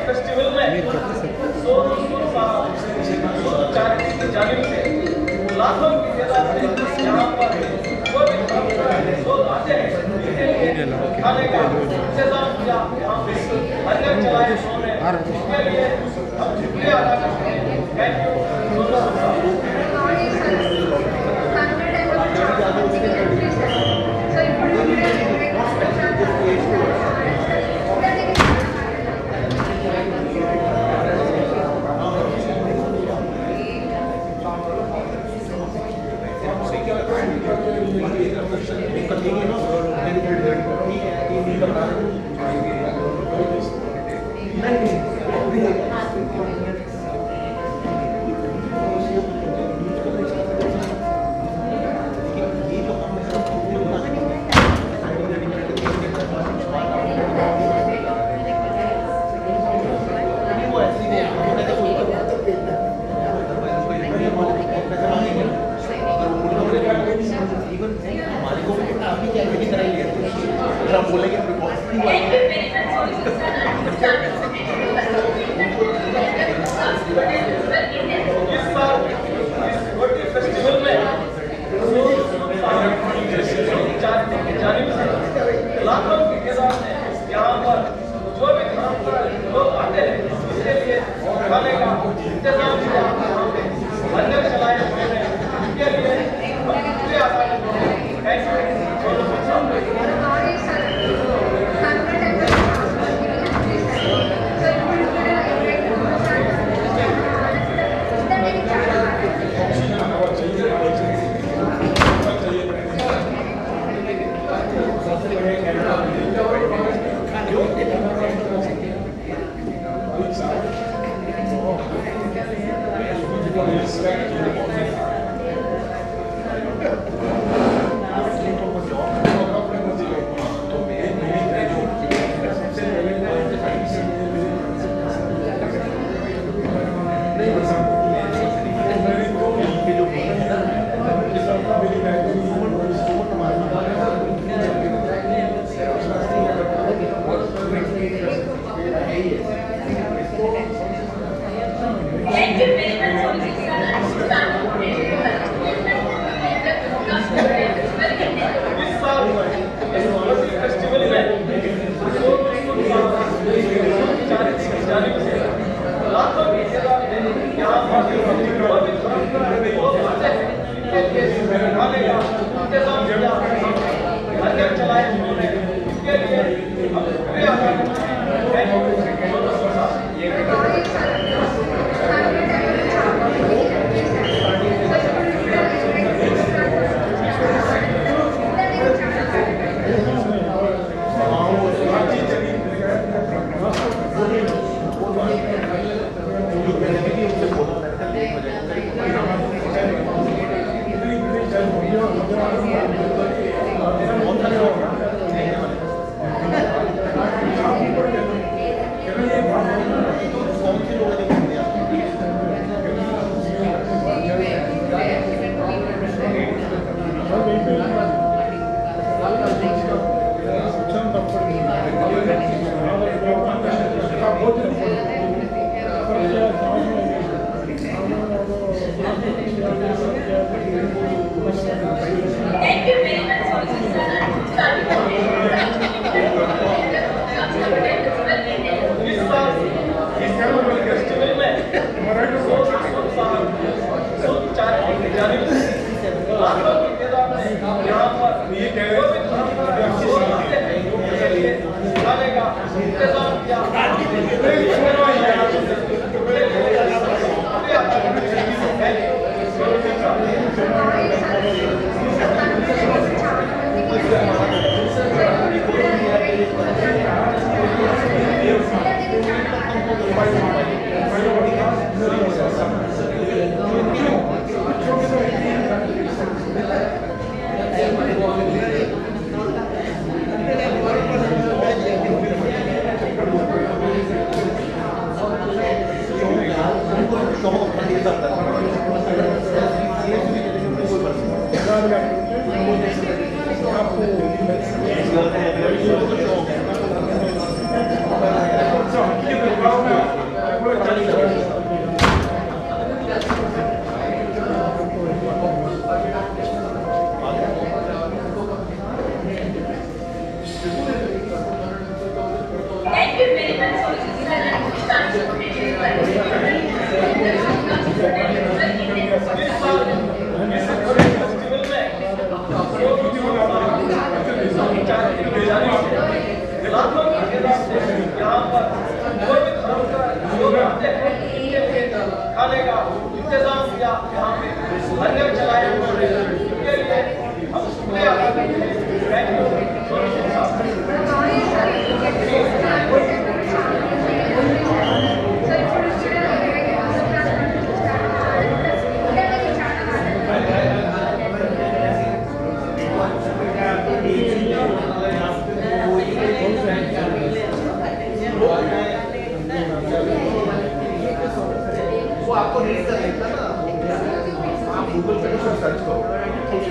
Festival में Sonu Sood charity की जानिब से लाखों की तादाद में यहाँ पर जो भी लोग आते हैं इसके लिए खाने का इंतजाम किया यहाँ पे लंगर चलाए उन्होंने इसके लिए हम शुक्रिया अदा करते हैं। थैंक यू सोनू सूद साहब।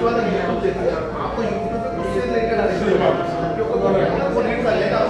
उसके बाद यूट्यूब देखते हैं आपको यूट्यूब पे उससे रिलेटेड आपको रीड कर लेगा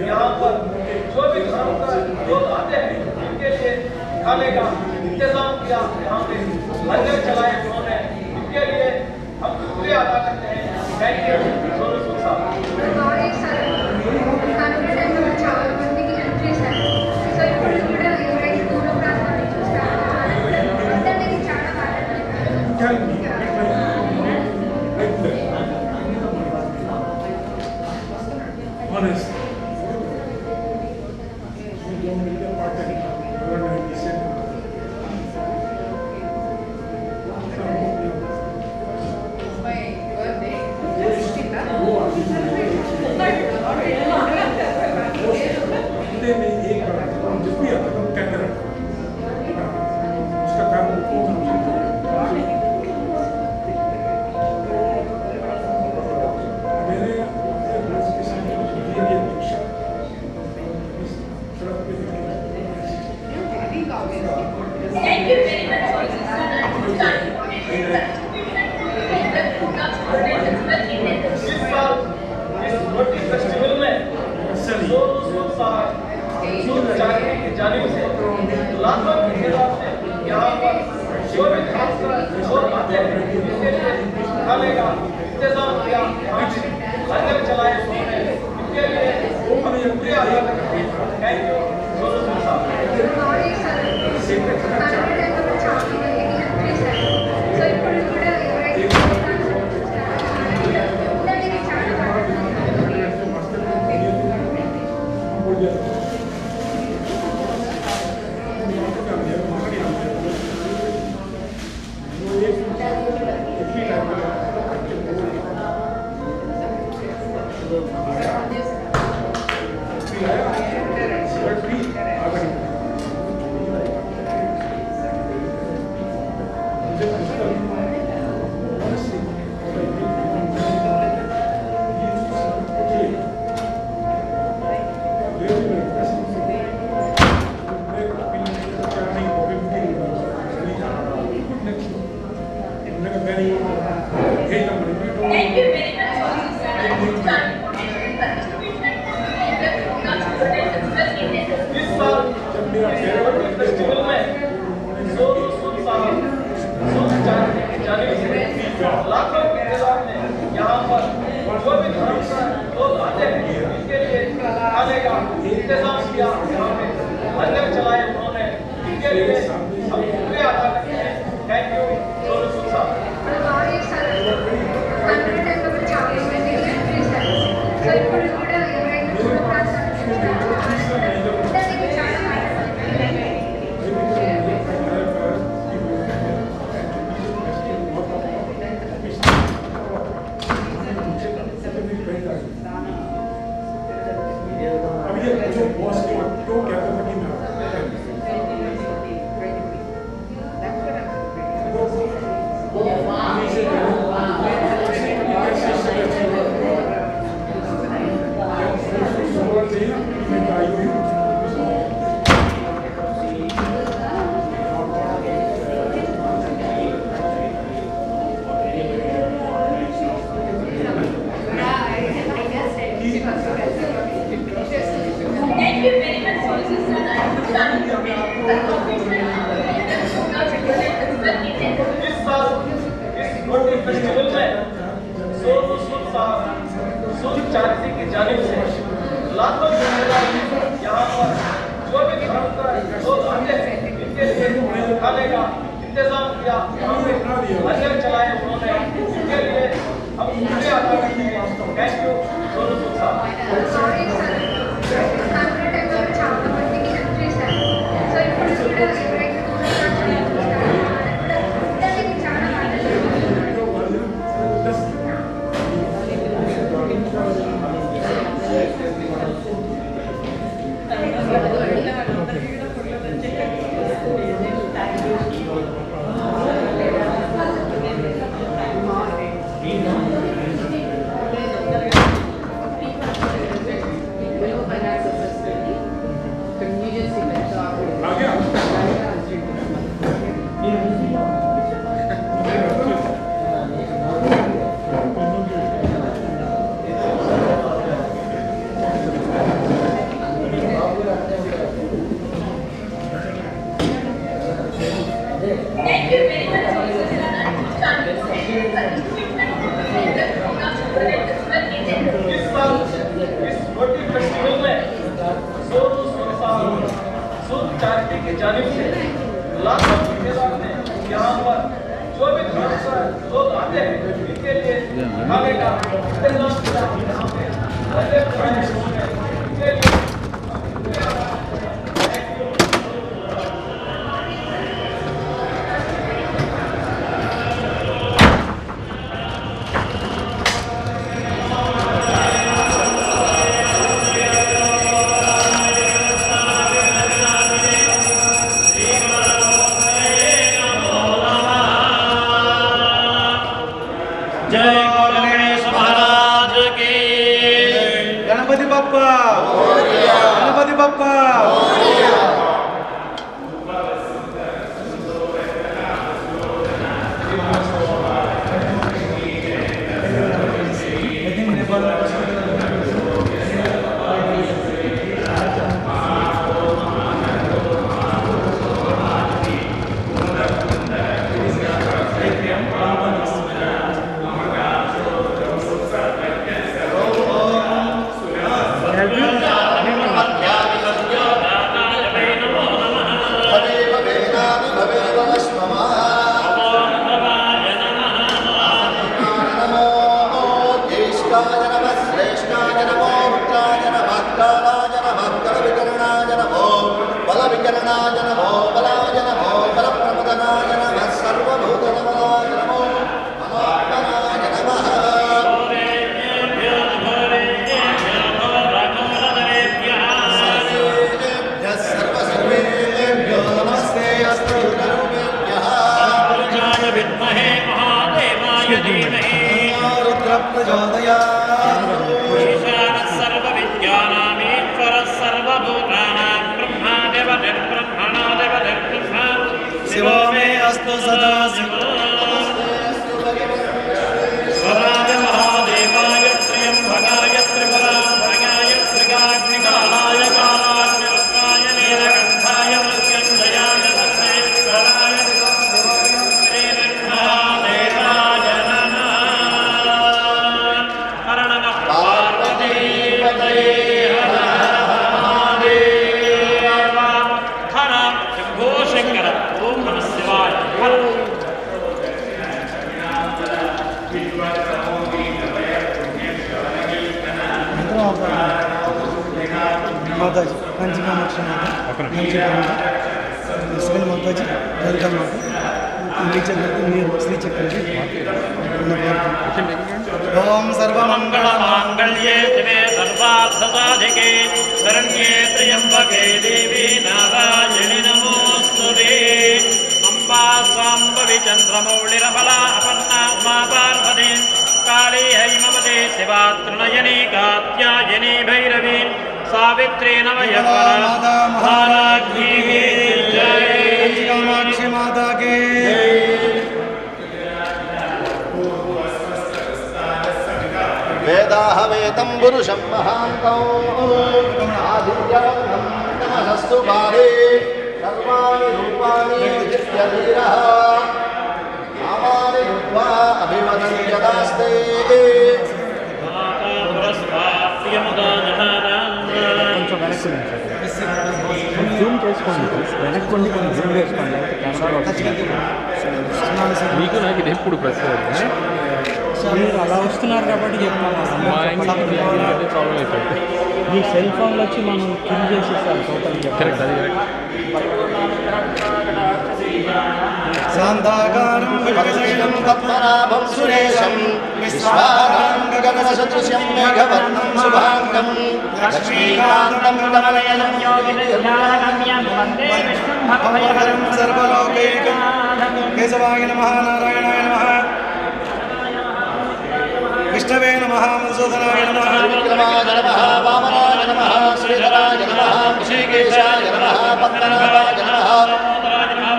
यहाँ पर जो भी धर्म से लोग आते हैं खाने का इंतजाम किया यहाँ पे लंगर चलाए उन्होंने इसके लिए शुक्रिया अदा करते हैं। थैंक यू सोनू सूद साहब। Thank you very much for this festival में सोनू सूद साहब सूद चाकरी की जानिब से लाखों की तादाद में यहाँ पर जो भी खासकर और आते हैं इसके लिए खाने का इंतजाम किया, लंगर चलाए उन्होंने, इसके लिए हम शुक्रिया अदा करते हैं। थैंक यू सोनू सूद साहब। फेस्टिवल में सोनू सूद साहब सूद चाकरी की जानिब से लाखों की तादाद में यहाँ पर जो भी खासकर लोग आते हैं इसके लिए खाने का इंतजाम किया, यहाँ पे लंगर चलाए उन्होंने, इसके लिए हम शुक्रिया अदा करते हैं। थैंक यू सोनू सूद साहब। फेस्टिवल में सोनू सूद साहब सूद चाकरी की जानिब से लाखों की तादाद में यहाँ पर जो भी खासकर लोग आते हैं इनके लिए खाने का इंतजाम किया, यहाँ पे लंगर चलाए उन्होंने, इसके लिए हम शुक्रिया अदा करते हैं। थैंक यू सोनू सूद साहब। फेस्टिवल में सोनू सूद साहब सूद चाकरी की जानिब से लाखों की तादाद में यहाँ पर जो भी खासकर लोग आते हैं इनके लिए खाने का इंतजाम किया, यहाँ पे लंगर चलाए उन्होंने, इसके लिए जय गणेश महाराज की। गणपति बप्पा, गणपति बप्पा। बलाय नमो बलप्रमदनाय नमः सर्वभूतनमनाय नमो मनोत्तमाय नमः सर्वेभ्यो नमस्ते अस्तु गुरुभ्यः विद्महे महादेवाय धीमहि रुद्र प्रचोदयात् ईशानः सर्वविद्यानामीश्वरः सर्वभूतानां ब्रह्मादेवतिर्ब्रह्मणादेवतिर्ब्रह्मा शिवो मे अस्तु सदा शिवो स्वराज महादेवाय त्र्यम्बकाय त्रिपुरान्तकाय त्रिकाग्निकालाय कालाग्निरुद्राय नीलकण्ठाय मृत्युञ्जयाय सर्वेश्वराय श्रीरङ्गनाथदेवाय नमः हर नमः पार्वतीपतये हर महादेव हर शम्भो शङ्कर ॐ नमः शिवाय हर माताजी पंचकामाक्षी माता सेवन माताजी वेलकम माता श्रीचक्र ओम सर्वमङ्गलमाङ्गल्ये शिवे सर्वार्थसाधिके शरण्ये त्र्यम्बके देवी नारायणि नमोऽस्तुते अम्बा साम्बवि चन्द्रमौळिरफला अपन्ना उमा पार्वती काली हैमवती शिवा त्रिनयनी कात्यायनी भैरवी सावित्री नवयवरा महाराज्ञी जय पंचकामाक्षी माता के वेदाहवेतं पुरुषं महान्तौ आदित्यवन्दं तमसस्तु पारे सर्वाणि रूपाणि विचित्यधीरः नामानि रूपा अभिवदन् यदास्ते జూమ్ చేసుకోండి వెనక్కోండి కొంచెం జూమ్ చేసుకోండి మీకు నాకు ఇది ఎప్పుడు ప్రశ్న మీరు అలా వస్తున్నారు కాబట్టి చెప్తాను మా ఇంటికి ప్రాబ్లం అయిపోయింది మీ సెల్ ఫోన్లో వచ్చి మనం కిల్ చేసేస్తారు టోటల్ కరెక్ట్ అది కరెక్ట్ శాంతాకారం भक्तिशैलं पद्मनाभं सुरेशं विश्वाधारं गगनसदृशं मेघवर्णं शुभाङ्गं लक्ष्मीकान्तं कमलयनं योगिनिर्ज्ञानगम्यं वन्दे विष्णुं भवभयहरं सर्वलोकैकं केशवाय नमः नारायणाय नमः विष्णवे नमः मधुसूदनाय नमः विक्रमाय नमः वामनाय नमः श्रीधराय नमः ऋषिकेशाय नमः पद्मनाभाय नमः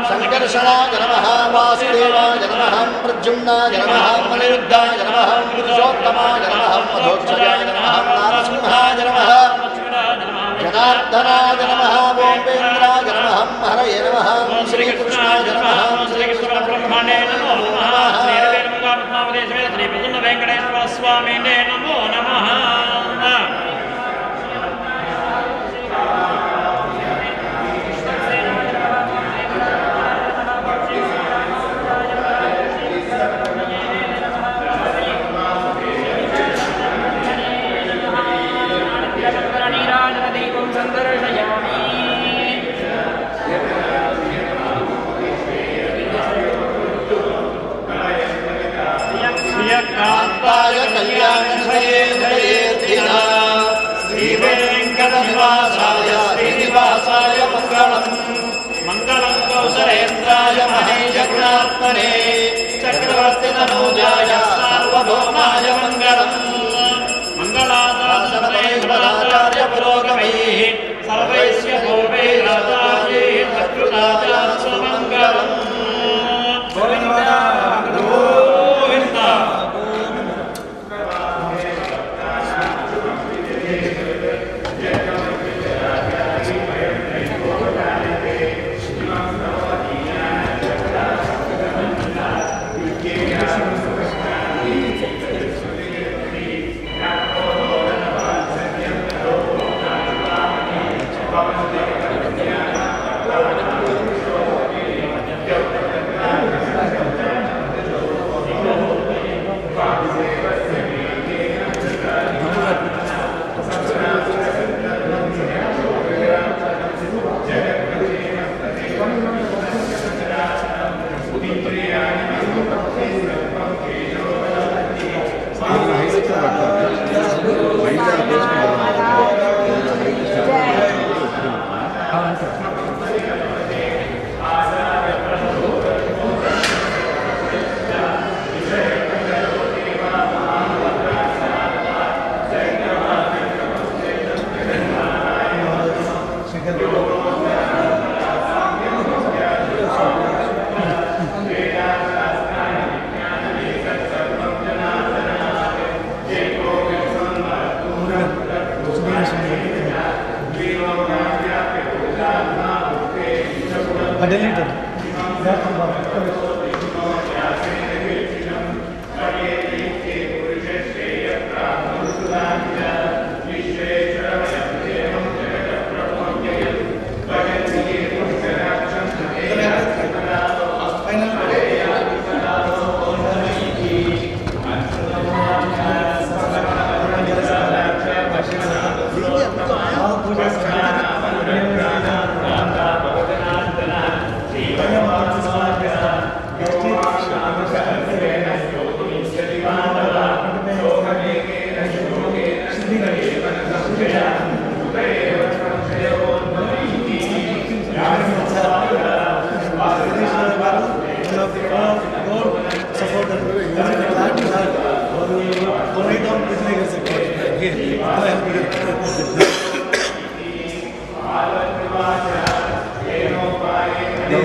संकर्षणाय नमः वासुदेवाय नमः प्रद्युम्नाय नमः मनिरुद्धाय नमः पुरुषोत्तमाय नमः मधोक्षजाय नमः नारसिंहाय नमः जनार्दनाय नमः गोपेन्द्राय नमः हरये नमः श्रीकृष्णाय नमः श्रीकृष्णब्रह्मणे नमो नमः श्रीरवेणुकापद्मावदेशमे श्रीप्रसन्नवेङ्कटेश्वर स्वामिने नमो नमः कान्ताय कल्याणनिधये जयेर्थिना श्रीवेङ्कटनिवासाय श्रीनिवासाय मङ्गलम् मङ्गलं कौसलेन्द्राय महेशगुणात्मने चक्रवर्तितनूजाय सार्वभौमाय मङ्गलम् मङ्गलादासनमङ्गलाचार्य पुरोगमैः सर्वैस्य भोगैराचार्यैः सकृताचार्य मङ्गलम् गोविन्द गोविन्द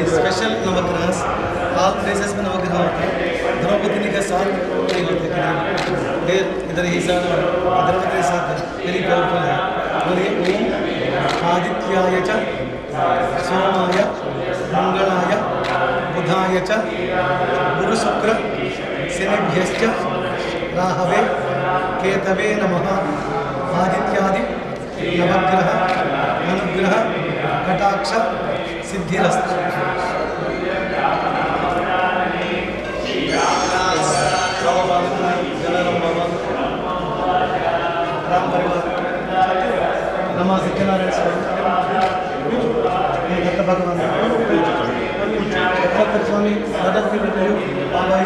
स्पेशल नवग्रह ऑल प्लेसेस में नवग्रह होते हैं द्रौपदी के साथ नहीं होते फिर इधर ईसा द्रौपदी के साथ वेरी पावरफुल है बोलिए ओम आदित्याय च सोमाय मंगलाय बुधाय च गुरु शुक्र शनिभ्यश्च राहवे केतवे नमः आदित्यादि नवग्रह अनुग्रह कटाक्ष सिद्धिरस्तु राम परिवार नमा सत्यनारायण स्वामी दत्त भगवान छत्रपति स्वामी दत्त बाबा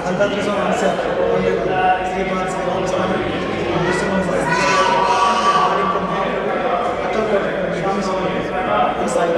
संतात्री स्वामी श्रीमान श्री राम स्वामी स्वामी स्वामी साई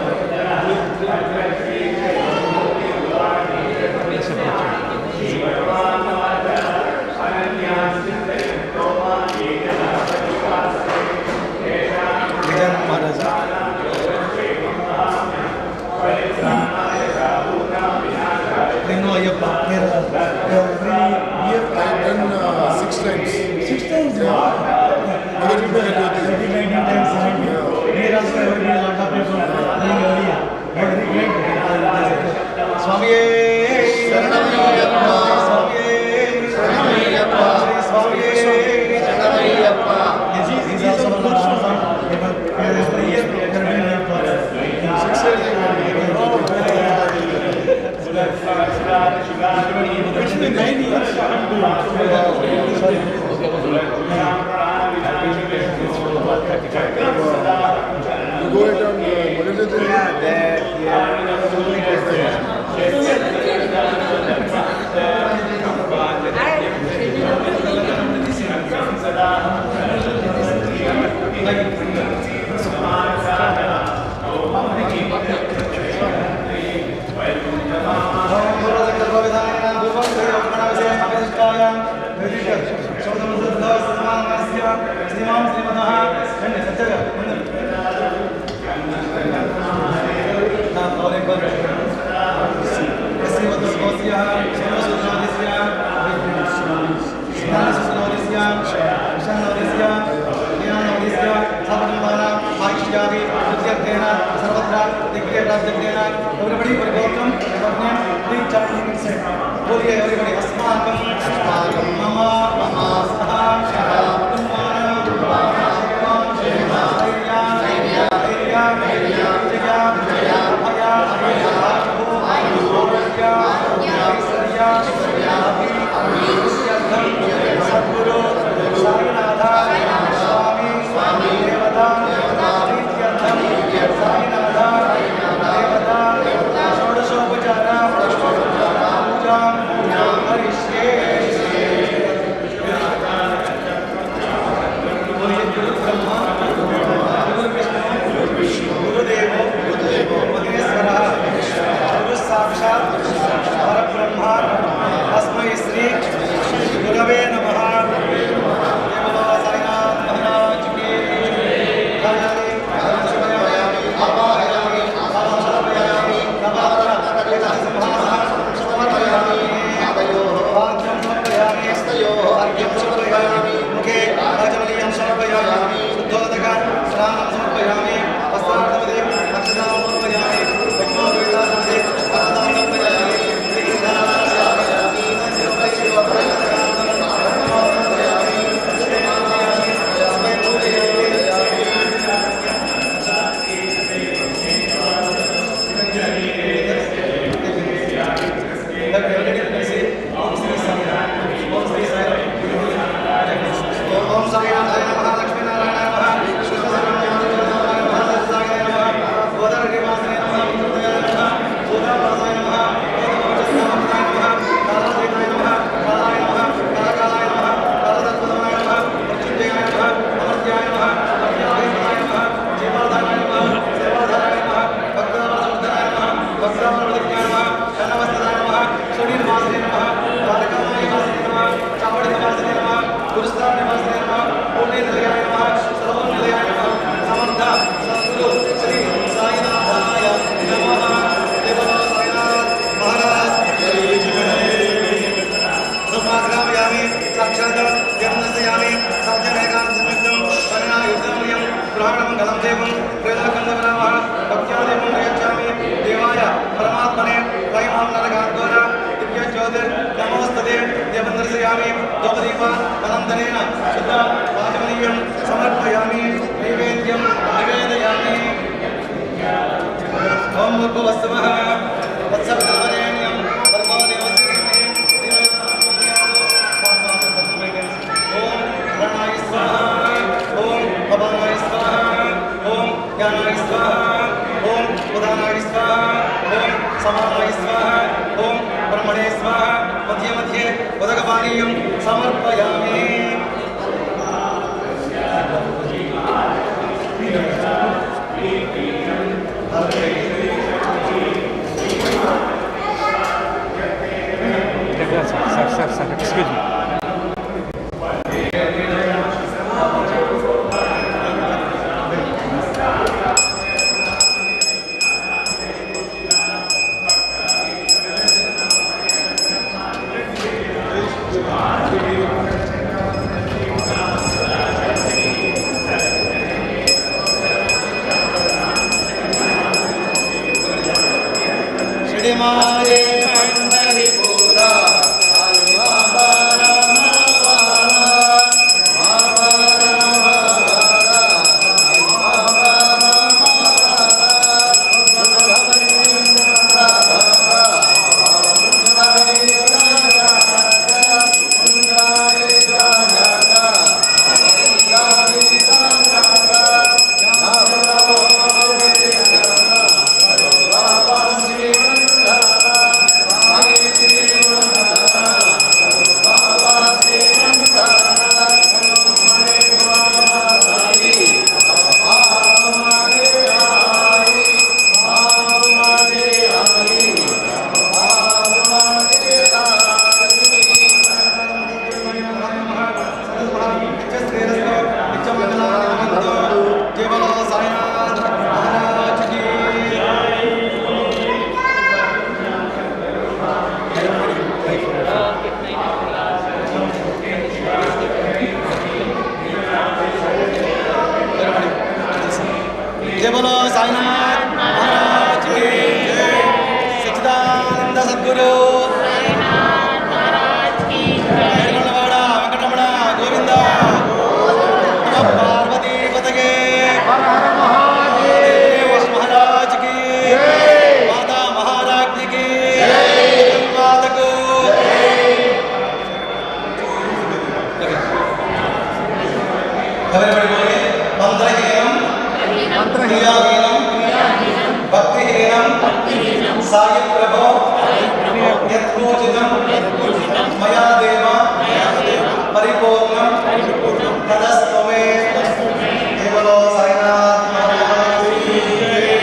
वक्रामृतज्ञाय नमः कन्नवस्त्राय नमः शरीरवासिने नमः द्वारकामायवासिने नमः चामुण्डवासिने नमः गुरुस्थानवासिने नमः पूर्णनिलयाय नमः सर्वनिलयाय नमः समर्थ सद्गुरु श्री साईनाथाय नमः देवो साईनाथ महाराज धूमाग्रामयामि साक्षात् यज्ञस्यामि साध्यमेकान्तसंयुक्तं वरणायुधमूल्यं ग्रहणमङ्गलं देवं प्रेदकन्दवरामः भक्त्यादेवं प्रयच्छामि देवाय परमात्मने वैमां नरकाद्वारा दिव्यज्योतिर्नमोस्तुते देवं दर्शयामि द्रौपदीपान् अनन्तरेण शुद्ध वाचमनीयं समर्पयामि नैवेद्यं निवेदयामि ॐ भूर्भुवस्सुवः वत्सवितुर्वरेण्यं भर्गो देवस्य धीमहि ॐ प्राणाय स्वाहा ॐ अपानाय स्वाहा ॐ ज्ञानाय स्वाहा ॐ उदानाय स्वाहा ॐ समानाय स्वाहा ॐ ब्रह्मणे स्वाहा मध्ये मध्ये उदकपानीयं समर्पयामि Sir, excuse me. श्रीमाये पंढरीपुरा जय बोलो साईनाथ महाराज की जय। सच्चिदानंद सद्गुरु निर्मलवाड़ा वेंकटरमण गोविंद नमः पार्वती पतगे गणेश महाराज की माता महाराज की माता को मंत्रहीनम भक्तिहीनम साई प्रभो यत्पूजितं मया देव परिपूर्णं तदस्तु मे। केवलो साईनाथ महाराज की जय।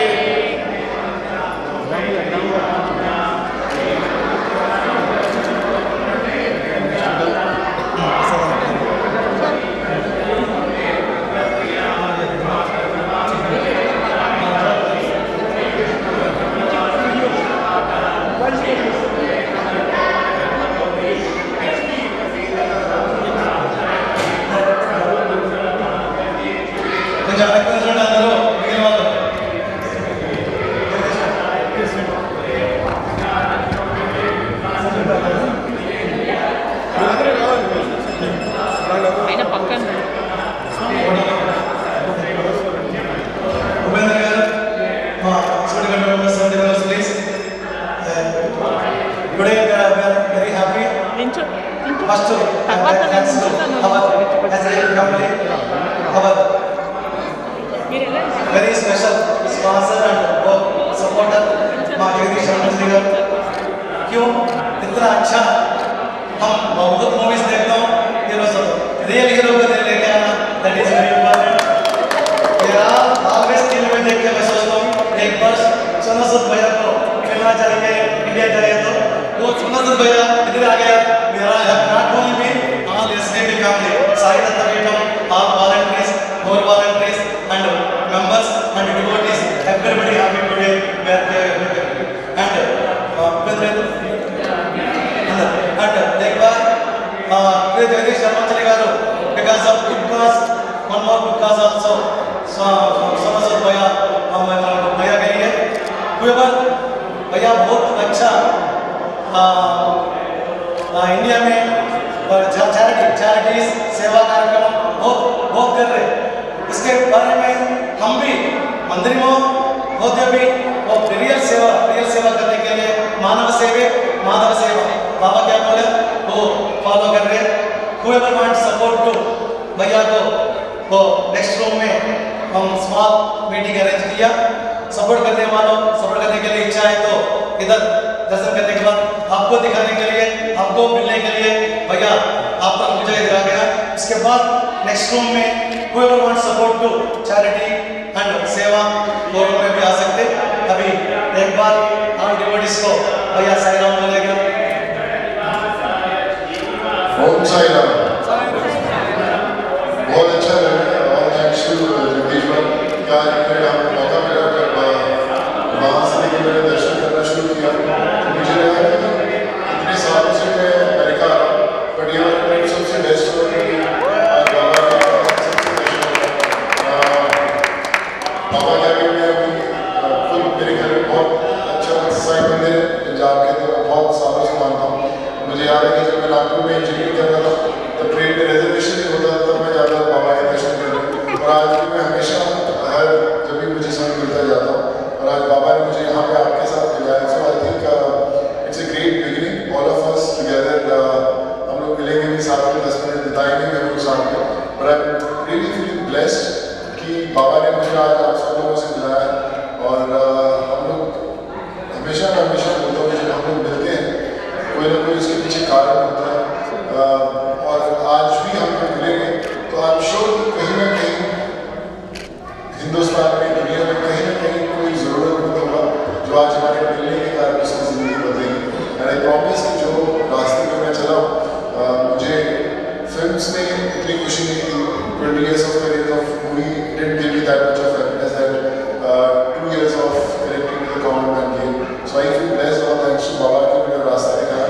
First, thanks to our SSV company, our very special sponsor and supporter, Jai क्यों इतना अच्छा हम बहुत मूवीज देखता हूँ रियल हीरो को लेके आना that is very important. Always TV में देख के मैं सोचता हूँ एक बार सोनू सूद भैया को सेवा चलेंगे इंडिया जाए तो वो सोना सूद भैया इधर आ गया मेरा not only me all SDP family Sai Datta बेटम all volunteers more volunteers and members and devotees everybody happy today we are and एक बार जगदीश शर्माचली गारू because of good cause one more good cause also सोना सूद भैया भैया के लिए whoever भैया बहुत अच्छा इंडिया में चैरिटीज सेवा कार्यक्रम बहुत कर रहे इसके बारे में हम भी मंदिर में होते भी वो रियल सेवा करने के लिए माधव सेवा बाबा क्या बोले वो फॉलो कर रहे whoever wants support to भैया को वो नेक्स्ट रूम में हम स्मॉल मीटिंग अरेंज किया सपोर्ट करने के लिए इच्छा है तो इधर दर्शन करने के बाद आपको दिखाने के लिए आपको मिलने के लिए भैया आपका मुझे इधर आ गया इसके बाद नेक्स्ट रूम में whoever wants support to charity and सेवा वो रूम में भी आ सकते अभी एक बार हम डिवोटीज को भैया साई राम बोलेगा ओम साई राम बहुत अच्छा लगा और थैंक्स टू जगदीश भाई क्या हम मौका मिला जब वहाँ से लेकर मैंने दर्शन करना शुरू किया तो मुझे लगा कि इतने सालों से मैं अमेरिका आ रहा हूँ बट यहाँ पर सबसे बेस्ट हो कि आज बाबा के सबसे बाबा क्या कि मैं अभी खुद मेरे घर में बहुत अच्छा साई मंदिर है पंजाब के तो मैं बहुत सालों से मानता हूँ मुझे याद है कि जब मैं नागपुर में इंजीनियरिंग कर रहा था तो ट्रेन में रिजर्वेशन नहीं होता था तब मैं जाता था बाबा के दर्शन करने और आज भी मैं हमेशा हर जब भी मुझे समय मिलता जाता हूँ और आज बाबा ने मुझे यहाँ पे आपके साथ मिलाया so I think it's a great beginning all of us together हम लोग मिलेंगे भी साथ में 10 मिनट बिताएंगे मैं लोग साथ में but I am really feeling blessed कि बाबा ने मुझे आज आप सब लोगों से मिलाया और हम लोग हमेशा बोलता हूँ जब हम लोग मिलते हैं कोई ना कोई इसके पीछे कारण होता है और आज भी हम लोग मिलेंगे तो आई एम श्योर कहीं ना कहीं हिंदुस्तान में दुनिया में कहीं ना कहीं कोई ज़रूरतमंद होगा जो आज हमारे मिलने के कारण उसकी ज़िंदगी बदलेगी एंड आई प्रॉमिस कि जो रास्ते में मैं चला हूँ मुझे फिल्म्स में इतनी खुशी नहीं थी 20 years of career of movie didn't give me that much of happiness that 2 years of connecting to the common man gave so I feel blessed और thanks to बाबा कि मुझे रास्ता दिखाया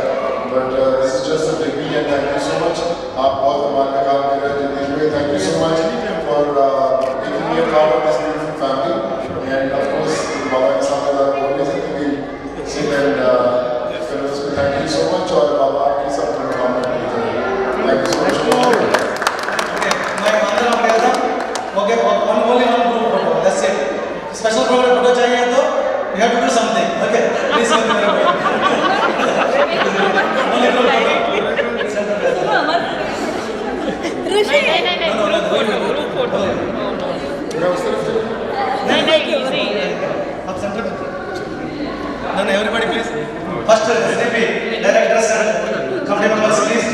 but this is just a beginning and thank you so much आप बहुत कमाल का काम कर रहे हैं जगदीश भाई thank you so much for making me a part of this beautiful family and of course बाबा के साथ बोल नहीं सकते कि sing and फिल्म्स में thank you so much और बाबा आपकी सब मनोकामना पूरी करें thank you so much okay मैं मंदिर में गया था okay only one group photo that's it special program photo चाहिए तो you have to do something okay please come here only group photo Rashi no group photo नहीं आप centre में no everybody please first SDP directors and company members please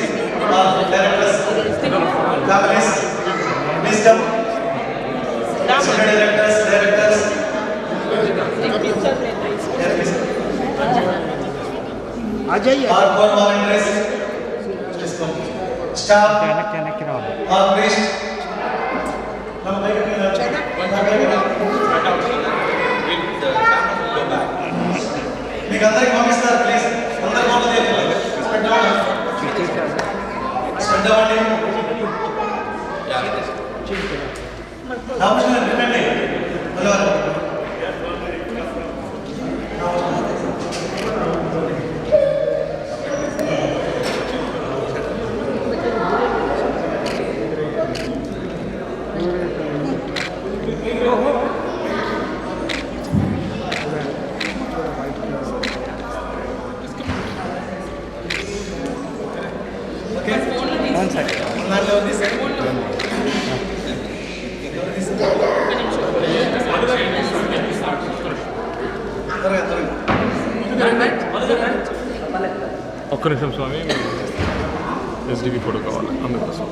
directors families please come senior directors आ जाइए और volunteers please come staff क्या रहा all priest మీకు అందరికి పంపిస్తారు ప్లీజ్ అందరు ఫోటో తీయండి స్పెండ్ అవ్వండి రామకృష్ణ వినండి ఒక్క నిమిషం స్వామి ఎస్డిపి ఫోటో కావాలి అందుకోసం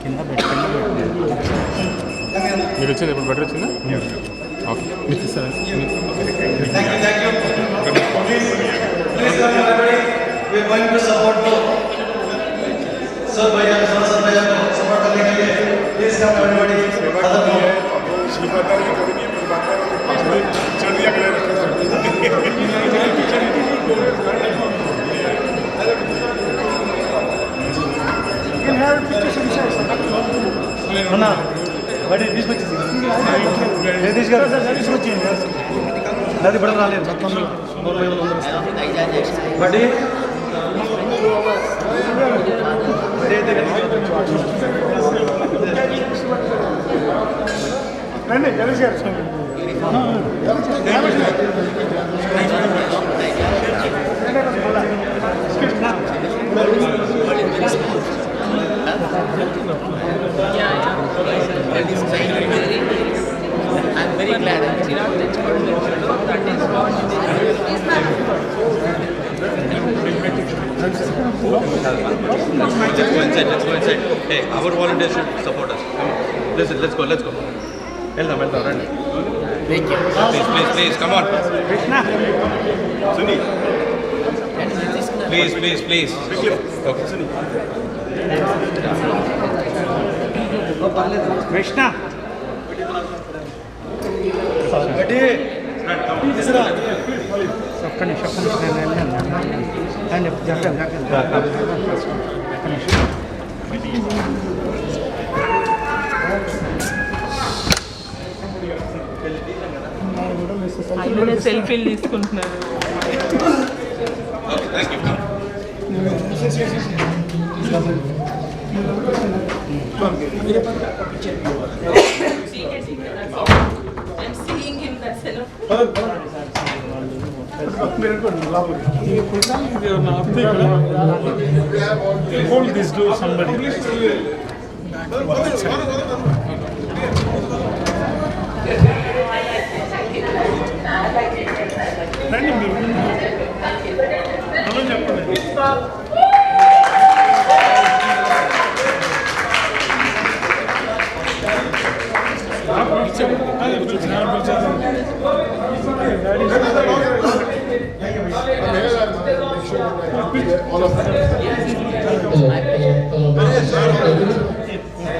కింద పెట్టండి మీరు వచ్చింది ఇప్పుడు బెటర్ వచ్చిందా ఓకే మీకు ఇస్తాను Thank you. Please come everybody. We are going to support to Sir Bhaiya, Sir Bhaiya को support करने के लिए please come everybody. Other no. Anna, what is this much? This girl, this much. Nadi बड़ा नाले मतलब बड़ी नहीं जल्दी कर I'm very glad that that is what Let's go inside. Hey, our volunteers should support us. Let's go. Elda, run. Thank you. Please, come on. Suni. Please. Okay, Suni. Krishna. ఆయన సెల్ఫీలు తీసుకుంటున్నారు. Okay, thank you. I'm seeing him, that's enough. Hold this door, somebody.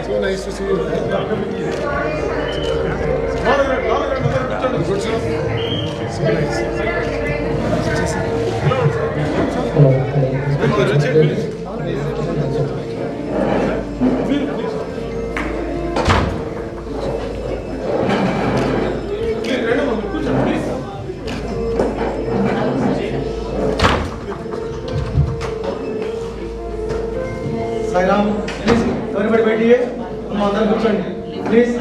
So nice to see you. So nice. Sairam, please everybody बैठिए. हम अंदर కూర్చోండి. Please.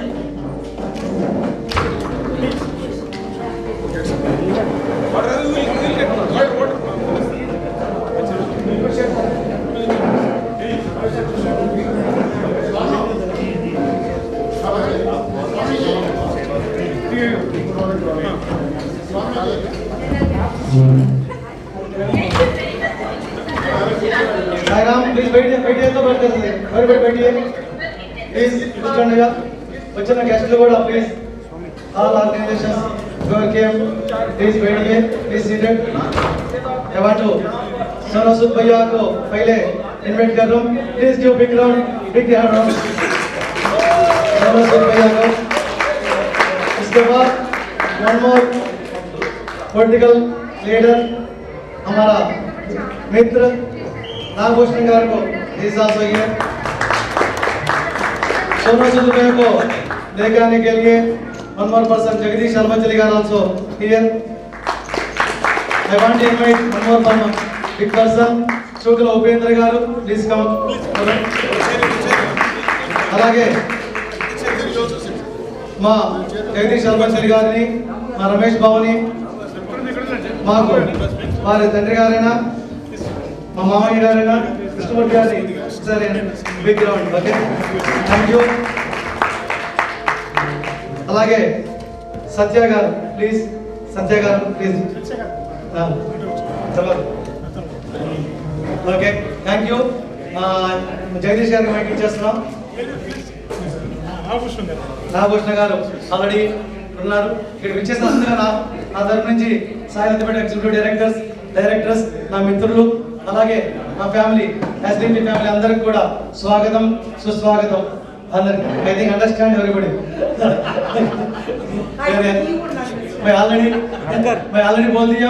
Sairam, please बैठिए तो बैठ जाइए. everybody बैठिए. Please కూర్చోండిగా. వచ్చిన గెస్టులు కూడా please. All organizations who came, please बैठिए. Please seated. I want to Sonu Sood भैया को पहले इनवाइट कर रहा हूँ. Please give big round, big hand. Sonu Sood भैया को. इसके बाद one more political leader हमारा मित्र नागभूषण गार को इस आस हुई है. सोनू सूद भैया को लेकर आने के लिए one more person जगदीश शर्माचली गार also here. I want to invite one more big person Chukla Upendra garu, please come. అలాగే మా జగదీష్ శర్మాచలి గారిని, మా రమేష్ బాబుని, మాకు వారి తండ్రి గారైనా మా మామయ్య గారైనా కృష్ణమూర్తి గారిని సరే big round. Okay, thank you. అలాగే సత్య గారు ప్లీజ్, సత్య గారు ప్లీజ్. చలో ఓకే, థ్యాంక్ యూ. జగదీష్ గారికి మైక్ ఇచ్చేస్తున్నాం. నాగభూషణ గారు ఆల్రెడీ ఉన్నారు. ఇక్కడ విచ్చేసిన అందరూ నా తరపు నుంచి సాయి SDP ఎగ్జిక్యూటివ్ డైరెక్టర్స్, నా మిత్రులు, అలాగే మా ఫ్యామిలీ SDP ఫ్యామిలీ అందరికి కూడా స్వాగతం, సుస్వాగతం అందరికి. I think understand everybody. मैं ऑलरेडी बोल दिया,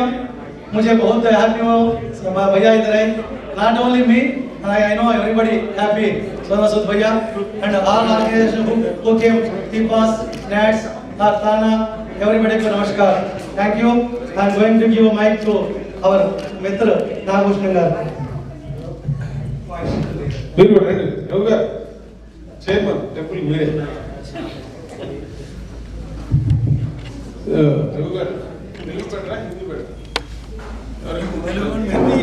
मुझे बहुत हैप्पी हो भैया इधर है. Not only me, I know everybody happy. Sonu Sood भैया and all organization who came, Tipas, Nats, Tana, everybody को नमस्कार. Thank you. I am going to give a mic to our मित्र नागभूषण गाరు. बिल्कुल रघुगार चेयरमैन टेंपल मेरे रघुगार తెలుగు బెటరా హిందీ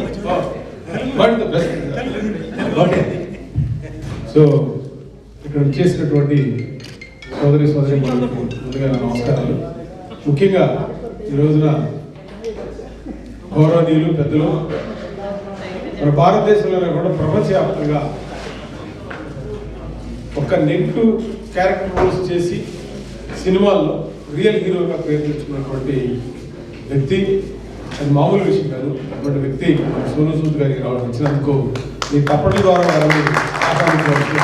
బెటరా what the best. Okay, so ఇక్కడ చేసినటువంటి సోదరి ముందుగా నమస్కారాలు. ముఖ్యంగా ఈ రోజున గౌరవనీయులు పెద్దలు మన భారతదేశంలోనే కూడా ప్రపంచవ్యాప్తంగా ఒక నెగిటివ్ క్యారెక్టర్ రోల్స్ చేసి సినిమాల్లో రియల్ హీరోగా పేరు తెచ్చుకున్నటువంటి వ్యక్తి, అది మామూలు విషయం కాదు. అటువంటి వ్యక్తి సోను సూద్ గారికి రావడం వచ్చినందుకు మీ తప్పటి ద్వారా వారిని ఆహ్వానించవచ్చు.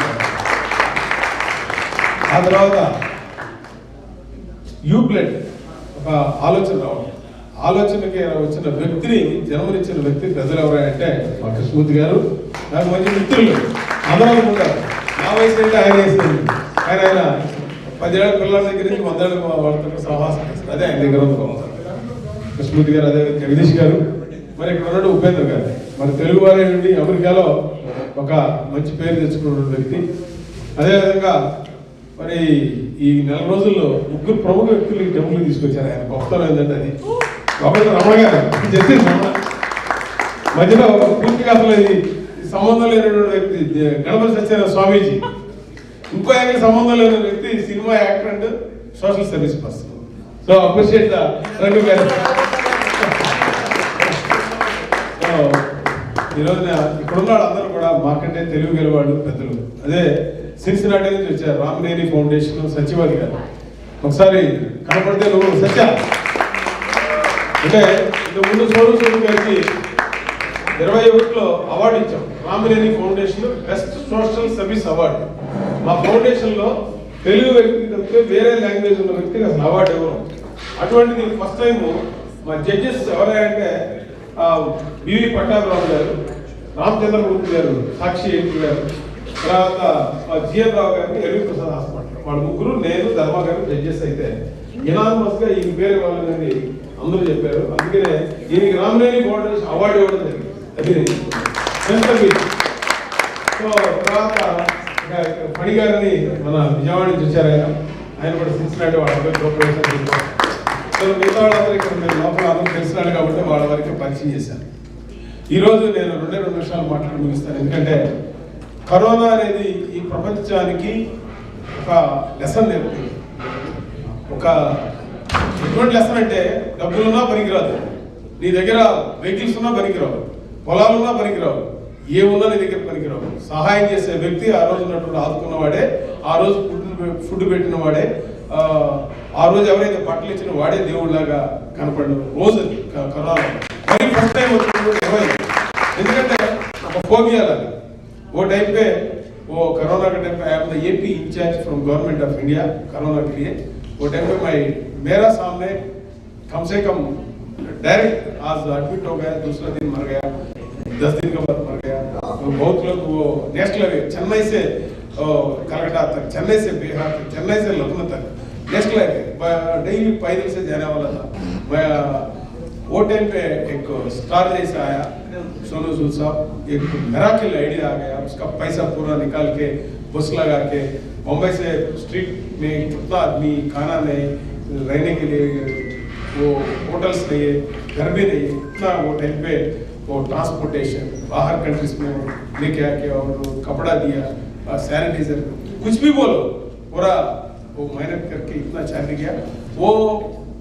ఆ తర్వాత UBLOOD ఒక ఆలోచన రావడం, ఆలోచనకి వచ్చిన వ్యక్తిని జన్మనిచ్చిన వ్యక్తి ప్రజలు ఎవరంటే మా కృష్ణమూర్తి గారు. నాకు మంచి మిత్రులు అందరూ ఉంటారు. నా వయసు అయితే ఆయన వేసింది, ఆయన 10 ఏళ్ళ పిల్లల దగ్గర నుంచి 100 ఏళ్ళ వాళ్ళతో సహవాసం చేస్తారు. అదే ఆయన దగ్గర ఉంది కృష్ణమూర్తి గారు, అదే జగదీష్ గారు, మరి ఇక్కడ ఉన్నాడు ఉపేంద్ర గారు. మరి తెలుగు వారే నుండి అమెరికాలో ఒక మంచి పేరు తెచ్చుకున్న వ్యక్తి. అదేవిధంగా మరి ఈ 4 రోజుల్లో 3 ప్రముఖ వ్యక్తులు ఈ టెంపుల్కి తీసుకొచ్చారు. ఆయన గొప్పతనం ఏంటంటే అది ఒకటి రమణ గారు, జస్టిస్ రమణ. మధ్యలో పూర్తిగా అసలు ఇది సంబంధం లేనటువంటి వ్యక్తి గణపతి సత్యనారాయణ స్వామీజీ. ఇంకో ఆయనకి సంబంధం లేని వ్యక్తి cinema actor and social service person. So appreciate the Raghu గారు. సో ఈరోజున ఇక్కడున్న వాళ్ళందరూ కూడా మాకంటే తెలుగు గెలవాళ్ళు పెద్దలు. అదే సిన్సినాటి నుంచి వచ్చారు రామనేని ఫౌండేషన్ సచివాది గారు. ఒకసారి కనపడితే నువ్వు సత్య అంటే ఇంతకుముందు సోను సూద్ గారికి 21లో అవార్డు ఇచ్చాం. Ramaneni foundation best social service award. మా ఫౌండేషన్లో తెలుగు వ్యక్తి తప్పితే వేరే లాంగ్వేజ్ ఉన్న వ్యక్తికి అసలు అవార్డు ఇవ్వడం. అటువంటిది ఫస్ట్ టైం మా జడ్జెస్ ఎవరంటే బివి పట్టాభిరావు గారు, రామచంద్రమూర్తి గారు, సాక్షి ఏంటి గారు, తర్వాత జిఎన్ రావు గారిని ఎల్వి ప్రసాద్ హాస్పిటల్, వాళ్ళు ముగ్గురు, నేను, ధర్మ గారు జడ్జెస్. అయితే ఇనానమస్ గా ఈ వేరే వాళ్ళని అందరూ చెప్పారు. అందుకనే ఈయనకి రామనేని ఫౌండేషన్ అవార్డు ఇవ్వడం జరిగింది. అది సో తర్వాత ఫణి గారిని మన విజయవాడ నుంచి వచ్చారు. ఆయన కూడా సిన్సినాటి వాళ్ళ కోఆపరేషన్. సో మిగతా వాళ్ళందరూ ఇక్కడ మేము లోపల అందరూ తెలిసినాడు కాబట్టి వాళ్ళ వరకు పరిచయం చేశాను. ఈరోజు నేను 2 నిమిషాలు మాట్లాడి ముగిస్తాను. ఎందుకంటే కరోనా అనేది ఈ ప్రపంచానికి ఒక లెసన్ నేర్పుతుంది. ఒక ఎటువంటి లెసన్ అంటే డబ్బులున్నా పనికిరాదు, నీ దగ్గర వెహికల్స్ ఉన్నా పనికిరావు, పొలాలున్నా పనికిరావు, ఏమున్నా నీ దగ్గర పనికిరావు. సహాయం చేసే వ్యక్తి ఆ రోజు ఉన్నటువంటి ఆదుకున్నవాడే, ఆ రోజు ఫుడ్ పెట్టిన వాడే, ఆ రోజు ఎవరైతే బట్టలు ఇచ్చిన వాడే దేవుడిలాగా కనపడిన రోజు కరోనా. మరి ఫస్ట్ టైం వచ్చినటువంటి ఎందుకంటే ఒక ఫోబియా లాగా वो टाइम पे वो कोरोना के टाइम पे I am the AP incharge from government of India corona के लिए. वो टाइम पे मेरा सामने कम से कम डायरेक्ट आज एडमिट हो गया, दूसरा दिन मर गया, 10 दिन के बाद मर गया. तो बहुत लोग वो नेक्स्ट लेवल चेन्नई से कलकत्ता तक, चेन्नई से बिहार तक, चेन्नई से लखनऊ तक नेक्स्ट लेवल डेली पैदल से जाने वाला था. मैं वो टाइम पे एक स्टार जैसा आया सोनू सूद साहब, एक मिराकिल आइडिया आ गया. उसका पैसा पूरा निकाल के बस लगा के बम्बई से स्ट्रीट में कितना आदमी खाना नहीं, रहने के लिए वो होटल्स नहीं है, घर भी नहीं है, इतना वो टाइम पे वो ट्रांसपोर्टेशन बाहर कंट्रीज में लेके आके और कपड़ा दिया, सैनिटाइजर, कुछ भी बोलो, पूरा वो मेहनत करके इतना चार्ज किया. वो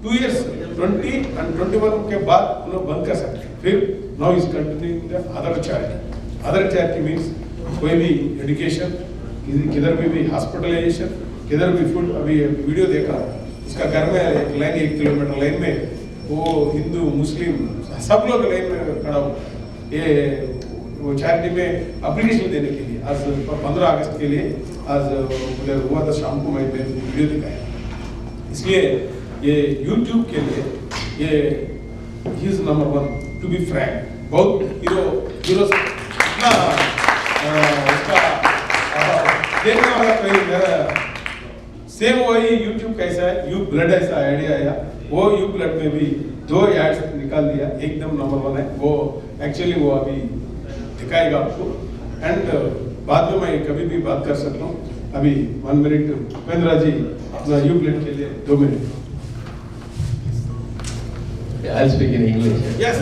2 years 20 and 21 के बाद उन्होंने बंद कर सकते. फिर now is continuing the other charity. Other charity means कोई भी एजुकेशन, किधर भी हॉस्पिटलाइजेशन, किधर भी फूड. अभी वीडियो देखा उसका घर में एक लाइन 1 किलोमीटर लाइन में वो हिंदू मुस्लिम सब लोग लाइन में खड़ा हो ये वो चैरिटी में एप्लीकेशन देने के लिए आज 15 अगस्त के लिए आज उधर हुआ था शाम को मैंने वीडियो दिखाया। इसलिए ये YouTube के लिए ये ही is number 1 to be frank बहुत हीरो इतना उसका देखने वाला कोई मेरा सेम वही YouTube कैसा है UBLOOD ऐसा आइडिया आया वो UBLOOD में भी 2 एड्स निकाल दिया एकदम नंबर 1 है वो एक्चुअली वो अभी दिखाएगा आपको एंड बाद में मैं कभी भी बात कर सकता हूँ। अभी 1 मिनट उपेंद्र जी अपना UBLOOD के लिए 2 minute. I'll speak in English. Yes,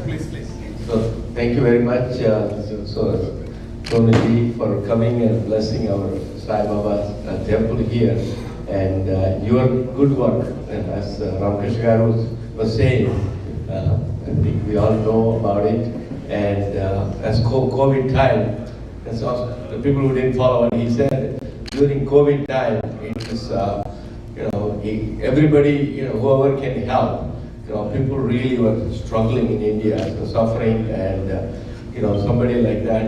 please. So thank you very much, Sonuji, for coming and blessing our Sai Baba temple here, and your good work. And as Ramkrishna was saying, I think we all know about it. And as COVID time, that's also the people who didn't follow what he said during COVID time. It was, everybody, whoever can help. People really were struggling in India, suffering, and somebody like that,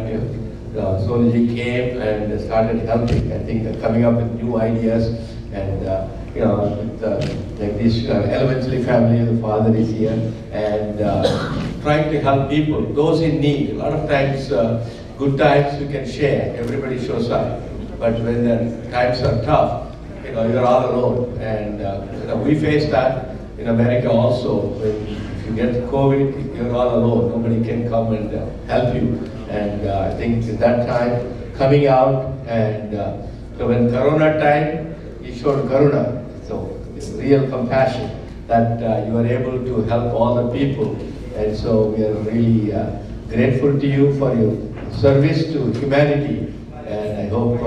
Sonuji came and started helping. I think coming up with new ideas, and like this elementary family, the father is here, and trying to help people, those in need. A lot of times, good times you can share, everybody shows up, but when the times are tough, you're all alone, and we face that. In America also, if you get COVID, you're all alone. Nobody can come and help you. And I think at that time, coming out, and so when Corona time, you showed Karuna. So it's real compassion that you are able to help all the people. And so we are really grateful to you for your service to humanity. And I hope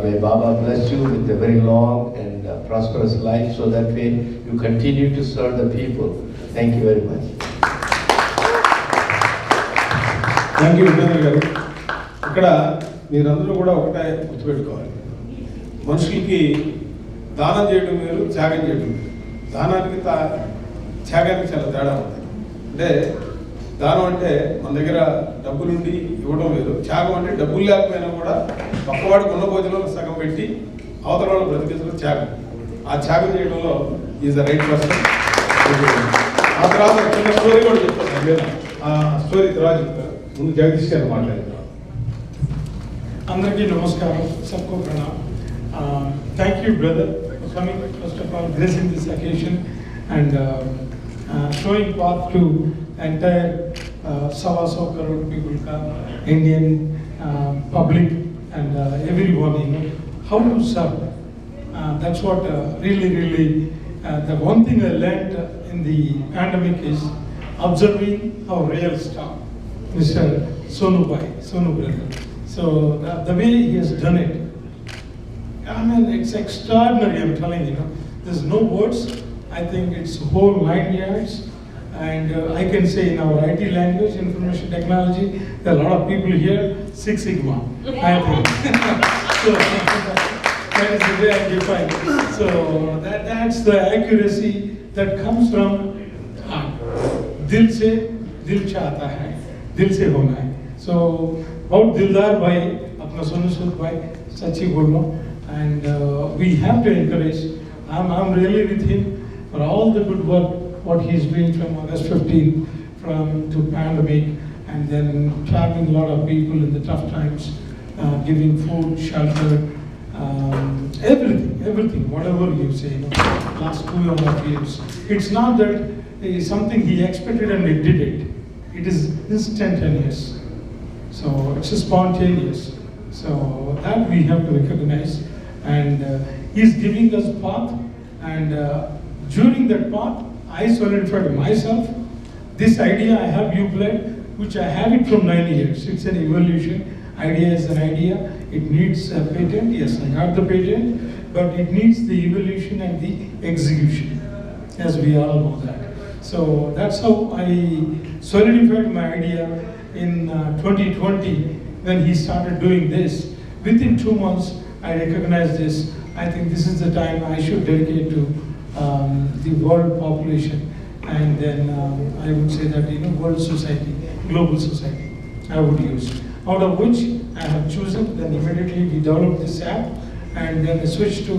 may Baba bless you with a very long and prosperous life, so that way you continue to serve the people. Thank you very much. Thank you, Ublood garu. ఇక్కడ మీరందరూ కూడా ఒకటే గుర్తుపెట్టుకోవాలి, మనుషులకి దానం చేయడం వేరు, త్యాగం చేయడం వేరు. దానానికి త్యాగానికి చాలా తేడా ఉంది. అంటే దానం అంటే మన దగ్గర డబ్బులుండి ఇవ్వడం లేదు, త్యాగం అంటే డబ్బులు లేకపోయినా కూడా పక్కవాడికి ఉన్న భోజనంలో సగం పెట్టి అవతల వాళ్ళు బ్రతికించడం త్యాగం. ఆ త్యాగం చేయడంలో ఈజ్ ద రైట్ పర్సన్. ఆ తర్వాత చిన్న స్టోరీ కూడా చెప్తాను లేదా ఆ స్టోరీ తర్వాత చెప్తారు. ముందు జగదీష్ గారు మాట్లాడతారు. అందరికీ నమస్కారం, సబ్కో Pranam. Thank you, brother, for coming, first of all, gracing this occasion and showing path to entire 125 crore people, Indian public, and everyone, how to serve. That's what really, the one thing I learned in the pandemic is observing our real star, Mr. Sonu brother. So the way he has done it, I mean, it's extraordinary, I'm telling you. There's no words. I think it's whole 9 yards. And I can say in our IT language, information technology, there are a lot of people here, 6 Sigma, I think. So that is the way I define it. So that's the accuracy that comes from heart. Dil se dil chahta hai, dil se hona hai. So बहुत दिलदार भाई अपना सोनू सूद भाई, सच्ची बोल रहा हूँ. And we have to encourage. I'm really with him for all the good work what he's doing from August 15th, to pandemic, and then traveling a lot of people in the tough times, giving food, shelter, everything, whatever you say. Last 2.5 years. It's not that it's something he expected and he did it. It is instantaneous. So it's spontaneous. So that we have to recognize, and he's giving us path, and during that path, I solidified myself. This idea I have UBLOOD, which I have it from 9 years. It's an evolution. Idea is an idea. It needs a patent. Yes, I got the patent, but it needs the evolution and the execution, as we all know that. So that's how I solidified my idea in 2020 when he started doing this. Within 2 months, I recognized this. I think this is the time I should dedicate to the world population, and then I would say that world society, global society, I would use. Out of which I have chosen, then immediately we developed this app, and then I switched to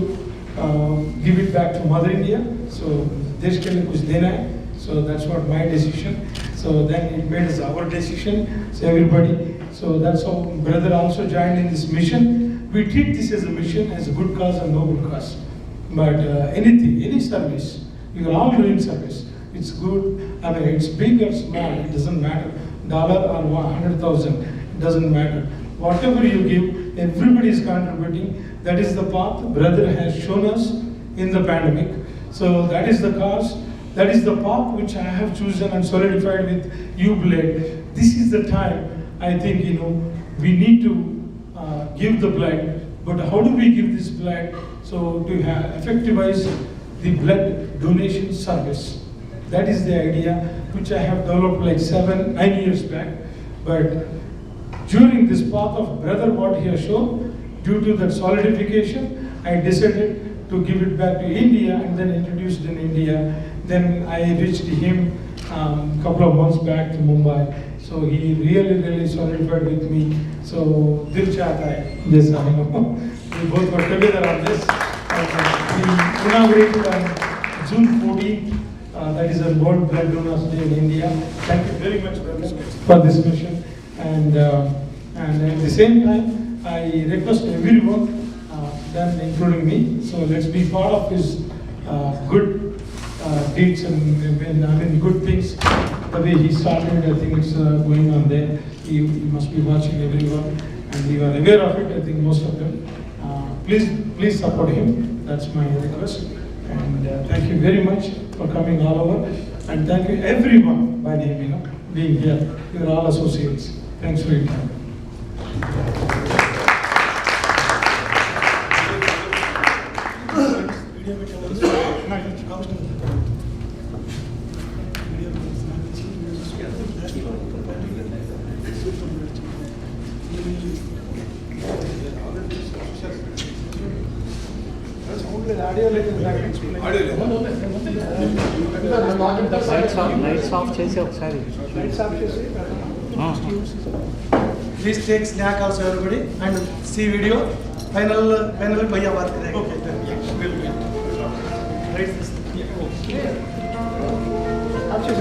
give it back to Mother India. So Desh ke liye kuch dena hai. So that's what my decision. So then it made us our decision. So everybody. So that's how brother also joined in this mission. We treat this as a mission, as a good cause and noble cause. But anything, any service, you are all doing service. It's good. I mean, it's big or small. It doesn't matter. Dollar or 100,000. It doesn't matter. Whatever you give, everybody is contributing. That is the path brother has shown us in the pandemic. So that is the cause. That is the path which I have chosen and solidified with UBLOOD. This is the time, I think, we need to give the blood. But how do we give this blood? So to effectivize the blood donation service. That is the idea which I have developed like 9 years back. But during this path of brother, what he has shown, due to that solidification, I decided to give it back to India and then introduced in India. Then I reached him a couple of months back to Mumbai. So he really solidified with me. So dil chahta hai, yes, I know. We both were together on this. We inaugurated on June 14th. That is a World Blood Donors Day in India. Thank you very much, brother, for this mission. And at the same time, I request everyone, then including me, so let's be part of his good deeds and good things. The way he started, I think it's going on there. He must be watching everyone, and you are aware of it. I think most of them. Please support him. That's my request. And thank you very much for coming all over. And thank you everyone by name, being here. You're all associates. Thanks for your time. Lights off చేసి ఒకసారి Please take snack also everybody and see video. Finally bhaiya baat karenge. Okay, then yeah, we'll wait. Right. Yeah. आप चीज़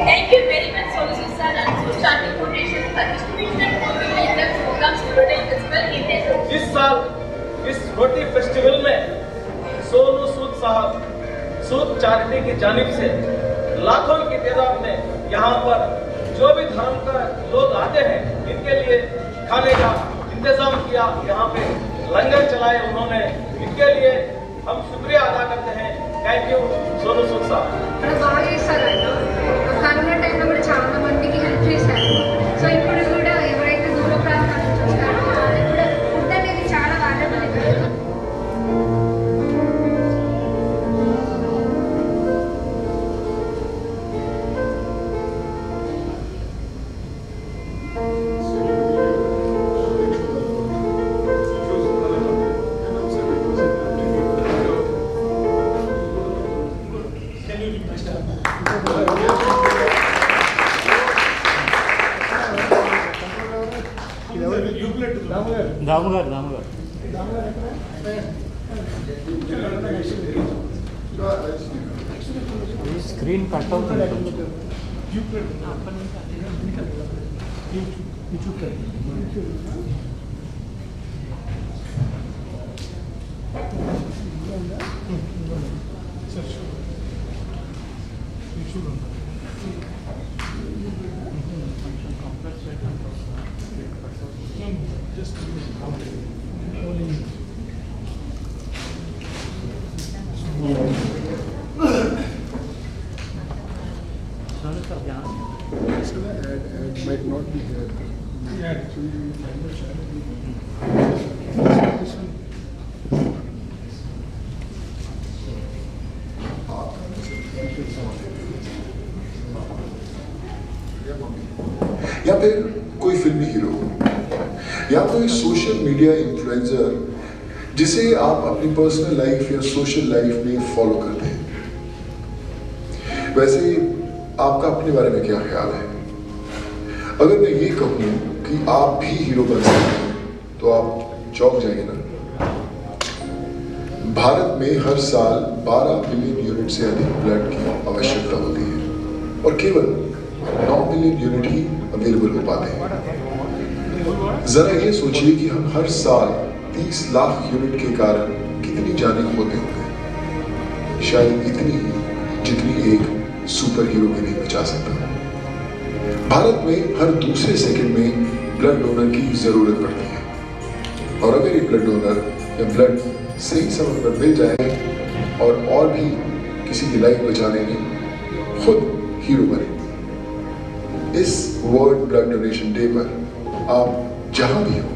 Thank you very much, Sonu Sood sir, and for starting quotation for distribution and promoting programs Rotate Festival in Telugu. इस साल इस रोटी festival में सोनू सूद साहब सूद charity की जानिब से लाखों की तादाद में यहाँ पर जो भी धर्म का लोग आते हैं इनके लिए खाने का इंतजाम किया, यहाँ पे लंगर चलाए उन्होंने, इनके लिए हम शुक्रिया अदा करते हैं. थैंक यू सोनू सूद साहब. బాగా చేశారంట. కరోనా టైంలో కూడా చాలా మందికి హెల్ప్ చేశారు. సో ఇప్పుడు కూడా ఎవరైతే దూర ప్రాంతాల నుంచి వస్తారో వాళ్ళకి కూడా ఫుడ్ అనేది చాలా వాల్యుబుల్ ఇక్కడ. దాముగారు స్క్రీన్ కట్ అవుతుంది. might not be here. या फिर कोई फिल्मी हीरो या कोई सोशल मीडिया इन्फ्लुएंसर जिसे आप अपनी पर्सनल लाइफ या सोशल लाइफ में फॉलो करते हैं। वैसे आपका अपने बारे में क्या ख्याल है? अगर मैं ये कहूँ कि आप भी हीरो बन सकते हैं तो आप चौंक जाएंगे ना। भारत में हर साल 12 मिलियन यूनिट से अधिक ब्लड की आवश्यकता होती है और केवल 9 मिलियन यूनिट ही अवेलेबल हो पाते हैं। जरा ये सोचिए कि हम हर साल 30 लाख यूनिट के कारण कितनी जानें खोते होंगे। शायद इतनी ही जितनी एक सुपर हीरो भी नहीं बचा सकता। भारत में हर दूसरे सेकंड में ब्लड डोनर की जरूरत पड़ती है और अगर एक ब्लड डोनर या ब्लड सही समय पर मिल जाए और भी किसी की लाइफ बचा लेंगे, खुद हीरो बने। इस वर्ल्ड ब्लड डोनेशन डे पर आप जहां भी हो,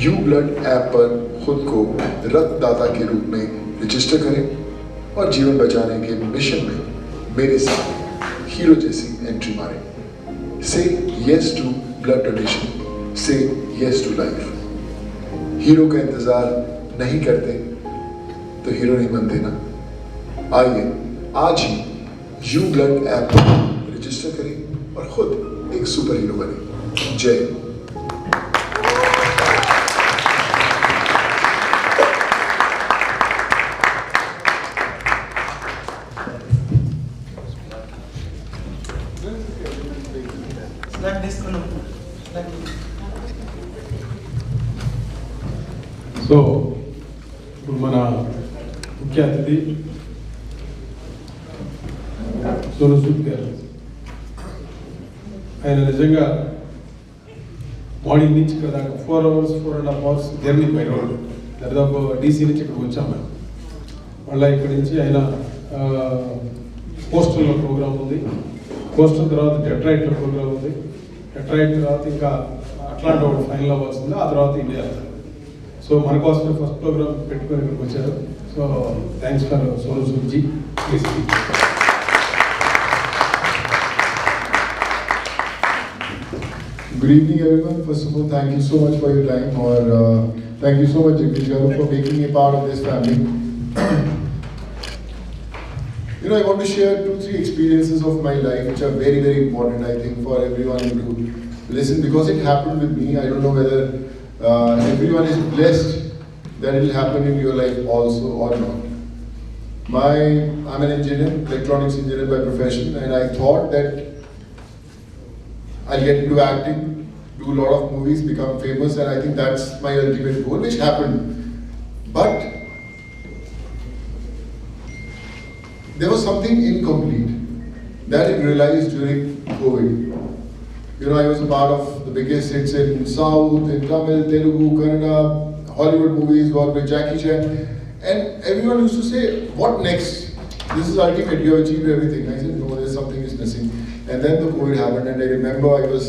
UBLOOD ऐप पर खुद को रक्तदाता के रूप में रजिस्टर करें और जीवन बचाने के मिशन में मेरे साथ हीरो जैसी एंट्री मारें। Say yes to blood donation. Say yes to life. Hero का इंतजार नहीं करते तो हीरो नहीं बनते ना। आइए आज ही UBLOOD ऐप पर रजिस्टर करें और खुद एक सुपर हीरो बने। जय हिंद। సో ఇప్పుడు మన ముఖ్య అతిథి సోను సూద్ గారు. ఆయన నిజంగా మార్నింగ్ నుంచి ఇక్కడ 4 hours 4.5 hours journey by road. దాదాపు DC నుంచి ఇక్కడికి వచ్చాము. మళ్ళీ ఇక్కడి నుంచి ఆయన కోస్టల్లో ప్రోగ్రామ్ ఉంది. కోస్టల్ తర్వాత డెట్రాయిట్లో ప్రోగ్రామ్ ఉంది. డెట్రాయిట్ తర్వాత ఇంకా అట్లాంటా ఒకటి ఫైనల్ అవ్వాల్సింది. ఆ తర్వాత ఇండియా. సో మన కోసం ఫస్ట్ ప్రోగ్రామ్ పెట్టుకొని ఇక్కడికి వచ్చారు. So thanks for Sonu Sood ji. Please. Good evening, everyone. First of all, thank you so much for your time, or thank you so much, Jagdish Garu, for making me a part of this family. You know, I want to share 2-3 experiences of my life which are very, very important, I think, for everyone to listen, because it happened with me. I don't know whether everyone is blessed that it will happen in your life also or not. I'm an engineer, electronics engineer by profession, and I thought that I'll get into acting, do a lot of movies, become famous, and I think that's my ultimate goal, which happened. But there was something incomplete that I realized during COVID. You know, I was a part of the biggest hits in South, in Tamil, Telugu, Kannada, Hollywood movies, worked with Jackie Chan, and everyone used to say, what next? This is ultimate, you have achieved everything. I said, no, there's something is missing. And then the COVID happened, and I remember I was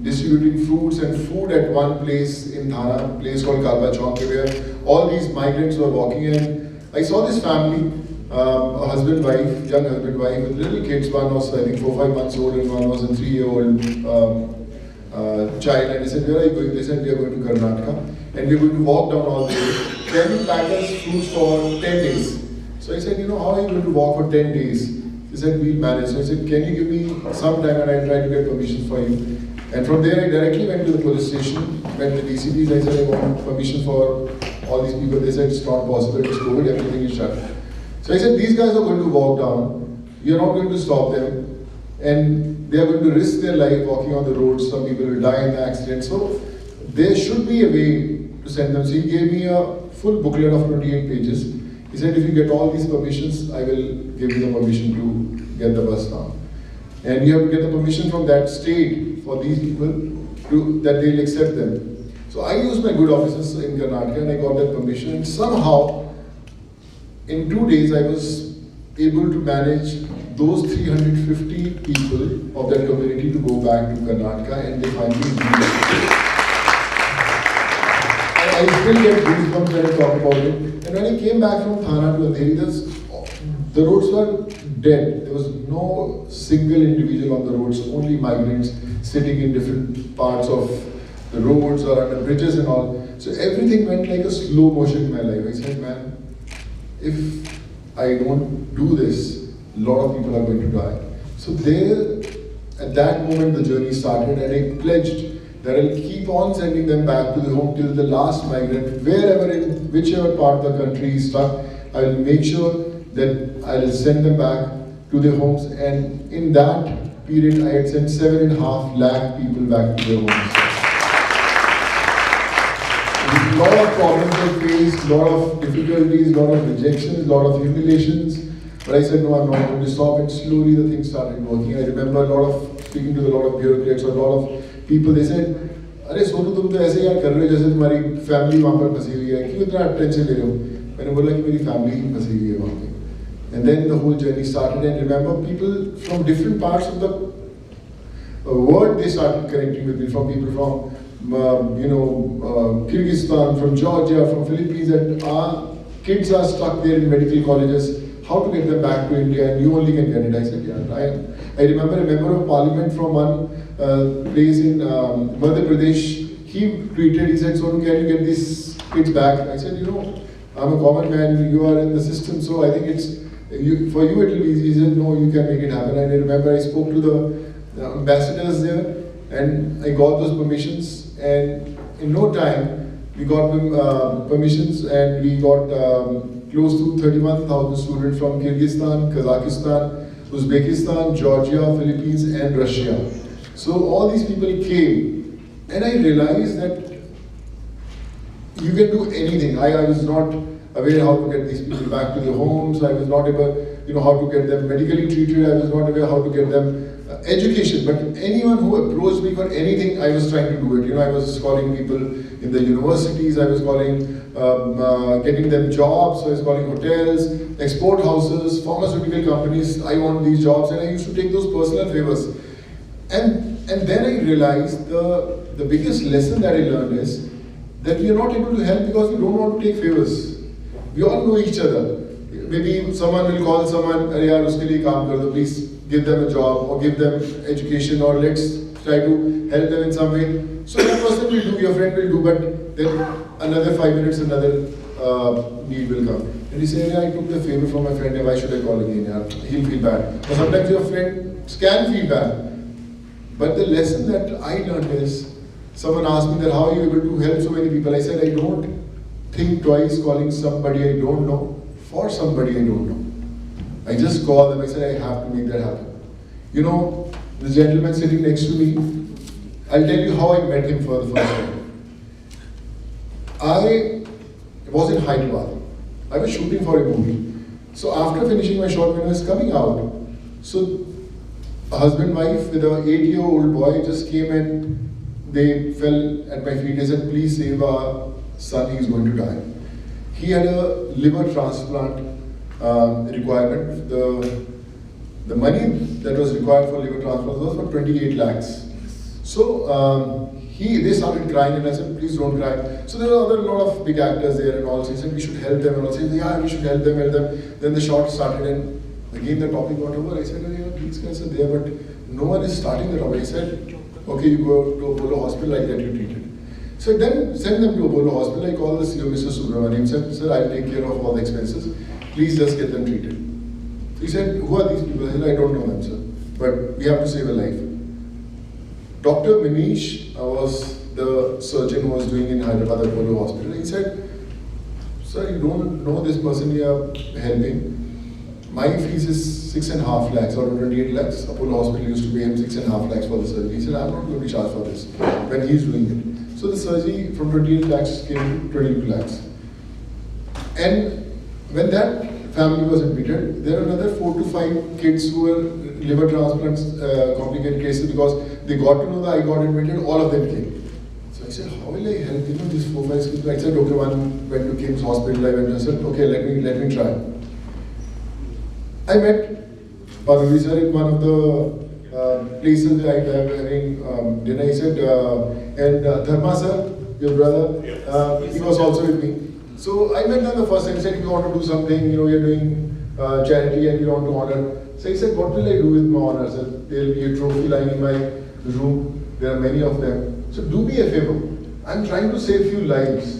distributing fruits and food at one place in Thana, a place called Kalpa Chowk, where all these migrants were walking, and I saw this family, a husband, wife, young husband, wife, with little kids. One was, I think, 4-5 months old, and one was a 3-year-old child. And I said, where are you going? They said, we are going to Karnataka, and we are going to walk down all the way. Can you pack us fruits for 10 days? So I said, you know, how are you going to walk for 10 days? He said, we'll manage. So I said, can you give me some time, and I'll try to get permission for you. And from there, I directly went to the police station, went to the DCPs. I said, I want permission for all these people. They said, it's not possible, it's COVID, everything is shut. So I said, these guys are going to walk down. You're not going to stop them. And they are going to risk their life walking on the roads. Some people will die in the accident. So there should be a way to send them. So he gave me a full booklet of 28 pages. He said, if you get all these permissions, I will give you the permission to get the bus down. And you have to get the permission from that state for these people that they'll accept them. So I used my good offices in Karnataka, and I got that permission. And somehow, in 2 days, I was able to manage those 350 people of that community to go back to Karnataka, and they finally did it. I still get goosebumps when I talk about it. And when I came back from Thana to Andheri, the roads were dead. There was no single individual on the roads, only migrants sitting in different parts of the roads or under bridges and all. So everything went like a slow motion in my life. I said, man, if I don't do this, a lot of people are going to die. So there, at that moment, the journey started, and I pledged that I'll keep on sending them back to the home till the last migrant, wherever in whichever part of the country is stuck. I will make sure that I will send them back to their homes, and in that period I had sent 7.5 lakh people back to their homes. A lot of problems I faced, a lot of difficulties, a lot of rejections, a lot of humiliations, but I said no, I'm not going to stop, and slowly the things started working. I remember speaking to a lot of bureaucrats, a lot of people, they said, अरे सोनू तुम तो ऐसे यार कर रहे हो जैसे तुम्हारी फैमिली वहाँ पर फंसी हुई है, क्यों इतना टेंशन ले रहे हो? मैंने बोला कि मेरी फैमिली ही फंसी हुई है वहाँ पे. And then the whole journey started, and remember people from different parts of the world, they started connecting with me, from people from Kyrgyzstan, from Georgia, from Philippines, and our kids are stuck there in medical colleges. How to get them back to India, and you only can get it. I said, yeah. I remember a member of parliament from one place in Madhya Pradesh, he tweeted, he said, Sonu, can you get these kids back? I said, I'm a common man, you are in the system, so I think for you it will be easy. He said, no, you can make it happen. And I remember I spoke to the ambassadors there, and I got those permissions, and in no time we got permissions, and we got close to 31,000 students from Kyrgyzstan, Kazakhstan, Uzbekistan, Georgia, Philippines, and Russia. So all these people came, and I realized that you can do anything. I was not aware how to get these people back to their homes. I was not able, how to get them medically treated. I was not aware how to get them education. But anyone who approached me for anything, I was trying to do it. I was calling people in the universities. I was calling, getting them jobs. I was calling hotels, export houses, pharmaceutical companies. I want these jobs, and I used to take those personal favors. And then I realized the biggest lesson that I learned is that we are not able to help because we don't want to take favors. We all know each other. Maybe someone will call someone, yaar, uske liye kaam kar do, please give them a job or give them education, or let's try to help them in some way. So that person will do, your friend will do, but then another 5 minutes, another need will come. And you say, I took the favor from my friend, why should I call again? He'll feel bad. Or sometimes your friends can feel bad. But the lesson that I learned is, someone asked me that how are you able to help so many people? I said, I don't think twice calling somebody I don't know for somebody I don't know. I just call them, I said, I have to make that happen. The gentleman sitting next to me, I'll tell you how I met him for the first time. I was in Hyderabad. I was shooting for a movie. So after finishing my shot, when I was coming out, so a husband and wife with an 8-year-old boy just came, and they fell at my feet. They said, please save our son, he is going to die. He had a liver transplant requirement. The money that was required for liver transplant was for 28 lakhs. So they started crying, and I said, please don't cry. So there were a lot of big actors there, and all. So he said, we should help them. And I said, yeah, we should help them. Then the shot started, and again the topic got over. I said, these guys are there, but no one is starting the topic. I said, okay, you go to Apollo Hospital, I get you treated. So then send them to Apollo Hospital. I called the CEO, Mr. Subramaniam, said, sir, I'll take care of all the expenses. Please just get them treated. He said, who are these people? I said, I don't know them, sir, but we have to save a life. Dr. Manish was the surgeon who was doing in Hyderabad Apollo Hospital. He said, sir, you don't know this person you are helping. My fees is 6.5 lakhs out of 28 lakhs. Apollo Hospital used to pay him 6.5 lakhs for the surgery. He said, I'm not going to charge for this when he's doing it. So the surgery from 28 lakhs came to 22 lakhs. And when that family was admitted, there were another 4 to 5 kids who were liver transplants, complicated cases, because they got to know that I got admitted, all of them came. So I said, how will I help these 4 or 5 kids? I said, okay, one went to Kim's Hospital. I said, okay, let me try. I met Parvati sir, in one of the places I was having dinner, he said, and Dharma sir, your brother, he was also with me. So I met them the first time. He said, if you want to do something, we are doing charity and we want to honor. So he said, what will I do with my honor? So there will be a trophy lying in my room. There are many of them. So do me a favor. I'm trying to save few lives.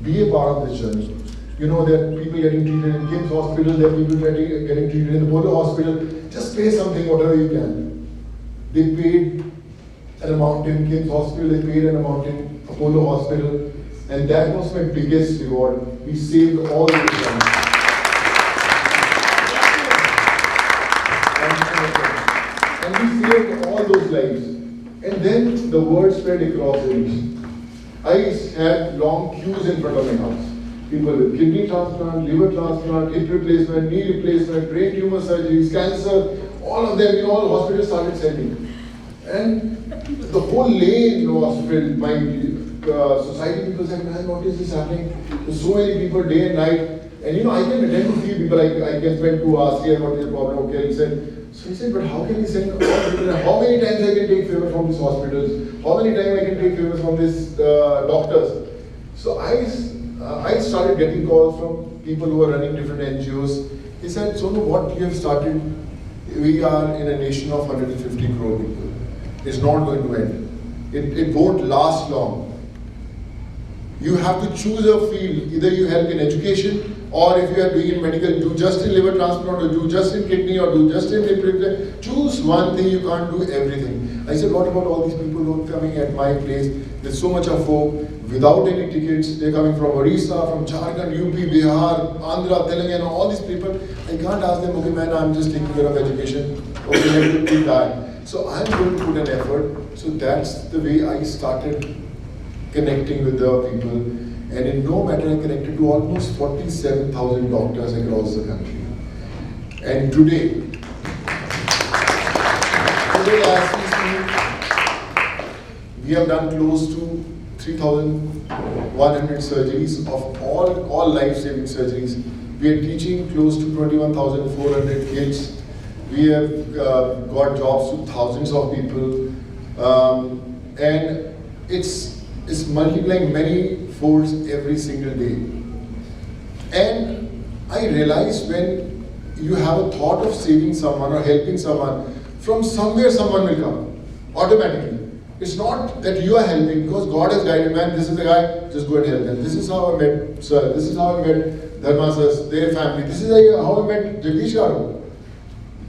Be a part of this journey. There are people getting treated in Kim's hospital, there are people getting treated in the Polo hospital. Just pay something, whatever you can. They paid an amount in Kim's hospital, they paid an amount in Apollo hospital, and that was my biggest reward. We saved all those lives. And we saved all those lives. And then the word spread across the region. I had long queues in front of my house. People with kidney transplant, liver transplant, hip replacement, knee replacement, brain tumor surgeries, cancer, all of them, all hospitals started sending. And the whole lane was filled. My society people said, man, what is this happening? There's so many people day and night. And I can attend to few people, I can spend 2 hours here, what is the problem? Okay, he said, but how can we send all people? How many times I can take favor from these hospitals? How many times I can take favors from these doctors? So I started getting calls from people who are running different NGOs. He said, Sonu, what you have started, we are in a nation of 150 crore people. It's not going to end. It won't last long. You have to choose a field. Either you help in education, or if you are doing in medical, do just in liver transplant, or do just in kidney, or do just in hip. Choose one thing, you can't do everything. I said, what about all these people who are coming at my place? There's so much of hope. Without any tickets, they're coming from Orissa, from Jharkhand, UP, Bihar, Andhra, Telangana, all these people. I can't ask them, okay man, I'm just taking care of education. Okay, let me do that. So I'm going to put an effort. So that's the way I started connecting with the people. And in no matter, I connected to almost 47,000 doctors across the country. And today, as we speak, we have done close to 3,100 surgeries of all life-saving surgeries. We are teaching close to 21,400 kids. We have got jobs to thousands of people. And it's multiplying many folds every single day. And I realized when you have a thought of saving someone or helping someone, from somewhere someone will come, automatically. It's not that you are helping, because God has guided, man, this is the guy, just go and help them. This is how I met Sir, this is how I met Dharma Sir, their family. This is how I met Jagdish Garu.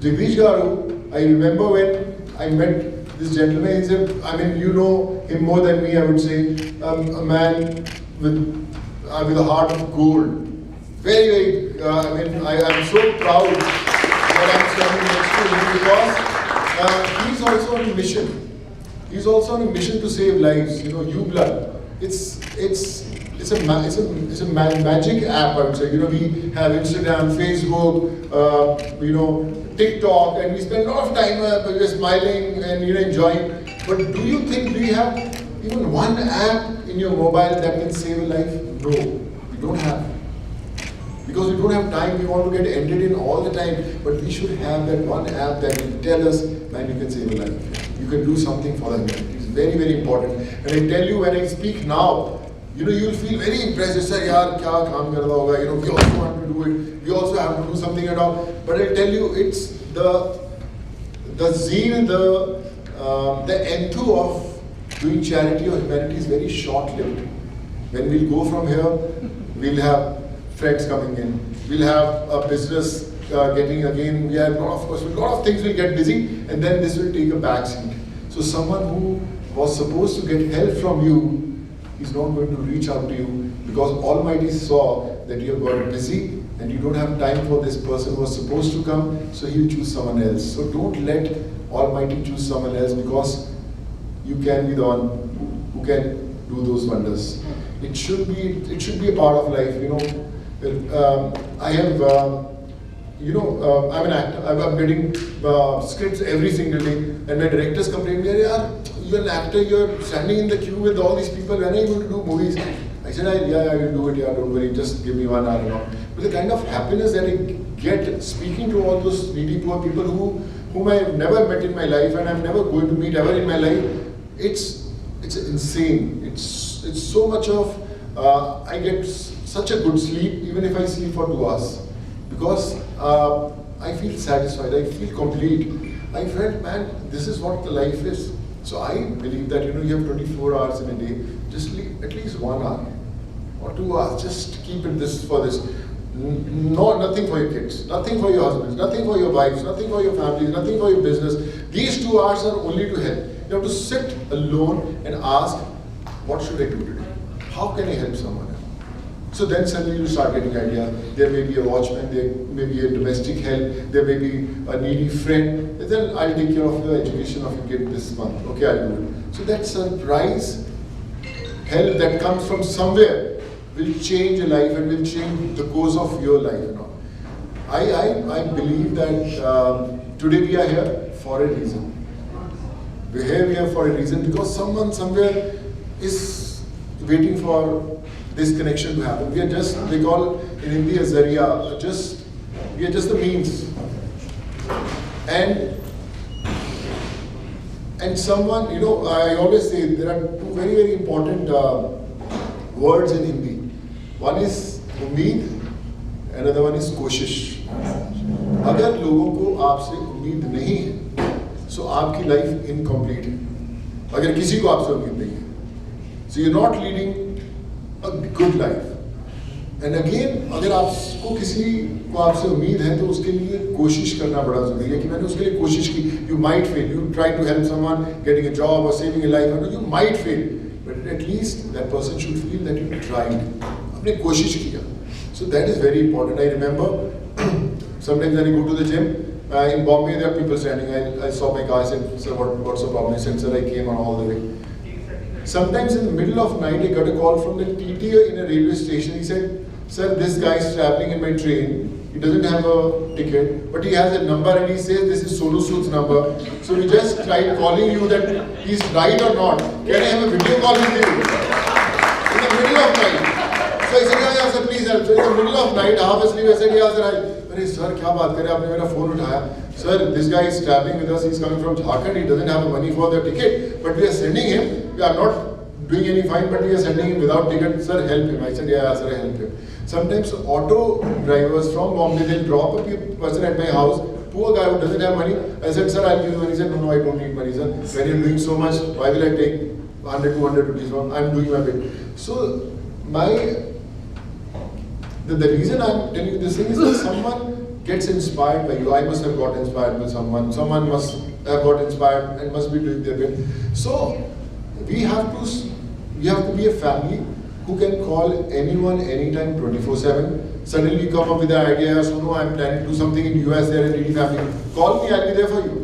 Jagdish Garu, I remember when I met this gentleman, he's you know him more than me, I would say, a man with a heart of gold. Very, very, I'm so proud that I'm standing next to him, because he's also on a mission. He's also on a mission to save lives. UBLOOD. It's a magic app, I would say. We have Instagram, Facebook, TikTok, and we spend a lot of time just smiling and enjoying. But do you have even one app in your mobile that can save a life? No, we don't have. Because we don't have time, we want to get ended in all the time. But we should have that one app that will tell us, man, you can save a life. You can do something for the humanity. It's very, very important. And I tell you, when I speak now, you'll feel very impressed. You say, yaar, kya kaam karna hoga? We also want to do it. We also have to do something at all. But I tell you, it's the zeal, the enthu of doing charity or humanity is very short-lived. When we'll go from here, we'll have friends coming in. We'll have a business getting again. We have a lot of things will get busy, and then this will take a back seat. So someone who was supposed to get help from you is not going to reach out to you, because Almighty saw that you have got busy and you don't have time for this person who was supposed to come, so He'll choose someone else. So don't let Almighty choose someone else, because you can be the one who can do those wonders. It should be a part of life. I'm an actor. I'm getting scripts every single day, and my directors complain, you're an actor, you're standing in the queue with all these people, when are you going to do movies? I said, I will do it, don't worry, just give me 1 hour. But the kind of happiness that get speaking to all those needy poor people whom I have never met in my life and I'm never going to meet ever in my life. It's insane. It's so much of I get such a good sleep even if I sleep for 2 hours because I feel satisfied. I feel complete. I felt, man, this is what the life is. So I believe that you have 24 hours in a day. Just leave at least 1 hour or 2 hours. Just keep it for this. No, nothing for your kids, nothing for your husbands, nothing for your wives, nothing for your families, nothing for your business. These 2 hours are only to help. You have to sit alone and ask, what should I do today? How can I help someone else? So then suddenly you start getting ideas. There may be a watchman, there may be a domestic help, there may be a needy friend. And then I'll take care of your education of your kid this month. Okay, I'll do it. So that surprise help that comes from somewhere will change your life and will change the course of your life. I believe that today we are here for a reason. We're here for a reason because someone somewhere is waiting for this connection to happen. We are just, they call in Hindi a Zariya, we are just the means. And someone, I always say there are two very, very important words in Hindi. One is उम्मीद, another one is कोशिश. अगर लोगों को आपसे उम्मीद नहीं है, so आपकी life incomplete है. अगर किसी को आपसे उम्मीद नहीं है, so you're not leading a good life. And again, अगर आपको किसी को आपसे उम्मीद है, तो उसके लिए कोशिश करना बड़ा जरूरी है कि मैंने उसके लिए कोशिश की. You might fail. You try to help someone getting a job or saving a life. You might fail, but at least that person should feel that you tried. आपने कोशिश किया. So that is very important. I remember sometimes when I go to the gym in Bombay, there are people standing. I saw my car. I said, "Sir, what's the problem?" He said, "Sir, I came on all the way." Sometimes in the middle of night, I got a call from the TTA in a railway station. He said, "Sir, this guy is traveling in my train. He doesn't have a ticket, but he has a number and he says this is Sonu Sood's number. So we just tried calling you that he's right or not. Can I have a video call with you?" In the middle of night. So I said, yeah, sir, please help. So in the middle of night, half asleep, I said, yeah, sir, sir, क्या बात करें? आपने मेरा phone उठाया. Sir, this guy is traveling with us. He's coming from Jharkhand. He doesn't have the money for the ticket, but we are sending him. We are not doing any fine, but we are sending him without ticket. Sir, help him. I said, yeah, sir, I help him. Sometimes auto drivers from Bombay, they'll drop a person at my house. Poor guy who doesn't have money. I said, sir, I'll give you money. He said, no, I don't need money, sir. When you're doing so much, why will I take 100, 200 rupees from? I'm doing my bit. So the reason I'm telling you this thing is that someone gets inspired by you. I must have got inspired by someone. Someone must have got inspired and must be doing their bit. So we have to be a family who can call anyone anytime 24/7. Suddenly you come up with an idea, so no, I'm planning to do something in US, they're a needy family. Call me, I'll be there for you.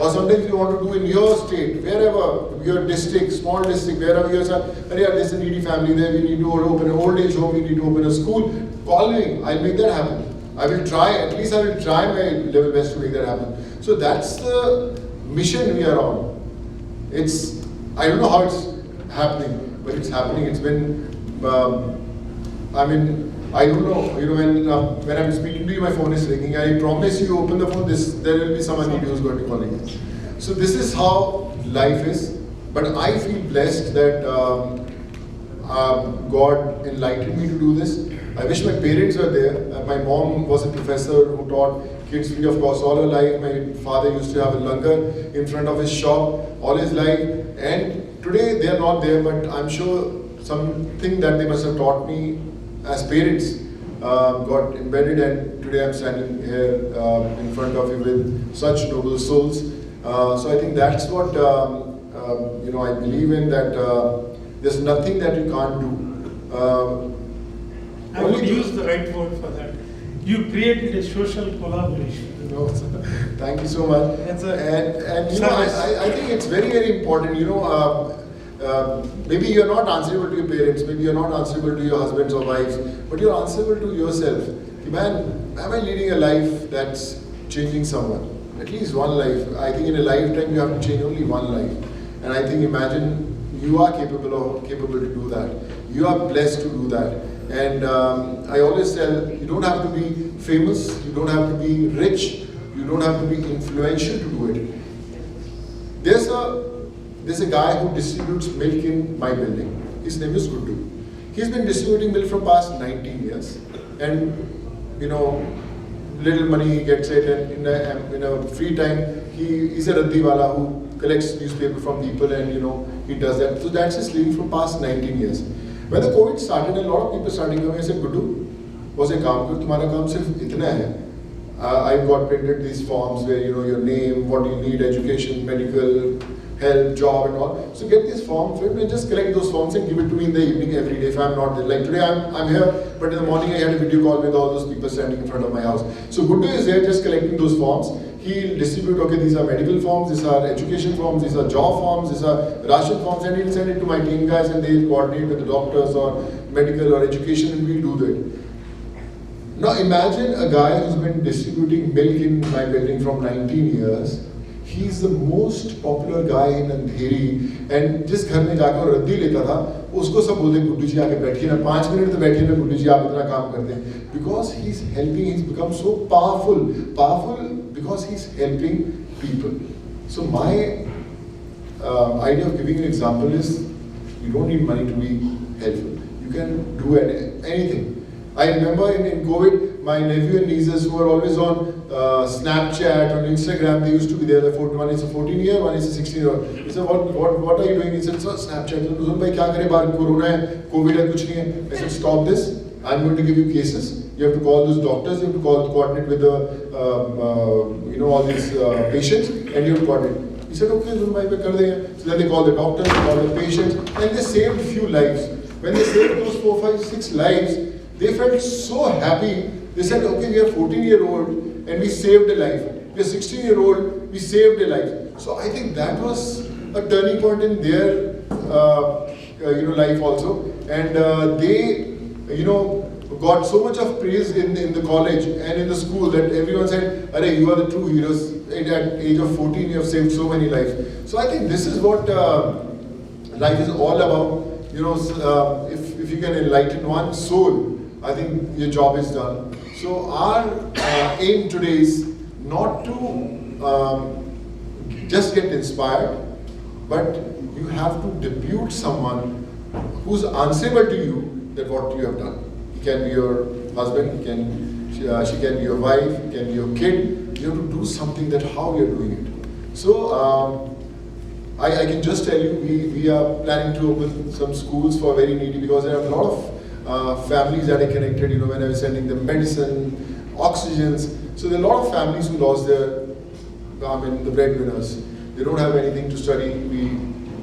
Or sometimes you want to do in your state, wherever, your district, small district, wherever you are, there's a needy family there, we need to open an old age home, we need to open a school. Call me, I'll make that happen. I will try, at least I will try my level best to make that happen. So that's the mission we are on. I don't know how it's happening, but it's happening. It's been, I don't know, when I'm speaking to you, my phone is ringing. I promise you, open the phone, there will be someone who's going to call you. So this is how life is. But I feel blessed that God enlightened me to do this. I wish my parents were there. My mom was a professor who taught kids free of cost all her life. My father used to have a langar in front of his shop all his life. And today they are not there, but I'm sure something that they must have taught me as parents got embedded, and today I'm standing here in front of you with such noble souls. So I think that's what I believe in, that there's nothing that you can't do. I would use the right word for that. You created a social collaboration. Thank you so much. And I think it's very, very important. Maybe you're not answerable to your parents, maybe you're not answerable to your husbands or wives, but you're answerable to yourself. Man, am I leading a life that's changing someone? At least one life. I think in a lifetime you have to change only one life. And I think, imagine you are capable to do that. You are blessed to do that. And I always tell, you don't have to be famous, you don't have to be rich, you don't have to be influential to do it. There's a guy who distributes milk in my building. His name is Guddu. He's been distributing milk for past 19 years. And, you know, little money he gets it, and in a free time, he's a raddiwala who collects newspaper from people, and, you know, he does that. So that's his living for past 19 years. When the COVID started, a lot of people started coming and said, Guddu, was a kaam kar, tumhara kaam sirf itna hai. I've got printed these forms where, you know, your name, what you need, education, medical, health, job and all. So get this form filled and just collect those forms and give it to me in the evening every day if I'm not there. Like today I'm here, but in the morning I had a video call with all those people standing in front of my house. So Guddu is there just collecting those forms. He'll distribute, okay, these are medical forms, these are education forms, these are job forms, these are ration forms, and he'll send it to my team guys and they'll coordinate with the doctors or medical or education, and we'll do that. Now imagine a guy who's been distributing milk in my building from 19 years. He's the most popular guy in Andheri, and जिस घर में जाकर रद्दी लेता था, उसको सब बोलते गुड्डू जी आके बैठिए ना, 5 मिनट तो बैठिए ना गुड्डू जी, आप इतना काम करते हैं. Because he's helping, he's become so powerful because he's helping people. So my idea of giving an example is, you don't need money to be helpful. You can do anything. I remember in COVID, my nephew and nieces who were always on Snapchat, on Instagram, they used to be there. One is a 14-year, one is a 16-year-old. He said, what are you doing? He said, sir, Snapchat. Bhai, kya kare, baar corona hai, COVID hai, kuch nahi hai. I said, stop this. I'm going to give you cases. You have to call those doctors, you have to coordinate with the, all these patients, and you have to coordinate. He said, okay, so then they called the doctors, they called the patients, and they saved a few lives. When they saved those 4, 5, 6 lives, they felt so happy. They said, okay, we are 14-year-old and we saved a life. We are 16-year-old, we saved a life. So I think that was a turning point in their life also. And they, got so much of praise in the college and in the school that everyone said, Arey, you are the true heroes. At age of 14, you have saved so many lives. So I think this is what life is all about. If you can enlighten one soul, I think your job is done. So our aim today is not to just get inspired, but you have to depute someone who's answerable to you that what you have done. He can be your husband, she can be your wife, he can be your kid. You have to do something that how you're doing it. So I can just tell you, we are planning to open some schools for very needy, because there are a lot of families that are connected, when I was sending them medicine, oxygens. So there are a lot of families who lost their, the breadwinners. They don't have anything to study.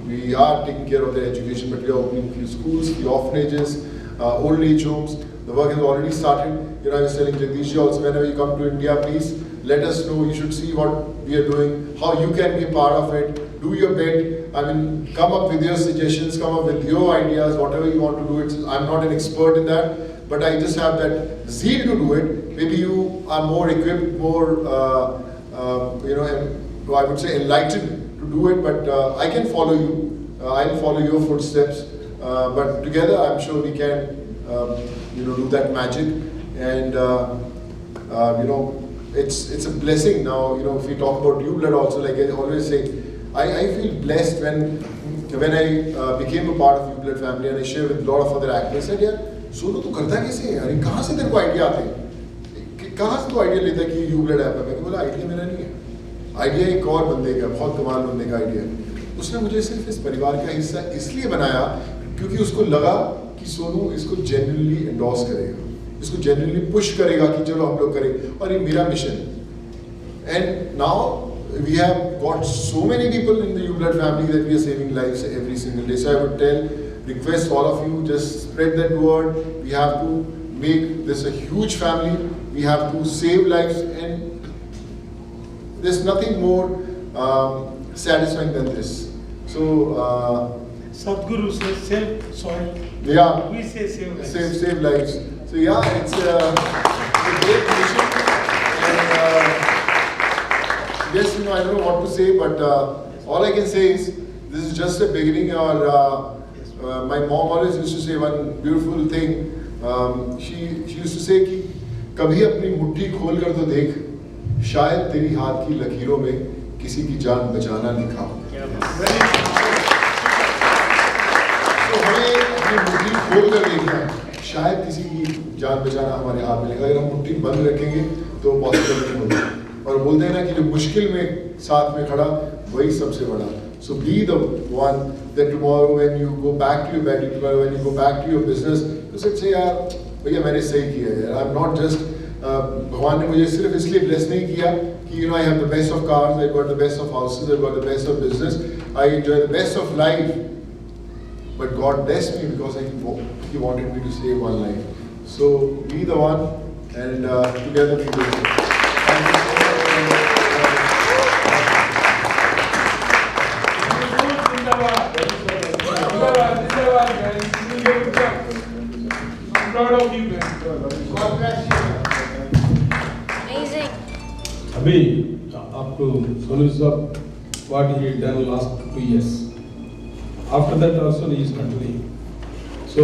We are taking care of their education, but we are opening a few schools, the orphanages, old age homes. The work has already started. I was telling Jagdish also, whenever you come to India, please let us know. You should see what we are doing, how you can be a part of it. Do your bit. Come up with your suggestions, come up with your ideas, whatever you want to do. I'm not an expert in that, but I just have that zeal to do it. Maybe you are more equipped, more, I would say enlightened to do it, but I can follow you. I'll follow your footsteps. But together, I'm sure we can, do that magic. And, it's a blessing now, if we talk about UBLOOD also, like I always say, I feel blessed when I became a part of UBLOOD family, and I share with a lot of other actors. I said, "Yaar, Sonu, tu karta kaise hai? Yaar, kahan se tere ko idea aate? Kahan se tu idea leta ki UBLOOD app hai?" मैंने बोला, idea मेरा नहीं है. Idea एक और बंदे का, बहुत कमाल बंदे का idea है. उसने मुझे सिर्फ इस परिवार का हिस्सा इसलिए बनाया क्योंकि उसको लगा कि सोनू इसको genuinely endorse करेगा, इसको genuinely push करेगा कि चलो हम लोग करें, और ये मेरा मिशन है. And now we have got so many people in the UBLOOD family that we are saving lives every single day. So I would request all of you, just spread that word. We have to make this a huge family. We have to save lives, and there's nothing more satisfying than this. So Sadhguru says save soil. Yeah. We say save lives. Save lives. So yeah, it's a great mission. And, yes, I don't know what to say, but all I can say is this is just a beginning. My mom always used to say one beautiful thing she used to say कि कभी अपनी मुट्ठी खोल कर तो देख, शायद तेरी हाथ की लकीरों में किसी की जान बचाना लिखा हो। तो हमें अपनी मुट्ठी खोल कर देखना है, शायद किसी की जान बचाना हमारे हाथ में लिखा। अगर हम मुट्ठी बंद रखेंगे तो पॉसिबल नहीं होगा। और बोलते हैं ना कि जो मुश्किल में साथ में खड़ा वही सबसे बड़ा। So be the one that tomorrow when you go back to your bed, when you go back to your business, you say यार भैया मैंने सही किया है। I'm not just भगवान ने मुझे सिर्फ इसलिए bless नहीं किया कि I have the best of cars, I got the best of houses, I got the best of business, I enjoy the best of life. But God blessed me because He wanted me to save one life. So be the one, and together we will. Thank you so much. I'm proud of you, man. God bless you. Amazing. Abhi, up to Sonu Sood, what he done last 2 years. After that also he is continuing. So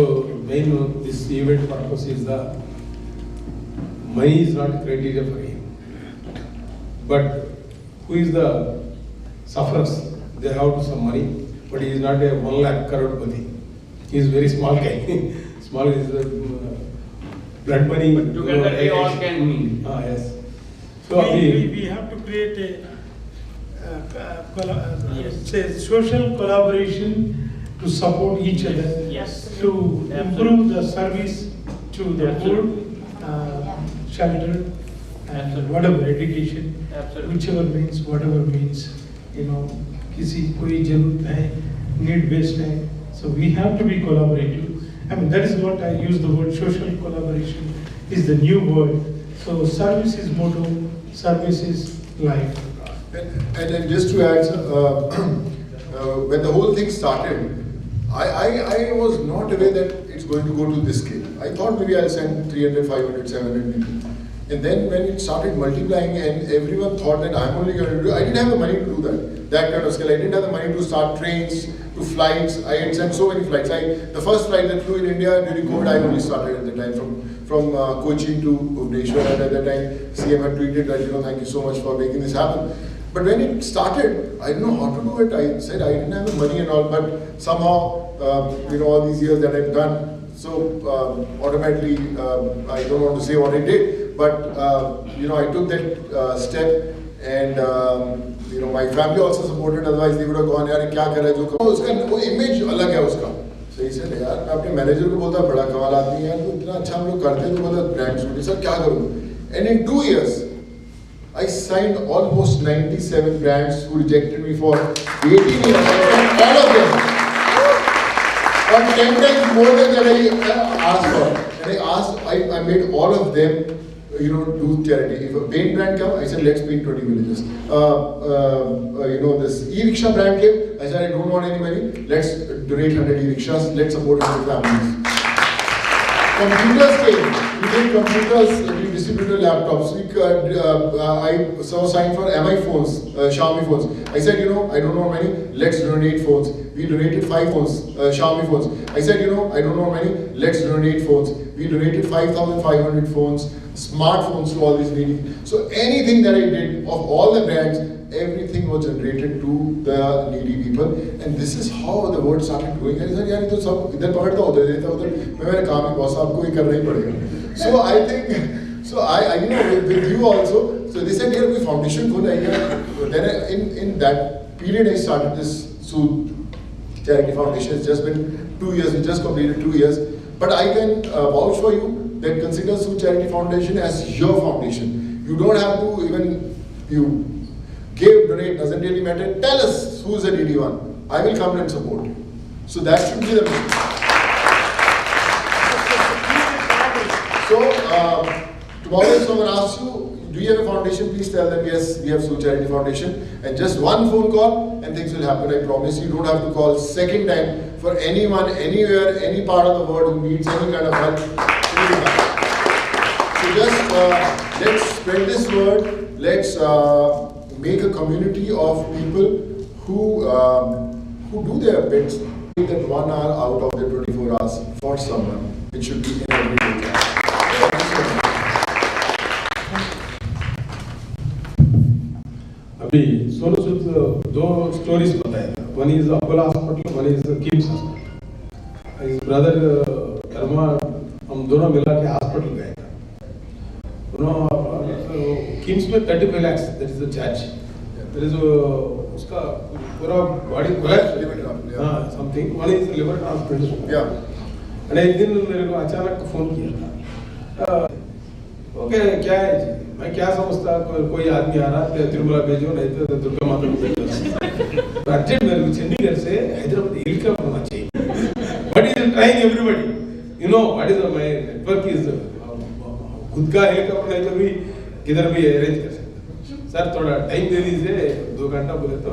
main this event purpose is the money is not criteria for him. But who is the sufferers? They have some money, but he is not a 1 lakh crorepati. He is very small guy. Small is the blood money. But together we all can meet. Yes. So we have to create a say social collaboration to support each other. Yes. To improve the service to the poor, shelter, and whatever education, whichever means, whatever means, किसी कोई जरूरत है, need based है, so we have to be collaborative. I mean that is what I use the word social collaboration is the new word. So service is motto, service is life. And just to add, when the whole thing started, I was not aware that it's going to go to this scale. I thought maybe I'll send 300, 500, 700 people. And then when it started multiplying and everyone thought that I'm only going to do it, I didn't have the money to do that kind of scale. I didn't have the money to start trains, to flights. I had sent so many flights. The first flight that flew in India during COVID, I only started at the time from Kochi to Bhubaneswar. And at that time, CM had tweeted that, thank you so much for making this happen. But when it started, I didn't know how to do it. I said I didn't have the money and all, but somehow, all these years that I've done, so automatically, I don't want to say what I did, but I took that step, and my family also supported. Otherwise, they would have gone, यार क्या कर रहा है जो करो उसका वो image अलग है उसका. सही से नहीं यार, मैं अपने मैनेजर को बोलता बड़ा कमाल आदमी है यार, तो इतना अच्छा हम लोग करते हैं तो बोलता ब्रांड शूट सर क्या करूँ? And in 2 years, I signed almost 97 brands who rejected me for 18 years. And all of them. And 10 times more than that I asked for. And I made all of them, do charity. If a paint brand came, I said, let's paint 20 villages. This e-rickshaw brand came, I said, I don't want any money. Let's donate 100 e-rickshaws. Let's support 100 families. Computers came. We did computers, we distributed laptops. I signed for MI phones, Xiaomi phones. I said, I don't know money, let's donate phones. We donated 5 phones, Xiaomi phones. I said, I don't know money, let's donate phones. We donated 5,500 phones, smartphones to all these needy. So anything that I did of all the brands, everything was generated to the needy people, and this is how the word started going. I said, यार ये तो सब इधर पकड़ता उधर देता उधर मैं मेरा काम ही बॉस आपको ही करना ही पड़ेगा. So I think, so I with you also. So they said यार कोई foundation खोला है. Then in that period I started this Sood charity foundation. It's just been 2 years. We just completed 2 years. But I can vouch for you that consider Sood Charity Foundation as your foundation. You don't have to even give, donate, doesn't really matter. Tell us who's the needy one. I will come and support you. So that should be the mission. So tomorrow if someone asks you, do you have a foundation? Please tell them yes, we have Sood Charity Foundation. And just one phone call and things will happen. I promise you don't have to call second time for anyone, anywhere, any part of the world who needs any kind of help. So just let's spread this word. Let's make a community of people who do their bits take that 1 hour out of the 24 hours for someone. It should be in every day. अभी सोनू सूद दो stories बताया था. One is Apollo Hospital, one is Kims Hospital. His brother Karma हम दोनों मिला के hospital गए थे. दोनों किम्स में 35 lakhs, that is the charge. There is उसका पूरा बॉडी कोलैप्स, हाँ something. One is liver transplantation. Yeah. और एक दिन मेरे को अचानक फोन किया था. ओके क्या है जी? मैं क्या समझता कोई आदमी आ रहा है तिरुमला भेजो नहीं तो दुर्गा माता को भेजो. अर्जेंट मेरे को चंडीगढ़ से हैदराबाद हेलीकॉप्टर होना चाहिए. What is trying everybody? You know what is my network is खुद का हेलीकॉप्टर नहीं तो भी किधर भी अरेंज कर सकते. सर थोड़ा टाइम दे दीजिए, 2 घंटा बोले तो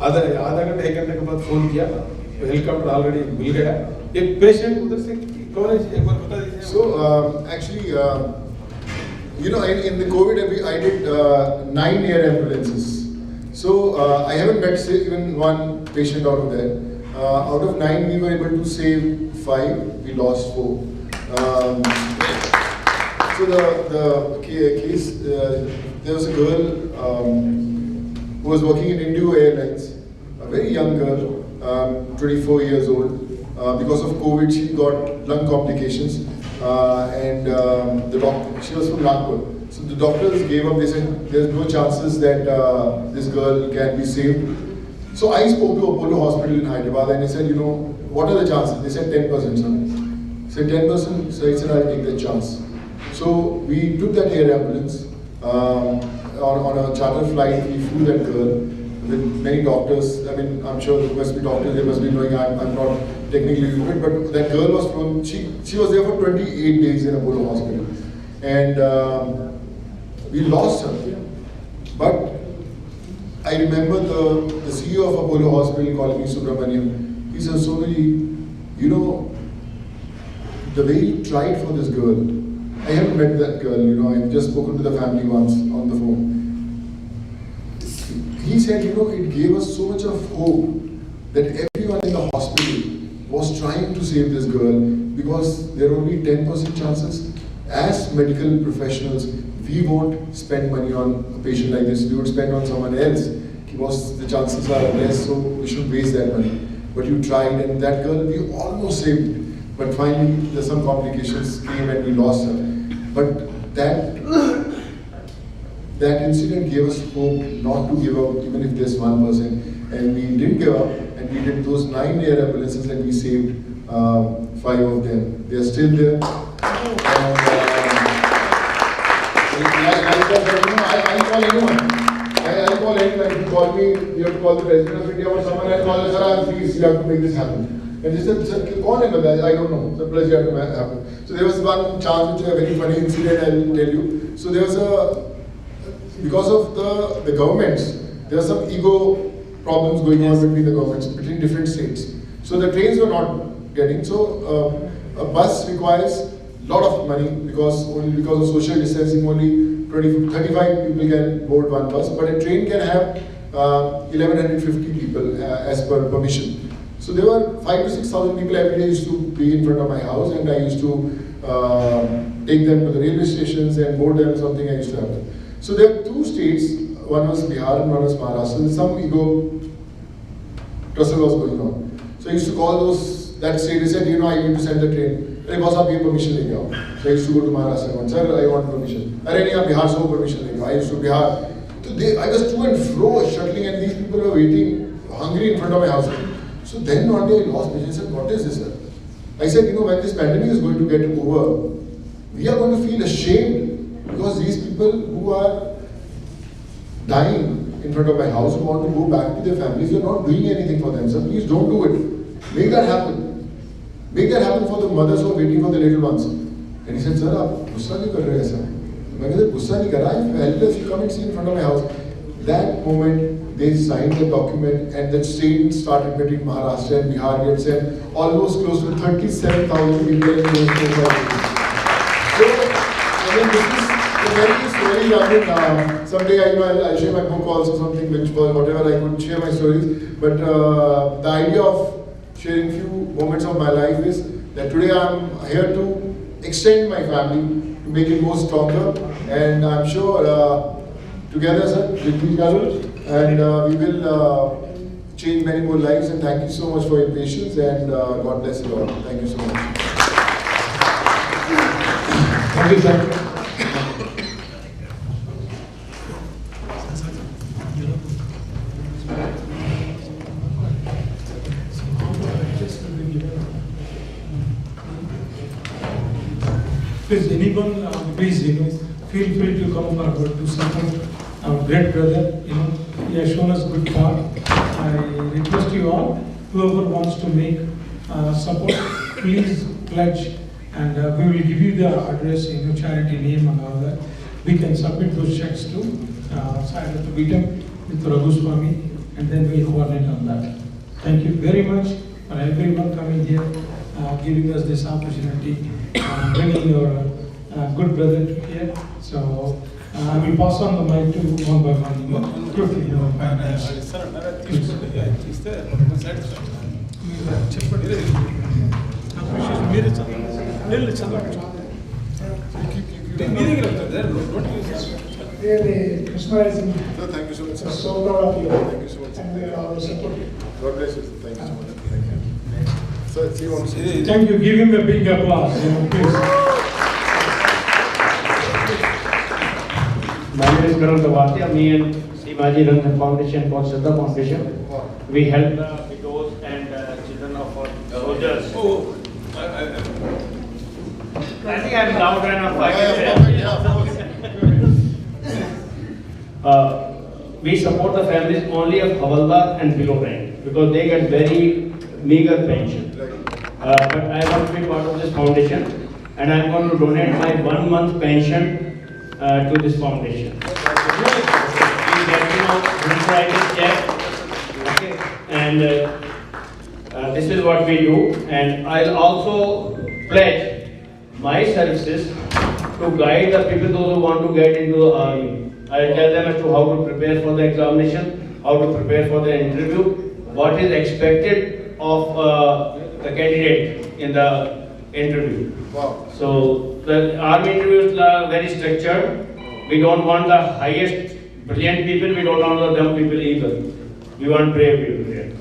आधा घंटा 1 घंटे के बाद फोन किया तो हेलीकॉप्टर ऑलरेडी मिल गया. एक पेशेंट उधर से कौन है एक बार बता दीजिए. So actually you know in the COVID I did 9 air ambulances. So I haven't met even one patient out of there. Out of 9 we were able to save 5, we lost 4. So the case, there was a girl who was working in India Airlines, a very young girl, 24 years old. Because of COVID, she got lung complications, and she was from Nagpur. So the doctors gave up. They said there's no chances that this girl can be saved. So I spoke to Apollo Hospital in Hyderabad, and I said, you know, what are the chances? They said 10%, sir. I said 10%. So I said I'll take that chance. So we took that air ambulance on a charter flight. We flew that girl with many doctors. I mean, I'm sure there must be doctors. They must be knowing. I'm not technically fit, but that girl was from. She was there for 28 days in Apollo Hospital, and we lost her. But I remember the CEO of Apollo Hospital calling me Subramaniam. He said, Sonuji, you know, the way he tried for this girl. I haven't met that girl, you know, I've just spoken to the family once on the phone. He said, you know, it gave us so much of hope that everyone in the hospital was trying to save this girl because there are only 10% chances. As medical professionals, we won't spend money on a patient like this. We would spend on someone else because the chances are less, so we shouldn't waste that money. But you tried, and that girl, we almost saved it. But finally, there's some complications came and we lost her. But that incident gave us hope not to give up, even if there's 1%. And we didn't give up, and we did those 9 air ambulances, and we saved 5 of them. They're still there. And I'll call anyone. I'll call anyone. If you call me, you have to call the President of India or someone. I'll call, sir, please, you have to make this happen. And they said, sir, कौन है बताया? I don't know. So please, you have to happen. So there was one chance, which is a very funny incident. I'll tell you. So there was because of the governments, there were some ego problems going on between the governments, between different states. So the trains were not getting. So a bus requires a lot of money because of social distancing, only 35 people can board one bus, but a train can have 1150 people as per permission. So there were 5,000 to 6,000 people every day used to be in front of my house, and I used to take them to the railway stations and board them. Something I used to have. So there are 2 states. One was Bihar and one was Maharashtra. Some ego tussle was going on. So I used to call that state. They said, you know, I need to send the train. Hey boss, आप ये permission लेके आओ. So I used to go to Maharashtra. Sir, I want permission. अरे नहीं आप बिहार से permission लेके आओ. I used to Bihar. So I was to and fro shuttling, and these people were waiting hungry in front of my house. So then one day I lost patience. I said, what is this, sir? I said, you know, when this pandemic is going to get over, we are going to feel ashamed because these people who are dying in front of my house who want to go back to their families, you're not doing anything for them. So please don't do it. Make that happen. Make that happen for the mothers who are waiting for the little ones. And he said, sir, आप गुस्सा क्यों कर रहे हैं ऐसा? मैंने कहा गुस्सा नहीं कर रहा. If helpless, you come and see in front of my house. That moment, they signed the document, and that state started between Maharashtra and Bihar gets sent almost close to 37,000 people in those 4 provinces. So, I mean, this is a very story. I mean, someday I'll share my book also, something which was whatever I could share my stories. But the idea of sharing few moments of my life is that today I'm here to extend my family, to make it more stronger, and I'm sure together, sir, and we will change many more lives. And thank you so much for your patience, and God bless you all. Thank you so much. Thank you, sir. Please, anyone, please, feel free to come forward to support our great brother. He has shown us good path. I request you all, whoever wants to make support, please pledge, and we will give you the address, charity name and all that. We can submit those checks to Sai Vitam with Raghu Swami, and then we'll coordinate on that. Thank you very much for everyone coming here, giving us this opportunity, bringing your good brother here. So I will pass on the mic to one by one. Quickly, Really mesmerizing. Sir, thank you so much. We're so proud of you. Thank you so much. And we are all supporting. God bless you. Thank you so much. Thank you. Sir, see you on stage. Thank you. Give him a big applause. Please. My name is Karan Tawatiya. Me and Simaji run a foundation called Shraddha Foundation. We help the widows and children of our soldiers. I think I'm loud enough. We support the families only of Havaldar and below rank because they get very meager pension. But I want to be part of this foundation, and I'm going to donate my 1 month pension to this foundation. We get check, okay, and this is what we do. And I'll also pledge my services to guide the people those who want to get into the army. I'll tell them as to how to prepare for the examination, how to prepare for the interview, what is expected of the candidate in the interview. Wow. So the army interviews are very structured. We don't want the highest brilliant people, we don't want the dumb people either. We want brave people here.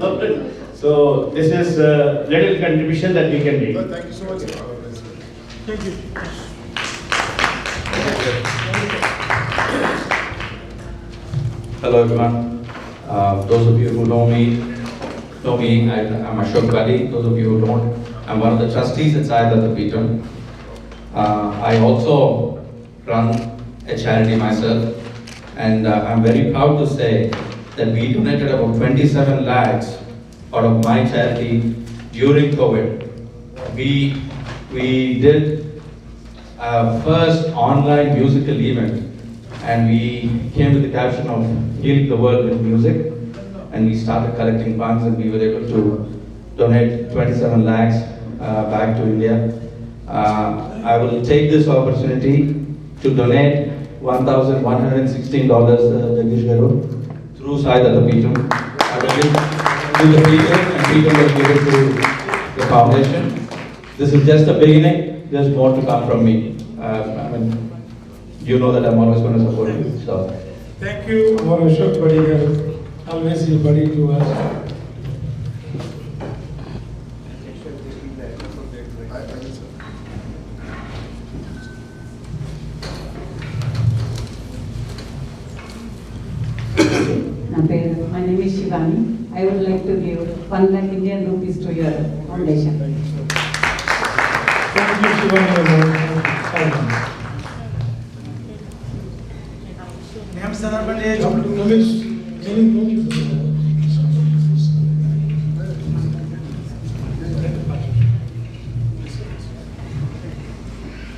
Okay. So this is a little contribution that we can make. Thank you so much. Thank you. Hello everyone. Those of you who know me, I'm Ashok Bali. Those of you who don't, I'm one of the trustees at Sai Peetham. I also run a charity myself, and I'm very proud to say that we donated about 27 lakhs out of my charity during COVID. We did our first online musical event, and we came with the caption of healing the world with music, and we started collecting funds, and we were able to donate 27 lakhs back to India. I will take this opportunity to donate $1,116 Jagdish Garu through Sai Peetham. I will give to the people, and people will give it to the foundation. This is just the beginning. There's more to come from me. You know that I'm always going to support you. So. Thank you, Ashok Badi. Always your buddy to us. My name is Shivani. I would like to give 1 lakh Indian rupees to your foundation. Thank you, Shivani.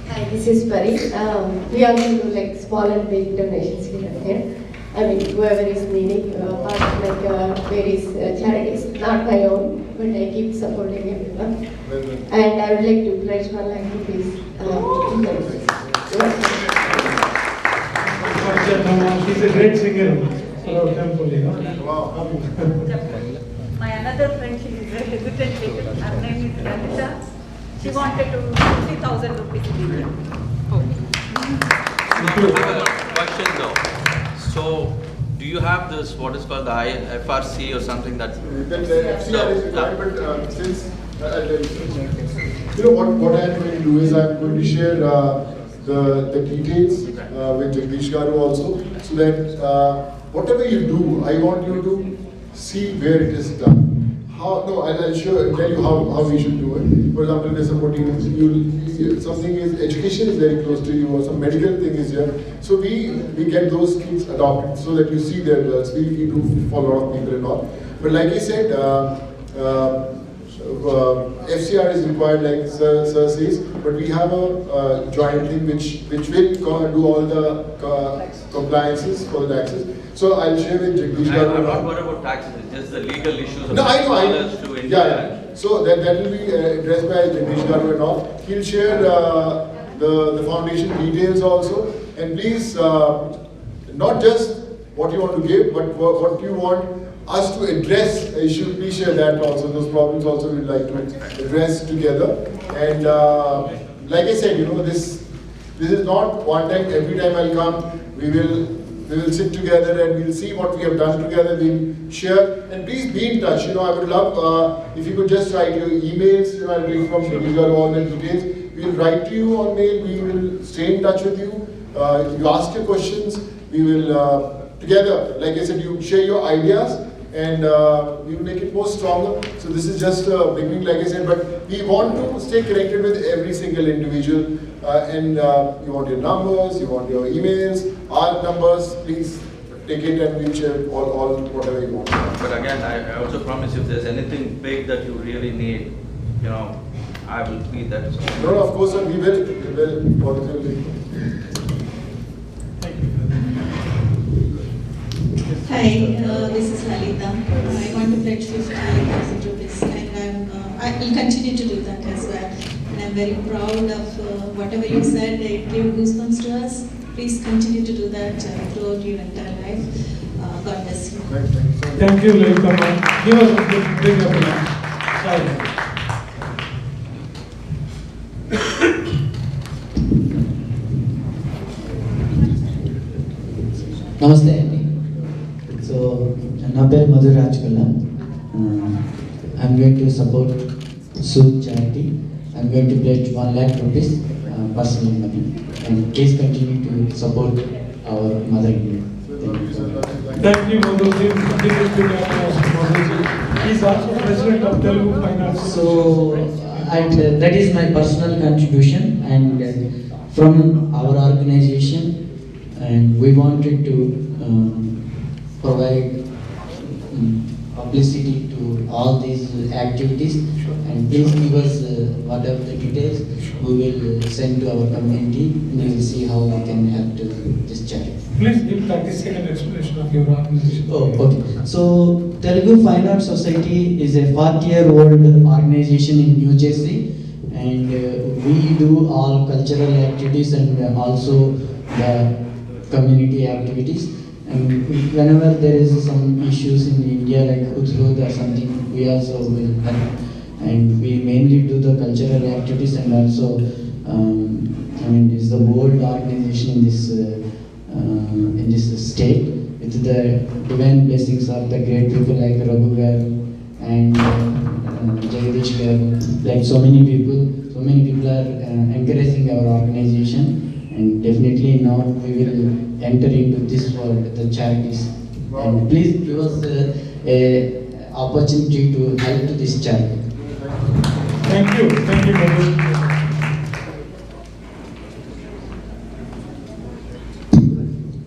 Hi, this is Pari. We are going to do like small and big donations here. I mean, whoever is needing, part of like various charities, not my own, but I keep supporting everyone. And I would like to pledge 1 lakh rupees. She's a great singer for our temple. My another friend, she is Lalita. She wanted to 50,000 rupees in India. I have a question though. So, do you have this, what is called the FRC or something that... The FCR is required, but since, you know what I'm going to do is I'm going to share the details with Jagdish Garu also, so that whatever you do, I want you to see where it is done. I'll tell you how we should do it. For example, we're supporting something is education is very close to you, or some medical thing is here. So we get those kids adopted so that you see their results. We do for a lot of people and all. But like I said, FCR is required, like Sir says. But we have a joint thing which will do all the compliances for the taxes. So I'll share with Jagdish Garu. I'm not worried about taxes, it's just the legal issues of no, I know. to India. Yeah. So that will be addressed by Jagdish Garu and all. He'll share the foundation details also. And please, not just what you want to give, but what you want us to address. Please share that also. Those problems also we'd like to address together. And like I said, this is not one time. Every time I'll come, we will sit together and we'll see what we have done together. We'll share, and please be in touch. I would love if you could just write your emails. I'll bring from all the details. We'll write to you on mail. We will stay in touch with you. You ask your questions. We will together, like I said, you share your ideas, and we will make it more stronger. So this is just a beginning, like I said, but we want to stay connected with every single individual. And you want your numbers, you want your emails, our numbers, please take it and we'll share all whatever you want. But again, I also promise if there's anything big that you really need, I will be there. No, of course, sir, we will positively. Hi, this is Lalita. I want to pledge 50,000 rupees, and I will continue to do that as well. And I'm very proud of whatever you said. It gave goosebumps to us. Please continue to do that throughout your entire life. God bless you. Thank you, Lalita. Give us a big applause. Sorry. Namaste Andy. So, na peru Madhu Rajkala. I'm going to support Sood charity. I'm going to pledge 1 lakh rupees personal money. And please continue to support our Mother India. Thank you, Madhu. He is also president of Telugu Finance. So, and that is my personal contribution, and from our organization, and we wanted to provide publicity to all these activities, and please give us whatever the details. We will send to our community, and we will see how we can help to this charity. Please give 30-second explanation of your organization. Oh, okay. So, Telugu Fine Arts Society is a 40-year-old organization in New Jersey, and we do all cultural activities and also the community activities. And whenever there is some issues in India like UBLOOD or something, we also will help. And we mainly do the cultural activities, and also it's the world organization in this state, with the divine blessings of the great people like Raghu Garu and Jagdish Garu. Like so many people are encouraging our organization, and definitely now we will enter into this world, the charities. And please give us a opportunity to help to this charity. Thank you, Madhu.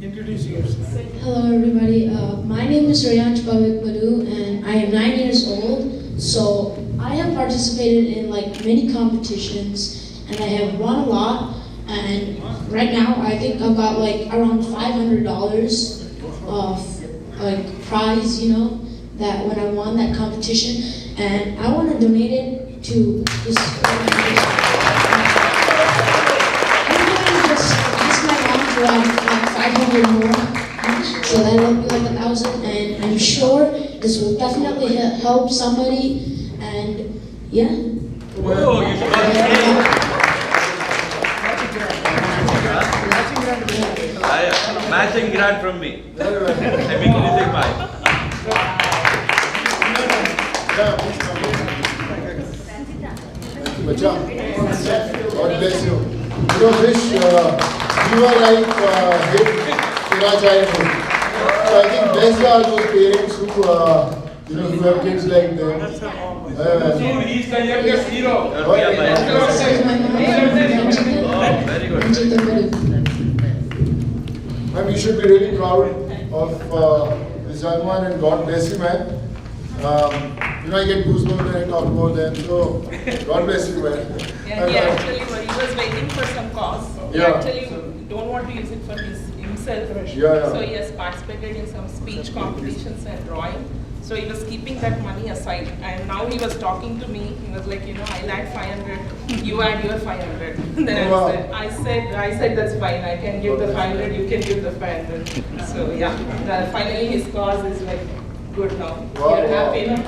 Introduce yourself. Hello everybody, my name is Suryansh Madhu and I am 9 years old. So I have participated in many competitions and I have won a lot. And right now I think I've got around $500 of prize, that when I won that competition. And I want to donate it to this organization. This might amount to like 500 more, so that'll be like 1,000, and I'm sure this will definitely help somebody, and yeah, Oh, you should not say. Matching grant from me. I make anything mine. Bacha, God bless you. You know, wish you are like in our childhood. So I think bless are those parents who who have kids like them. He's the youngest hero. Very good. Man, we should be really proud of this young one, and God bless you, man. I get goosebumps when I talk about them, so God bless you, man. Yeah, he was waiting for some cause. He actually don't want to use it for himself. So he has participated in some speech competitions and drawing. So he was keeping that money aside, and now he was talking to me. He was like, I'll add 500, you add your 500. Then I said that's fine. I can give the 500, you can give the 500. So yeah, finally his cause is like good now. You're happy now.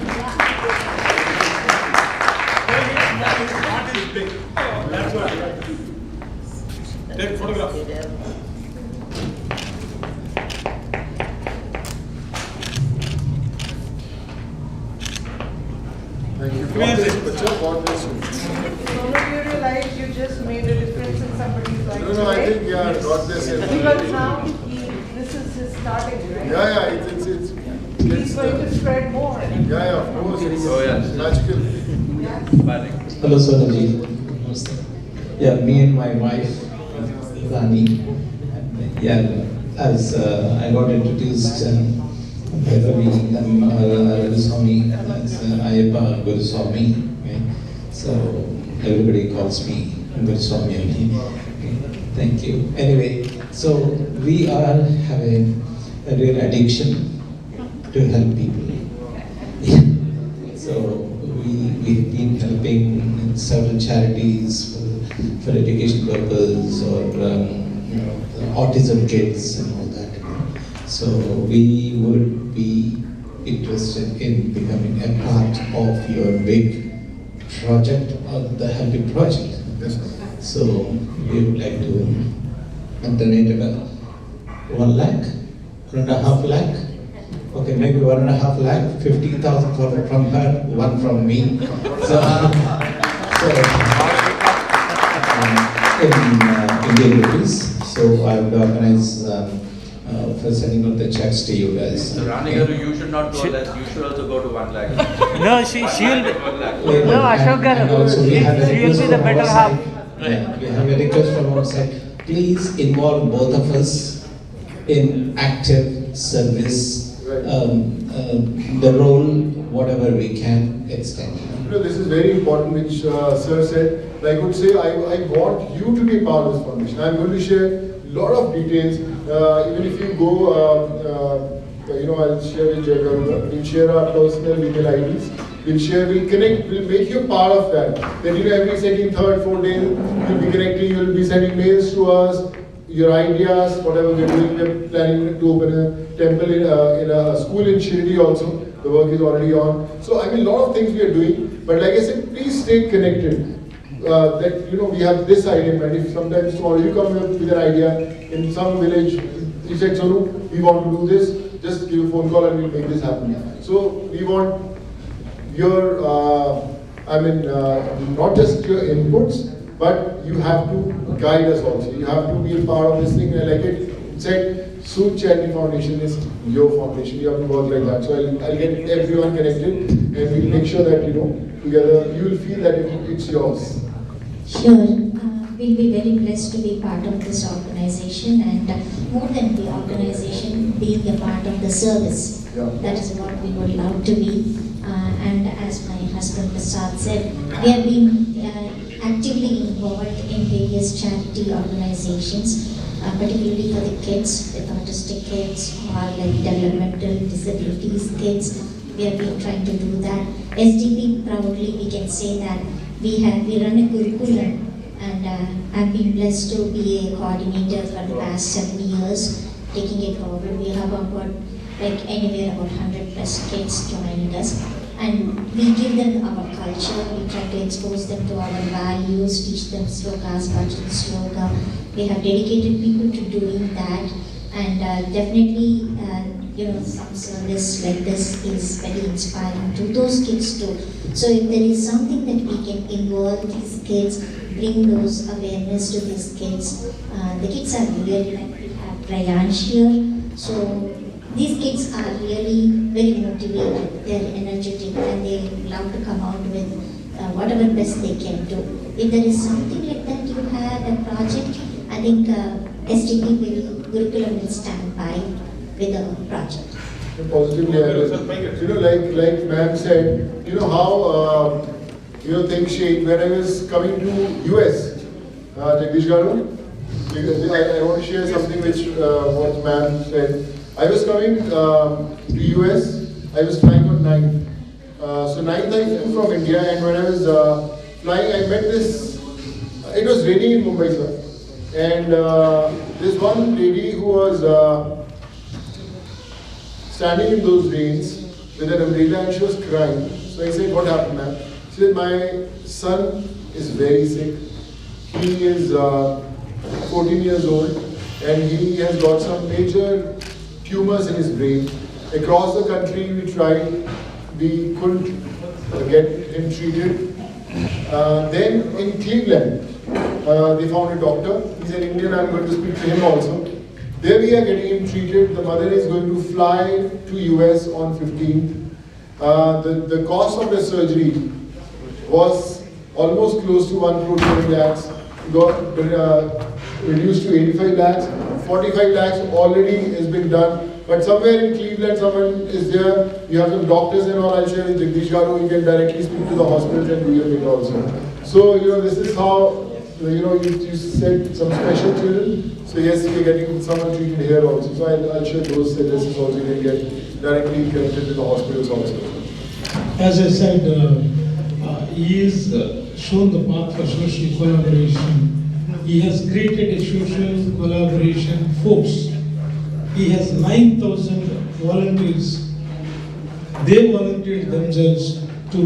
That is big. That's what. Take photograph. Thank you. God bless you. God bless you. Some of you realize you just made a difference in somebody's life. No, I think, God bless you. Because now this is his starting, right? It's He's going to spread more. Of course. It's magical. Hello, Sonuji. Yeah, me and my wife, Rani. As I got introduced by Ravi Swami, Ayappa Guru Swami. So everybody calls me Guru Swami only. Thank you. Anyway, so we all have a real addiction to help people. So we've been helping several charities for education purpose or autism kids and all that. So we would be interested in becoming a part of your big project or the helping project. So we would like to donate about 1 lakh, 1.5 lakh. Okay, maybe 1.5 lakh, 15,000 from her, 1 from me. In Indian rupees. So I would organize for sending out the checks to you guys. So Rani Garu, you should not go less. You should also go to 1 lakh. No, she'll. No, Ashok Garu. She'll be the better half. Yeah, we have a request from our side. Please involve both of us in active service. The role, whatever we can extend. This is very important, which Sir said. I could say, I want you to be part of this foundation. I'm going to share a lot of details. Even if you go, I'll share with Jai Swaraajya. We'll share our personal email IDs. We'll connect, we'll make you part of that. Then every second, third, fourth day, you'll be connecting, you'll be sending mails to us, your ideas, whatever we're doing. We're planning to open a temple in a school in Shirdi also. The work is already on. So a lot of things we are doing. But like I said, please stay connected. That we have this idea, and if sometimes tomorrow you come up with an idea in some village, you said, Sonu, we want to do this, just give a phone call and we'll make this happen. So we want your, not just your inputs, but you have to guide us also. You have to be a part of this thing. And like it said, Sood Charity Foundation is your foundation. You have to work like that. So I'll get everyone connected, and we'll make sure that together you will feel that it's yours. Sure. We'll be very blessed to be part of this organization, and more than the organization, being a part of the service. That is what we would love to be. And as my husband Prasad said, we have been actively involved in various charity organizations, particularly for the kids, with autistic kids or like developmental disabilities kids. We have been trying to do that. SDP proudly we can say that we run a curriculum, and I've been blessed to be a coordinator for the past 7 years, taking it forward. We have about anywhere about 100+ kids joining us, and we give them our culture, we try to expose them to our values, teach them slokas, bhajan sloka. We have dedicated people to doing that, and definitely some service like this is very inspiring to those kids too. So if there is something that we can involve these kids, bring those awareness to these kids. The kids are really, like we have Rayansh here, so these kids are really very motivated, they're energetic, and they love to come out with whatever best they can do. If there is something like that you have, a project, I think SDP Gurukulam will stand by with a project. Positively, like ma'am said, how things change. When I was coming to US, Jagdish Garu, because I want to share something which what ma'am said. I was coming to US, I was flying on 9th. So 9th I flew from India, and when I was flying, I met this, it was raining in Mumbai, sir. And this one lady who was standing in those rains with an umbrella, and she was crying. So I said, what happened, ma'am? She said, my son is very sick. He is 14 years old, and he has got some major tumors in his brain. Across the country we tried, we couldn't get him treated. Then in Cleveland, they found a doctor. He's an Indian, I'm going to speak to him also. There we are getting him treated. The mother is going to fly to US on 15th. The cost of the surgery was almost close to 1.2 lakhs. Got reduced to 85 lakhs. 45 lakhs already has been done. But somewhere in Cleveland, someone is there. You have some doctors and all. I'll share with Jagdish Garu. You can directly speak to the hospitals and do your bit also. So this is how you said some special children. So yes, we are getting someone treated here also. So I'll share those services also. You can get directly connected to the hospitals also. As I said, he is shown the path for social collaboration. He has created a social collaboration force. He has 9,000 volunteers. They volunteered themselves to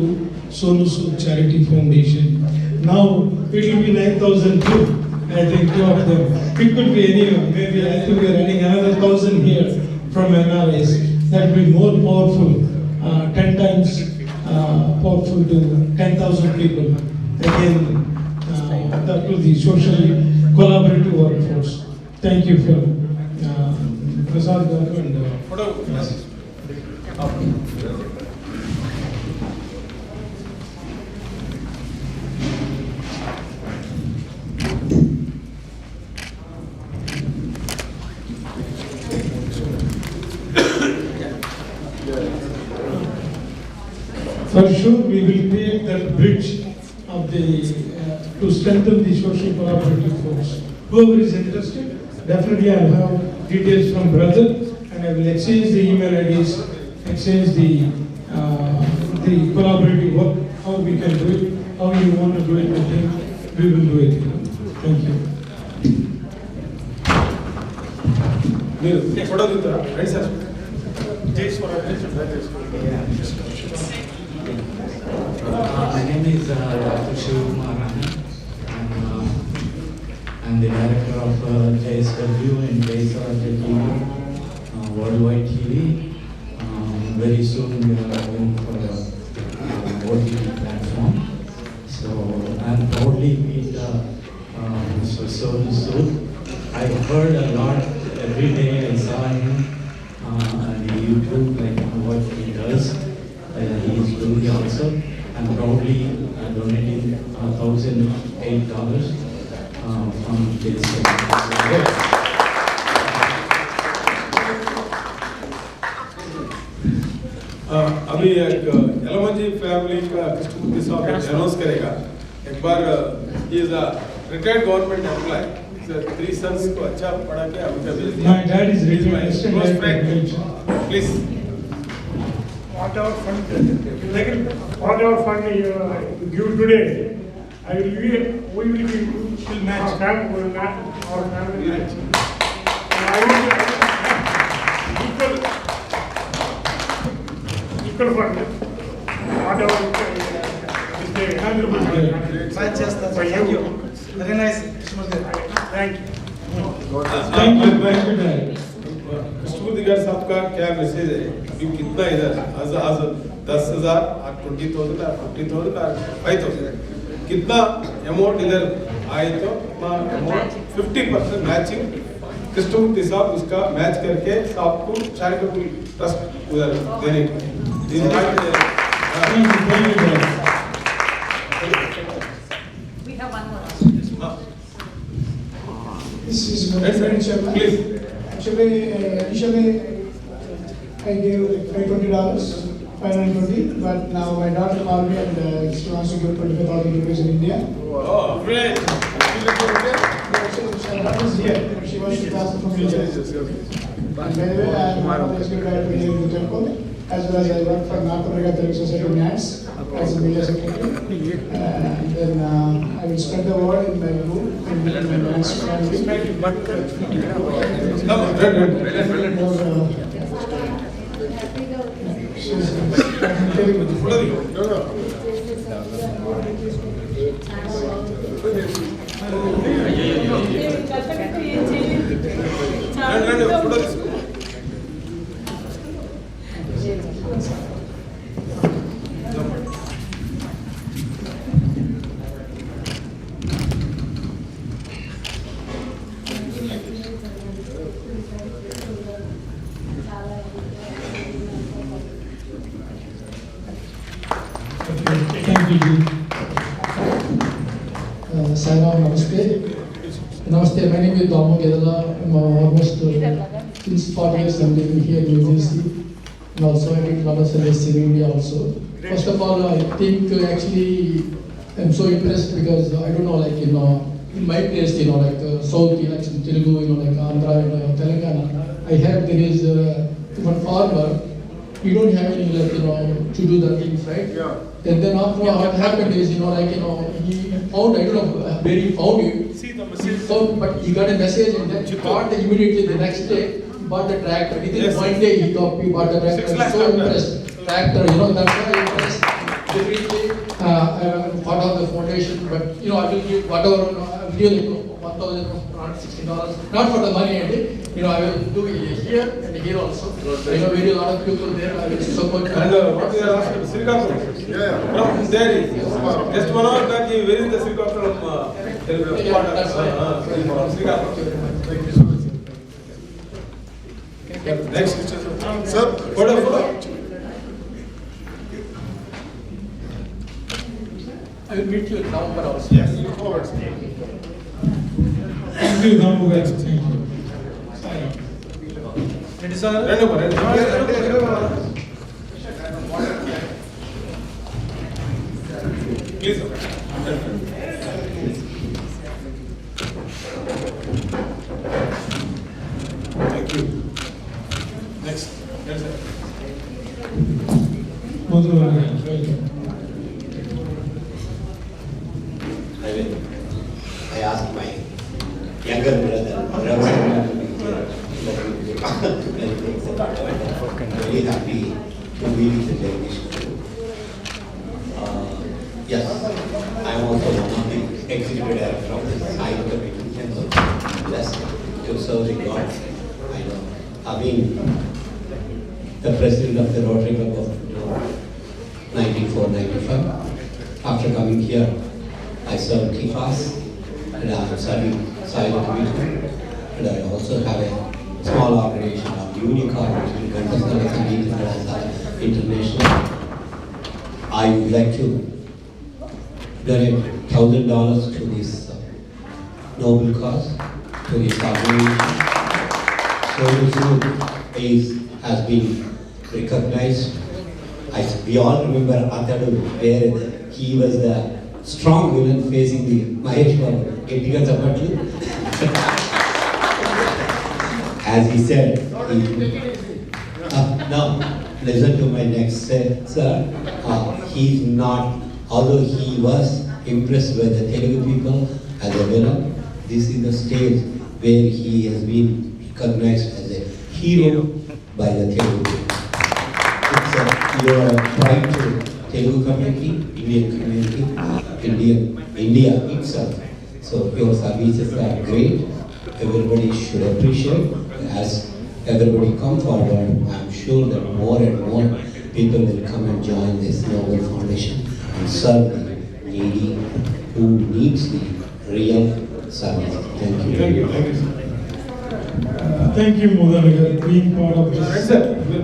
Sonu Sood Charity Foundation. Now it will be 9,000 too. I think 2 of them. It could be anyone. Maybe I think we are adding another 1,000 here from NRS. That will be more powerful, 10 times powerful to 10,000 people. Again, that will be socially collaborative workforce. Thank you for Prasad Garu and for sure, we will create that bridge of to strengthen the social collaborative force. Whoever is interested, definitely I will have details from brother, and I will exchange the email IDs, exchange the collaborative work, how we can do it, how you want to do it with him, we will do it. Thank you. Jai Swaraajya. My name is Dr. I'm the director of Jai-Histories and Jai-Swaraajya TV, worldwide TV. Very soon we are going for the OTT platform. So I'm proudly with Mr. Sonu Sood. I heard a lot every day. I saw him on YouTube, like what he does. He is doing also. I'm proudly donating $1,008 from this. अभी एक एलमंजी family का कृष्णमूर्ति साहब announce करेगा एक बार ही is a retired government employee 3 sons को अच्छा पढ़ा के अमेरिका भेज दिया. My dad is retired. Please. Whatever fund you give today, we will match. Our family match. Equal fund. whatever is the honorable for you. Very nice. Thank you. Thank you. Krishnamurthy गार साहब का क्या message है अभी कितना इधर आज 10,000 20,000 50,000 5,000 कितना अमाउंट इधर आए तो अमाउंट 50% मैचिंग कृष्णमूर्ति साहब उसका मैच करके आपको चैरिटेबल ट्रस्ट उधर देने को We have one more. This is please. Actually, initially I gave like $520, but now my daughter called me and she wants to give 25,000 rupees in India. Oh, great! She wants to transfer from India. By the way, I am one of the executive directors here in the temple, as well as I work for North America Telugu Society NATS as a media secretary. And then I will spread the word in my group and in my NATS family. Thank you. Salam, Namaste. Namaste, my name is Damo Kedala. I'm almost since 4 years I'm living here in New Jersey. And also I did a lot of service in India also. First of all, I think actually I'm so impressed because I don't know, like, in my place, like South, like in Telugu, like Andhra and Telangana, I heard there is one farmer, he don't have any, like, to do the things, right? Yeah. And then after what happened is, he found, I don't know where he found it. But he got a message and then he bought immediately the next day, bought the tractor. Within 1 day he bought the tractor. I'm so impressed. Tractor, that's why I'm impressed. Definitely, I'm part of the foundation, but I will give whatever, I will give $1,060. Not for the money, I will do it here and here also. I know very lot of people there. I will support. And what is your helicopter? Yeah. From there is just 1 hour back. Where is the helicopter from? That's right. Next, sir. Photo. I will meet you in November also. Yes. Look forward. Thank you, Damo guys. Thank you. Ready, sir? Ready. Please. Thank you. Next. I asked my younger brother, I'm very happy to be with the Jai-Histories. Yes, I am also one of the executive director of the Temple. Blessed to serve the God. I know. I've been the president of the Rotary Club of 94-95. After coming here, I served TFAS and I am serving Silent Meeting. And I also have a small organization of Unicorn, which is international. I would like to donate $1,000 to this noble cause, to this organization. Sonu Sood has been recognized. We all remember Atadu, where he was the strong villain facing the Mahesh Babu. As he said, now listen to my next sir. He's not, although he was impressed by the Telugu people as a villain, this is the stage where he has been recognized as a hero by the Telugu people. You are trying to Telugu community, Indian community, India itself. So your services are great. Everybody should appreciate. As everybody come forward, I'm sure that more and more people will come and join this noble foundation and serve the needy who needs the real service. Thank you. Thank you. Thank you, sir. Thank you, Mohan, for being part of this. Right, sir.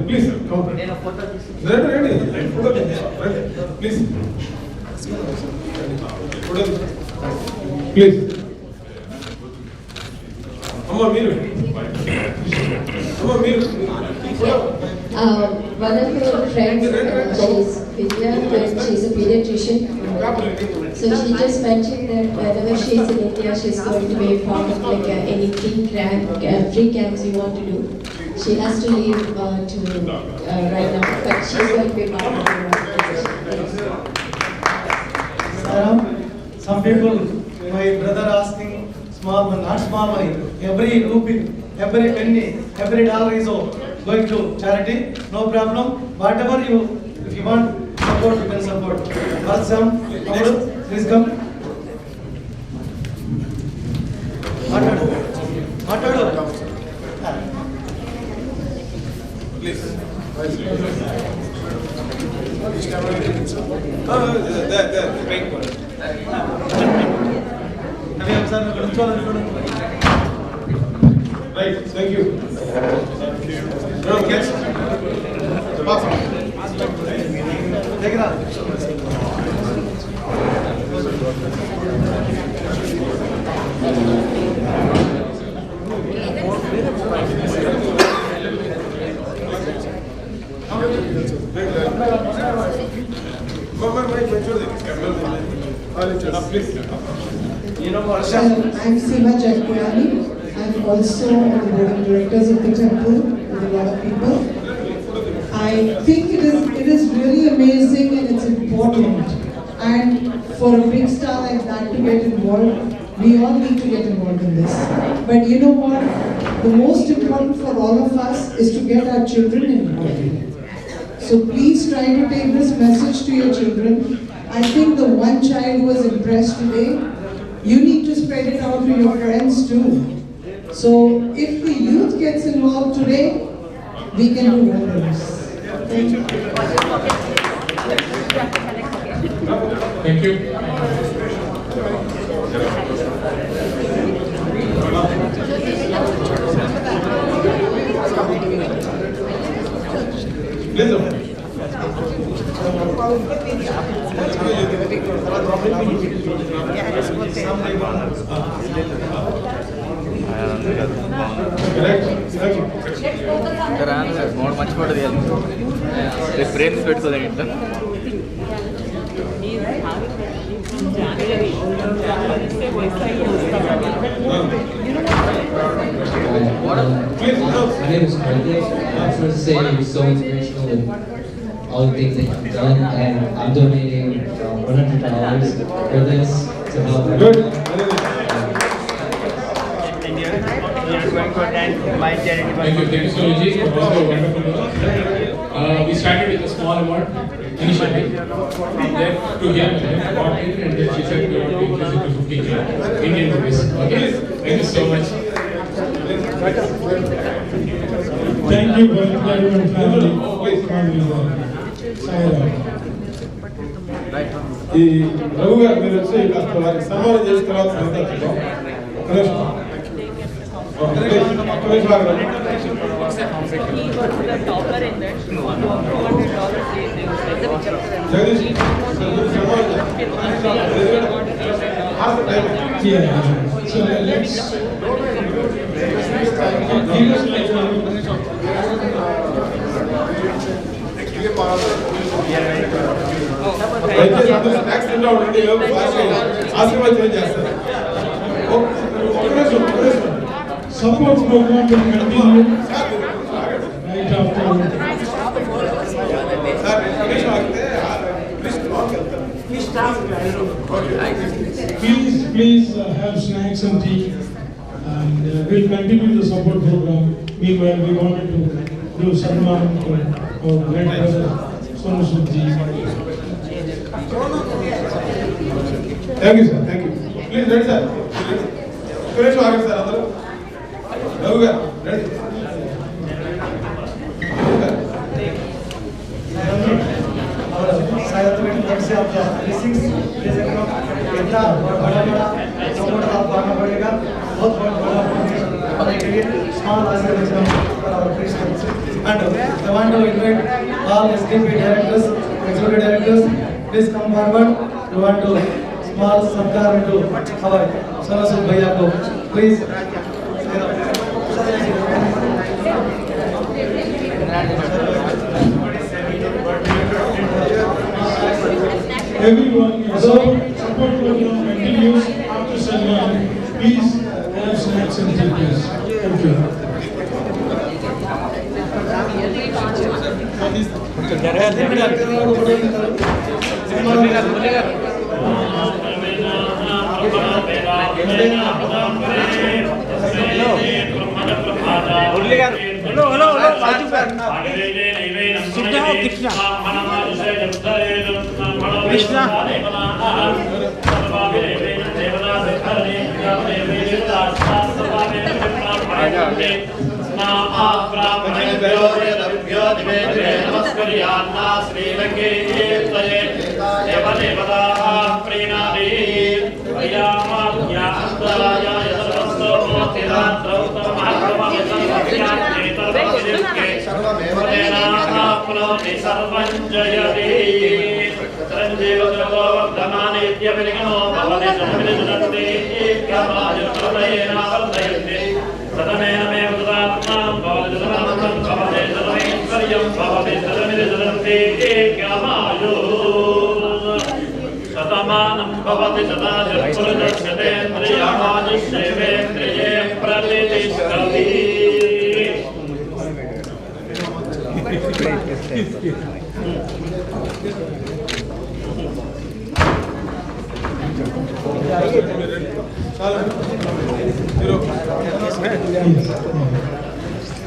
Please come. Ready. Please. Please. Amma, Meeru. One of your friends, she's Vidya, and she's a pediatrician. So she just mentioned that whenever she's in India, she's going to be part of like any free camps you want to do. She has to leave to right now, but she's going to be part of the Saram, some people, my brother asking small money, not small money. Every rupee, every penny, every dollar is going to charity. No problem. Whatever you, if you want support, you can support. First, Sam, please come. Please. Right, thank you. Yes. Take it out. I'm Seema Jaikwani. I'm also on the board of directors of the temple with a lot of people. I think it is really amazing and it's important. And for a big star like that to get involved, we all need to get involved in this. But you know what? The most important for all of us is to get our children involved. So please try to take this message to your children. I think the one child who was impressed today, you need to spread it out to your friends too. So if the youth gets involved today, we can do wonders. Thank you. Thank you. మంచి photo తీయాలి రేపు frames పెట్టుకోదండి ఇంట్లో My name is Pradesh. I just want to say you're so inspirational with all the things that you've done, and I'm donating $100 for this to help everyone. Thank you, Suji. We started with a small amount initially. Then to get bought it, and then she said we want to increase it to 50 Indian rupees. Okay, thank you so much. Thank you for everyone family. ఈ రఘు గారు మీరు వచ్చి కాస్త వారికి సన్మానం చేసిన తర్వాత సందర్భంలో జగదీష్ So let's యాక్సిడెంట్ అవుతుంది ఆశీర్వాదం చేస్తారు support program will continue right after. Please have snacks and tea, and we'll continue the support program. Meanwhile, we wanted to do Salman to our great brother Sonu Sood ji. Thank you, sir. Thank you. Please, ready, sir. Finish August, sir. Another. Ready. से आपका blessings इतना बड़ा support आपको आना पड़ेगा बहुत बड़ा हमारे के लिए स्मॉल आशीर्वाद for our Christians and I want to invite all SDP directors, executive directors, please come forward. We want to small satkar to our Sonu Sood bhaiya ko please. Everyone, support program continues after Salman. Please have snacks and drinks. Thank you. Hello, Krishna.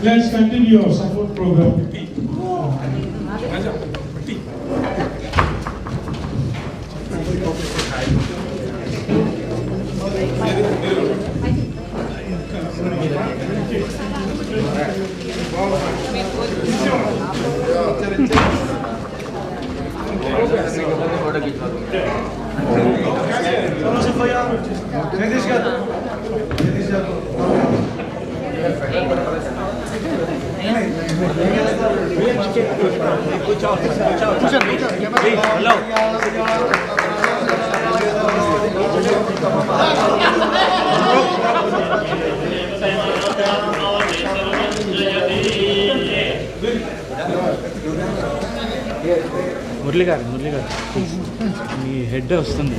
Let's continue our support program. Murali గారు మీ head వస్తుంది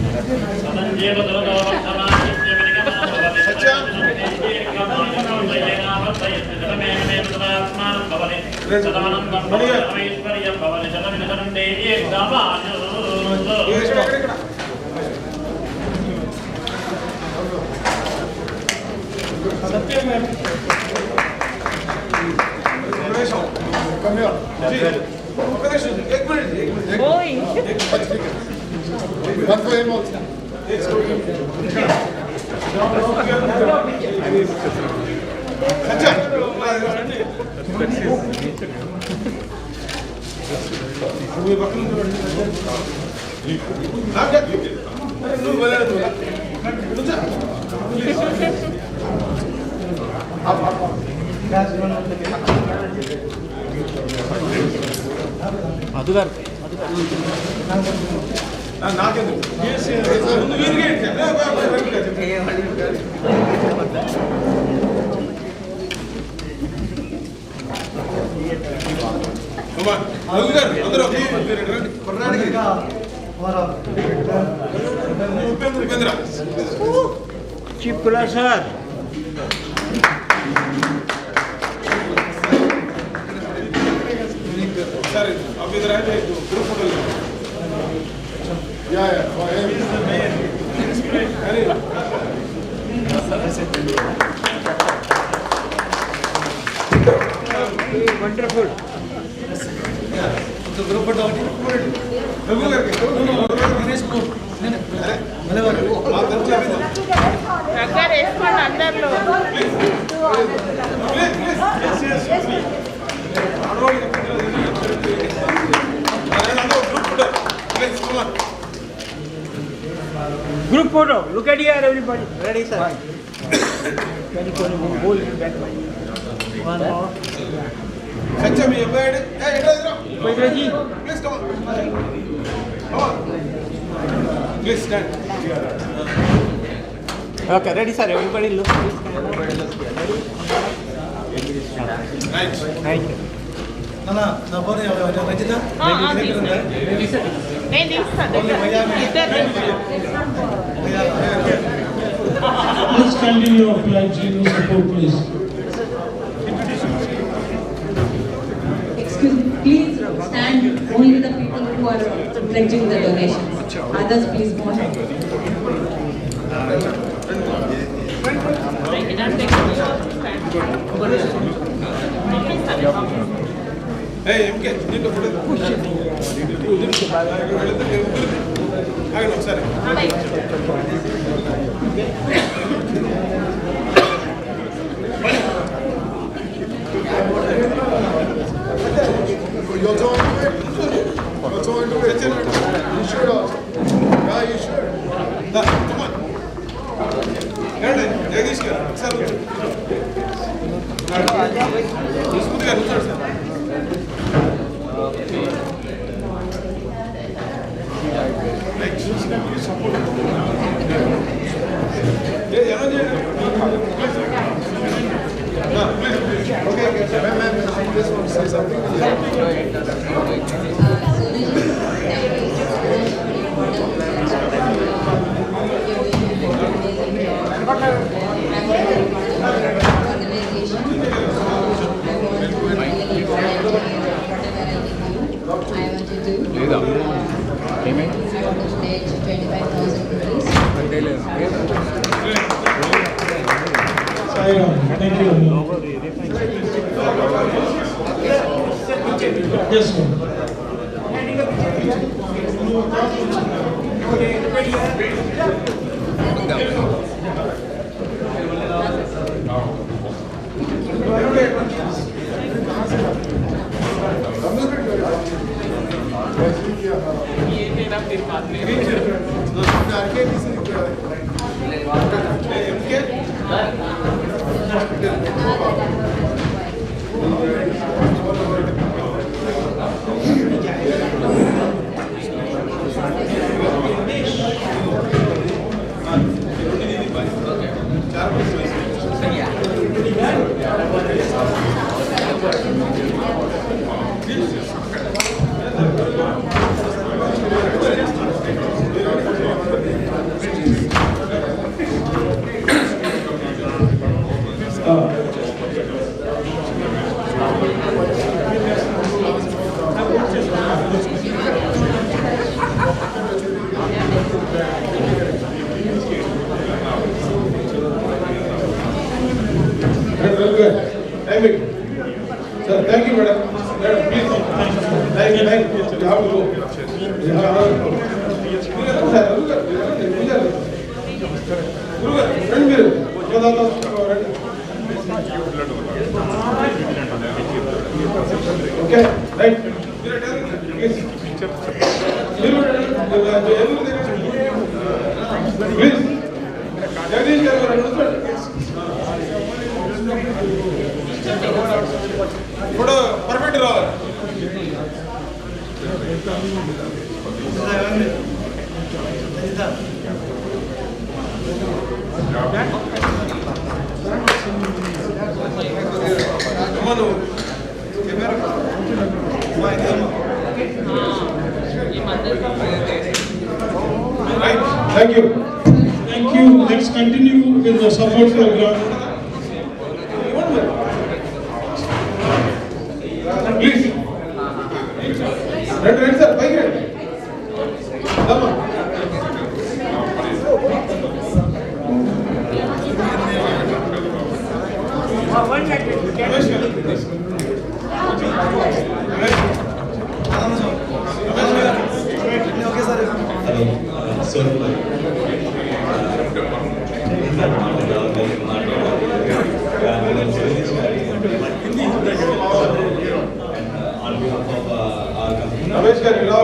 మధు గారు చిప్పులా sir Sir, अब इधर आए थे group photo ले। Yeah, for him. He is the main. Wonderful. Group photo ఒకటి Dinesh group Group photo. Look at here, everybody. Ready, sir? Can you hold it back? One more. Sacha, me applied. Hey, Pedraji. Please come on. Come on. Please stand. Okay, ready, sir? Everybody look. Right. Thank you. Nana, na phone Rajita. Please continue your pledge, support, please. Excuse me, please stand only the people who are pledging the donations. Others, please go ahead. Hey, MK, need to put it. Push it. I know, sir. You also want to do it? You also want to do it? You should also. Yeah, you should. Come on. Jagdish, sir. Thank you. Yes, sir. Sir, thank you, madam. Madam, please. Thank you. You have to go. Okay, right. Please. Please. Photo perfect raw. Right. Thank you. Thank you. Let's continue with the support program. Please. Red sir, bike red. Come on. Okay sir Ramesh గారు ఇలా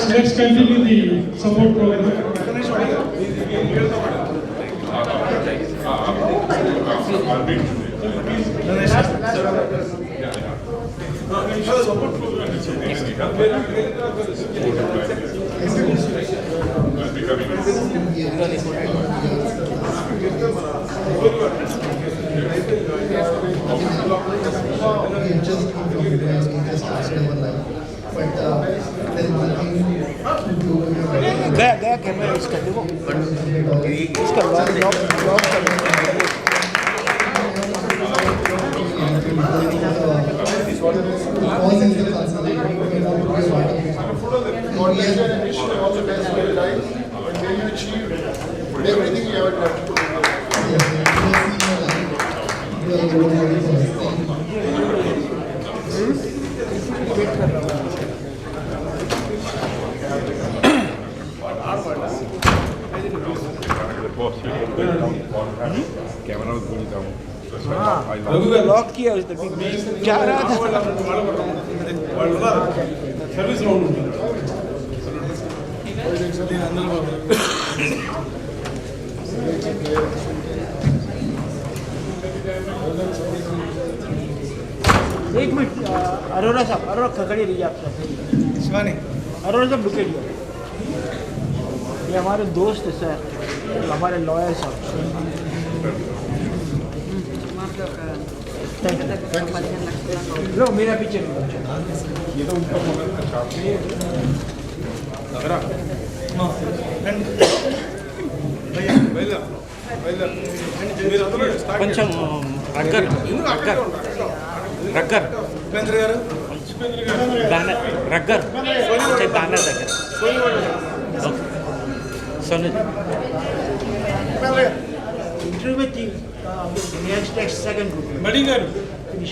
Let's continue the support program. गया camera इसका देखो इसका lock everything you ever tried to do. Lock किया उसने क्या रहा था सर्विस राउंड एक मिनट अरोरा साहब अरोरा खगड़ी रहिए आप सब शिवानी अरोरा साहब रुके ये हमारे दोस्त है सर हमारे लॉयर साहब लो मेरा पीछे ये तो उनका मगर का शॉट नहीं है भैया కొంచెం రగ్గర్ రగ్గర్ ఉపేంద్ర గారు రగ్గర్ బ్యానర్ దగ్గర सोनू इंटरव्यू में नेक्स्ट सेकंड बड़ी garu finish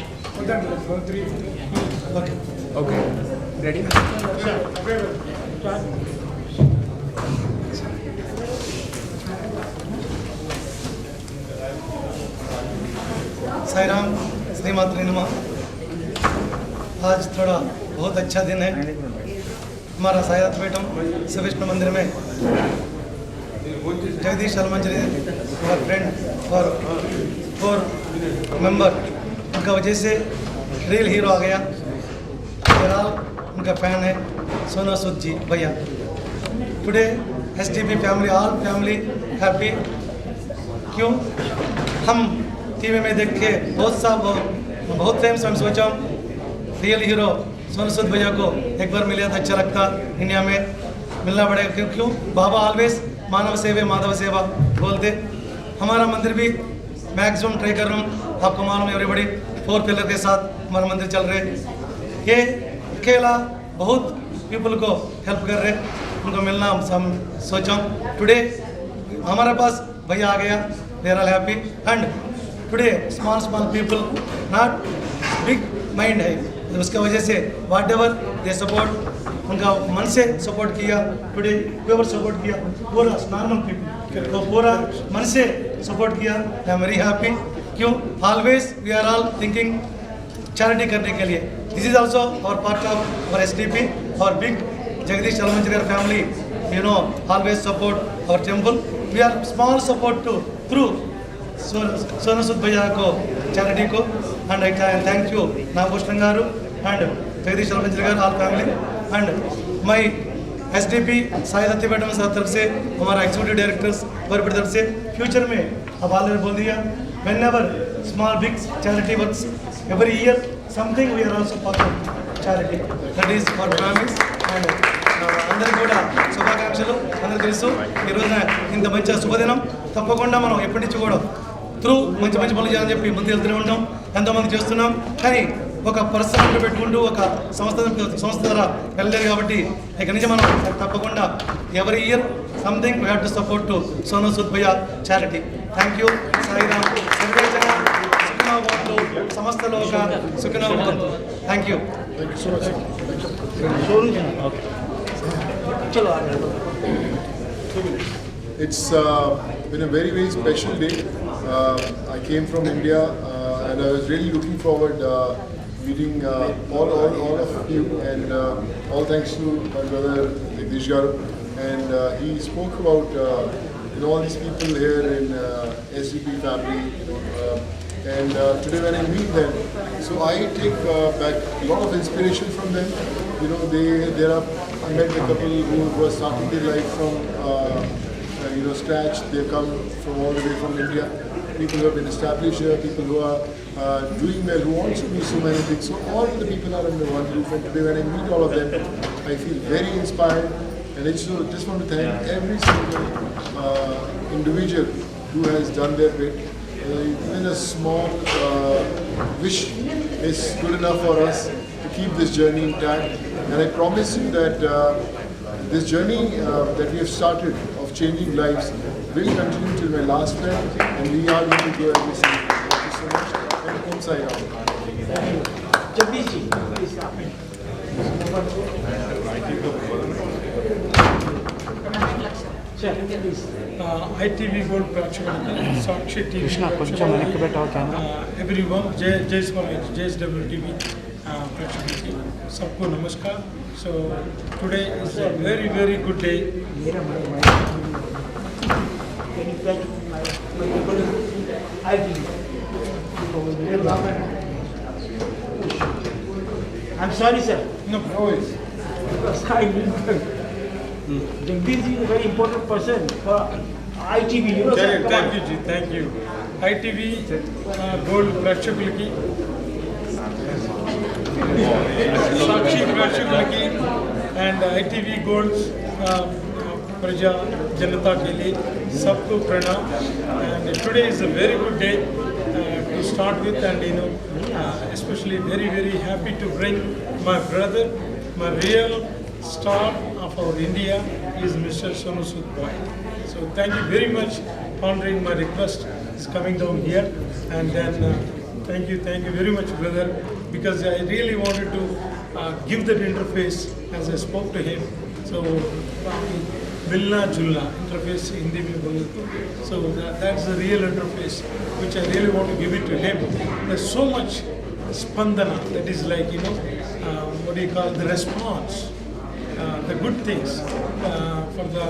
okay okay ready Sai Ram श्रीमात्री नमः। आज थोड़ा बहुत अच्छा दिन है। हमारा सायद बेटम विष्णु मंदिर में जगदीश मंजरी और फ्रेंड और 4 मेंबर उनका वजह से रियल हीरो आ गया। फिलहाल उनका फैन है सोनू सूद जी भैया। Today SDP family all family happy. क्यों हम टीवी में देख के बहुत टाइम से हम सोचा रियल हीरो सोनू सूद भैया को एक बार मिले तो अच्छा लगता। इंडिया में मिलना पड़ेगा क्यों बाबा ऑलवेज मानव सेवा माधव सेवा बोलते। हमारा मंदिर भी मैक्सिमम ट्राई कर रहा हूँ। आपको मालूम है एवरीबॉडी 4 पिलर के साथ हमारा मंदिर चल रहे। ये अकेला बहुत पीपल को हेल्प कर रहे। उनको मिलना हम सोचा टुडे हमारे पास भैया आ गया। We are all happy and today small people not big mind है। उसका वजह से वाट एवर दे सपोर्ट उनका मन से सपोर्ट किया। टुडे वेवर सपोर्ट किया पूरा नॉर्मल पीपल तो पूरा मन से सपोर्ट किया। I am very happy. क्यों always we are all thinking charity करने के लिए। This is also our part of our SDP our big Jagdish family you know always support our temple. We are small support to through Sonu Sood भैया को charity को and I thank you Nagabhushan garu and Jagdish garu all family and my SDP Sai बेटम sir तरफ से हमारा executive directors और तरफ से फ्यूचर में अब ऑलरेडी बोल दिया whenever small big charity works every year something we are also part of charity. That is for families and అందరికీ కూడా శుభాకాంక్షలు. అందరూ తెలుసు ఈ రోజున ఇంత మంచి శుభదినం. తప్పకుండా మనం ఎప్పటి నుంచి కూడా త్రూ మంచి మంచి పనులు చేయాలని చెప్పి ముందు వెళ్తూనే ఉంటాం, ఎంతోమంది చేస్తున్నాం. కానీ ఒక పర్సనల్ పెట్టుకుంటూ ఒక సంస్థ ద్వారా వెళ్ళలేదు కాబట్టి ఇక్కడి నుంచి మనం తప్పకుండా ఎవరి year something we have to support to Sonu Sood భయ్యా చారిటీ. Thank you. సాయిరామ్. సర్వే జన సుఖినో భవంతు. సమస్త లోక సుఖినో భవంతు. Thank you. It's been a very, very special day. I came from India and I was really looking forward meeting all of you, and all thanks to my brother Jagdish Garu. And he spoke about all these people here in SDP family. And today when I meet them, so I take back a lot of inspiration from them. I met a couple who were starting their life from scratch. They come from all the way from India. People who have been established here, people who are doing well, who want to do so many things. So all the people are under one roof, and today when I meet all of them, I feel very inspired. And I just want to thank every single individual who has done their bit. Even a small wish is good enough for us to keep this journey intact. And I promise you that this journey that we have started of changing lives will continue till my last breath, and we are going to go every single day. Thank you so much. And Om Sai Ram. Jagdish ji, please come in. ITV Gold ప్రేక్షకులకు సాక్షి TV everyone जय स्वाराज्य JSW TV ప్రేక్షకులకి सबको नमस्कार. So today is a very, very good day. I'm sorry, sir. No worries. Jagdish is a very important person for ITV. Thank you, Ji. Thank you. ITV Gold ప్రేక్షకులకి సాక్షి ప్రేక్షకులకి and ITV Gold प्रजा जनता के लिए सबको प्रणाम. And today is a very good day to start with, and especially very, very happy to bring my brother, my real star of our India is Mr. Sonu Sood boy. So thank you very much honoring my request. He's coming down here, and then thank you very much, brother, because I really wanted to give that interface as I spoke to him. So Milna Julna interface Hindi mein bole to. So that's the real interface which I really want to give it to him. There's so much spandana, that is like what do you call the response, the good things for the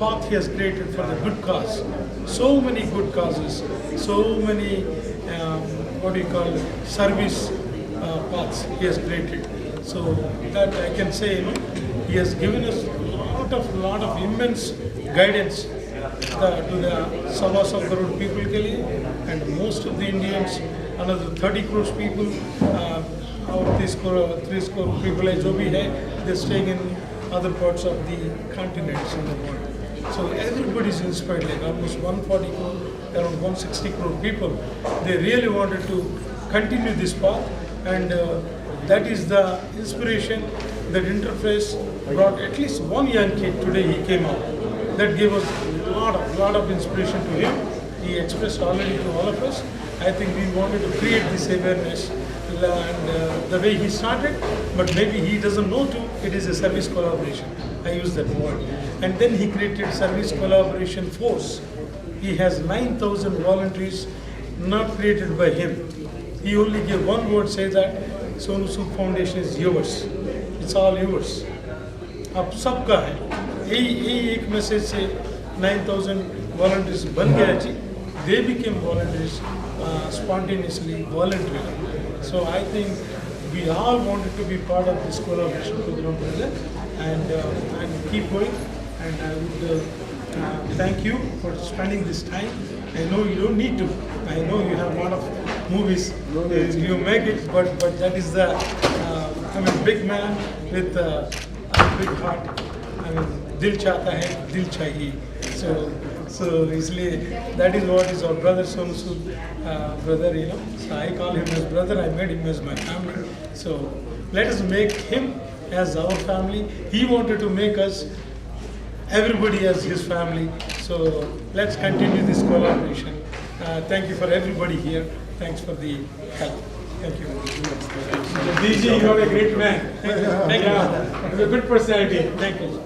path he has created for the good cause. So many good causes, so many what do you call service paths he has created. So that I can say, he has given us lot of immense guidance to the Sawas of crore people ke liye, and most of the Indians, another 30 crores people, और 3 crore people है जो भी है, they're staying in other parts of the continents in the world. So everybody is inspired, like almost 140 crore, around 160 crore people. They really wanted to continue this path, and that is the inspiration. That interface brought at least one young kid today. He came out. That gave us lot of inspiration to him. He expressed already to all of us. I think we wanted to create this awareness, and the way he started, but maybe he doesn't know too. It is a service collaboration. I use that word. And then he created service collaboration force. He has 9,000 volunteers, not created by him. He only gave one word, say that Sonu Sood Foundation is yours. It's all yours. अब सबका है. यही एक message से 9,000 volunteers बन गया जी. They became volunteers spontaneously, voluntarily. So I think we all wanted to be part of this collaboration program, and keep going. And I would thank you for spending this time. I know you don't need to. I know you have a lot of movies. You make it, but that is the big man with a big heart. Dil chahta hai, dil chahiye. So इसलिए that is what is our brother Sonu Sood, brother, you know. So I call him as brother. I made him as my family. So let us make him as our family. He wanted to make us everybody as his family. So let's continue this collaboration. Thank you for everybody here. Thanks for the help. Thank you. DJ, you are a great man. Thank you. You have a good personality. Thank you.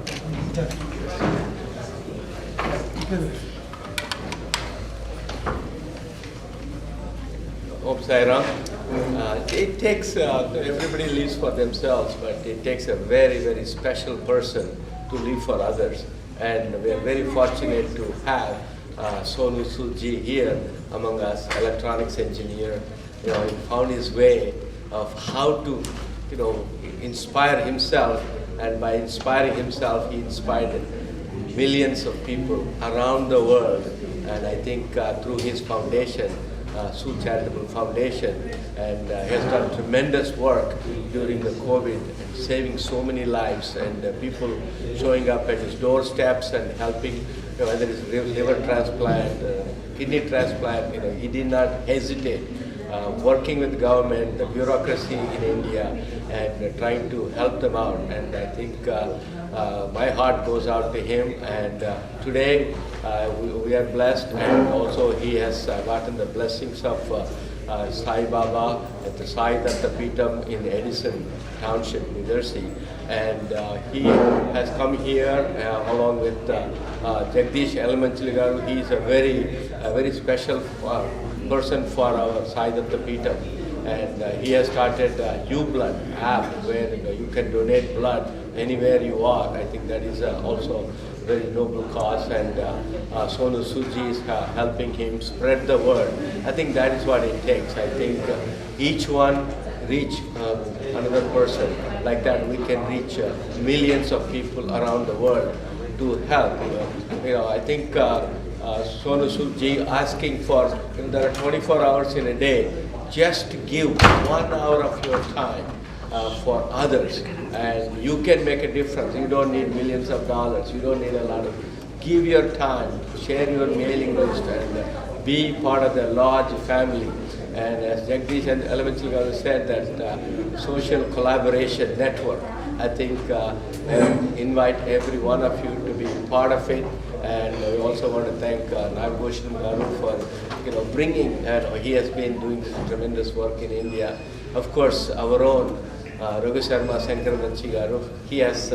Om Sai Ram. It takes, everybody lives for themselves, but it takes a very, very special person to live for others. And we are very fortunate to have Sonu Sood ji here among us, electronics engineer. You know, he found his way of how to, you know, inspire himself, and by inspiring himself, he inspired millions of people around the world. And I think through his foundation, Sood Charitable Foundation, and he has done tremendous work during the COVID, saving so many lives, and people showing up at his doorsteps and helping, you know, whether it's liver transplant, kidney transplant. You know, he did not hesitate. Working with government, the bureaucracy in India, and trying to help them out. And I think my heart goes out to him. And today we are blessed, and also he has gotten the blessings of Sai Baba at the Sai Datta Peetham in Edison Township, New Jersey. And he has come here along with Jagdish Elementary Garu. He is a very special person for our Sai Datta Peetham. And he has started UBLOOD app, where you can donate blood anywhere you are. I think that is also a very noble cause, and Sonu Sood ji is helping him spread the word. I think that is what it takes. I think each one reach another person. Like that, we can reach millions of people around the world to help. You know, I think Sonu Sood ji asking for, you know, there are 24 hours in a day. Just give 1 hour of your time for others, and you can make a difference. You don't need millions of dollars. You don't need a lot of. Give your time, share your mailing list, and be part of the large family. And as Jagdish and Elementary Garu said, that social collaboration network. I think invite every one of you to be part of it. And we also want to thank Nagbhushan Garu for, you know, bringing, he has been doing this tremendous work in India. Of course, our own Raghu Sharma Sankaramachi Garu, he has,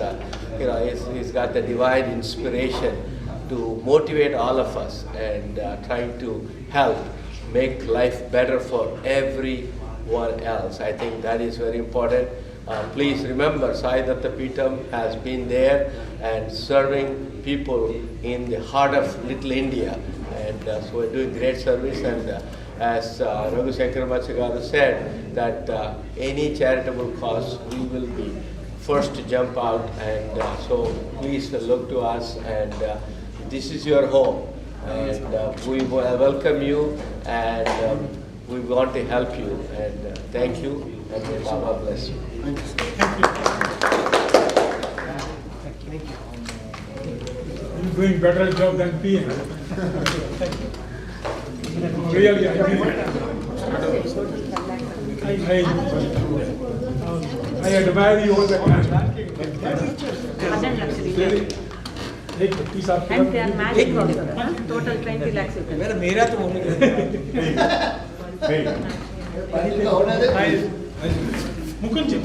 you know, he's got the divine inspiration to motivate all of us, and trying to help make life better for everyone else. I think that is very important. Please remember, Sai Datta Peetham has been there and serving people in the heart of Little India, and so we're doing great service. And as Raghu Sankaramachi Garu said, that any charitable cause, we will be first to jump out, and so please look to us, and this is your home, and we welcome you, and we want to help you, and thank you, and may Baba bless you. Thank you. You're doing better job than PM. Really, I admire you all the time. And they are magic also, total 20 lakhs you can. Mukunji,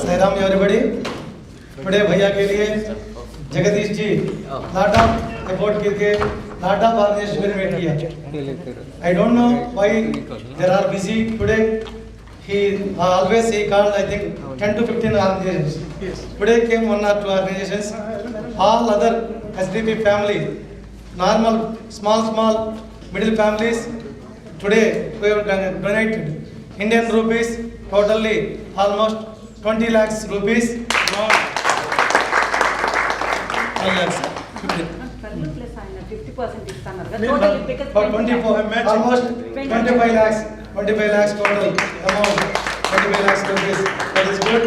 Sai Ram everybody. बड़े भैया के लिए Jagdish ji lot of effort करके lot of organization में किया. I don't know why they are busy today. He always called, I think, 10 to 15 organizations. Today came 1 or 2 organizations. All other SDP family, normal, small, middle families. Today we have donated Indian rupees, totally almost 20 lakhs rupees. 1 lakh. 50% For 24 match, almost 25 lakhs total amount, 25 lakhs rupees. That is good.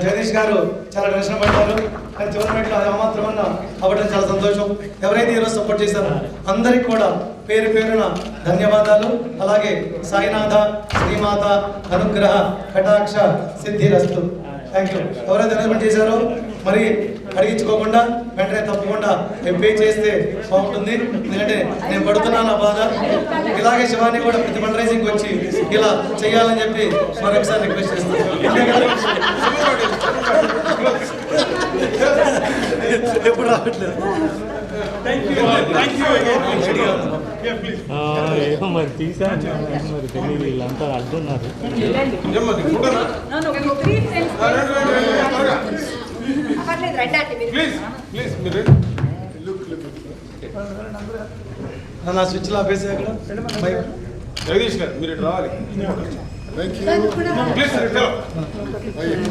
Jagadish గారు చాలా tension పడ్డారు, కానీ tournament లో ఏమాత్రమన్నా అవ్వడం చాలా సంతోషం. ఎవరైతే ఈరోజు సపోర్ట్ చేశారో అందరికి కూడా పేరు పేరున ధన్యవాదాలు. అలాగే సాయినాథ శ్రీమాత అనుగ్రహ కటాక్ష సిద్ధిరస్తు. Thank you. ఎవరైతే అనౌన్స్మెంట్ చేశారో మరి అడిగించుకోకుండా వెంటనే తప్పకుండా పే చేస్తే బాగుంటుంది. ఎందుకంటే నేను పడుతున్నాను ఆ బాధ. ఇలాగే శివాని కూడా ప్రతి ఫండ్ రైజింగ్ వచ్చి ఇలా చేయాలని చెప్పి మరొకసారి రిక్వెస్ట్ చేస్తాను. ఎప్పుడు రావట్లేదు. ఏమో మరి తీసాను మరి తెలియదు, వీళ్ళంతా అడ్డున్నారు. నా స్విచ్ లో ఆపేసి అక్కడ జగదీష్ గారు మీరు రావాలి. Please, sir, tell.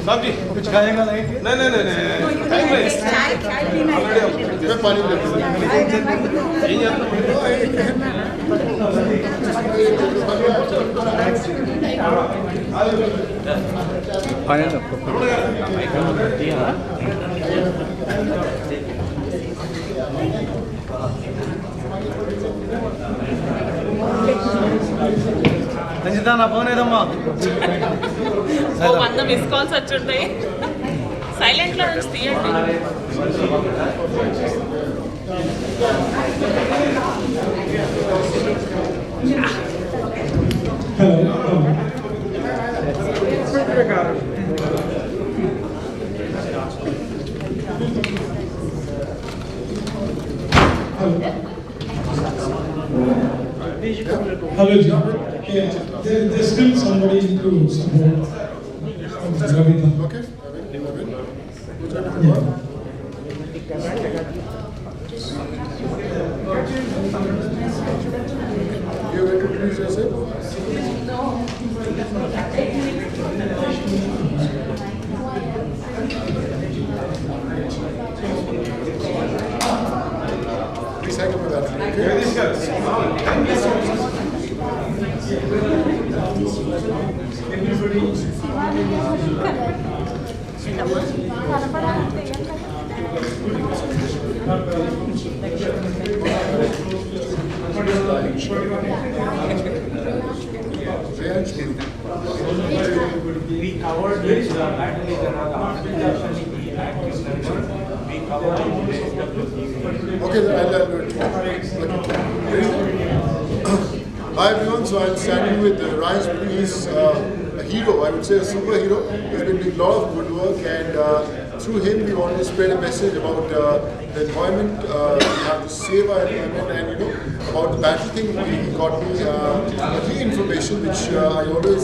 Sabji, कुछ खाएगा नहीं? नहीं, time waste. मैं पानी రంజిత నా ఫోన్ ఏదమ్మా? 100 మిస్ కాల్స్ వచ్చుంటాయి. సైలెంట్ లో నుంచి తీయండి. Hello, John. Yeah, there's still somebody to support. Okay. Yeah. You want to introduce yourself? Please hang up with that. We covered this battery we covered Okay, then I'll do it. Hi everyone, so I'm standing with Raj. He's a hero, I would say a superhero. He's been doing a lot of good work, and through him we want to spread a message about the environment. We have to save our environment, and about the battery thing, he got me new information which I always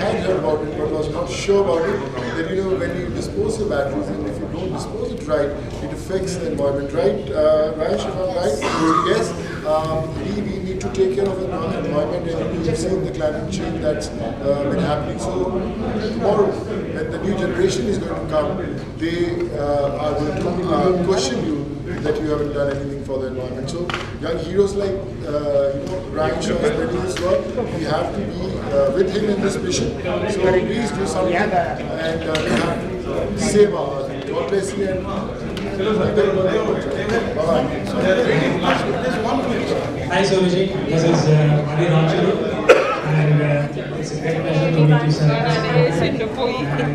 had heard about it but was not sure about it. That when you dispose of batteries, and if you don't dispose it right, it affects the environment, right? Right, if I'm right? Yes. We need to take care of the environment, and you've seen the climate change that's been happening. So tomorrow, when the new generation is going to come, they are going to question you that you haven't done anything for the environment. So young heroes like Ryan Shaw is spreading this work. We have to be with him in this mission. So please do something, and we have to save our earth. God bless you. And Hi Sonuji, this is Rashi, and it's a great pleasure to meet you, sir.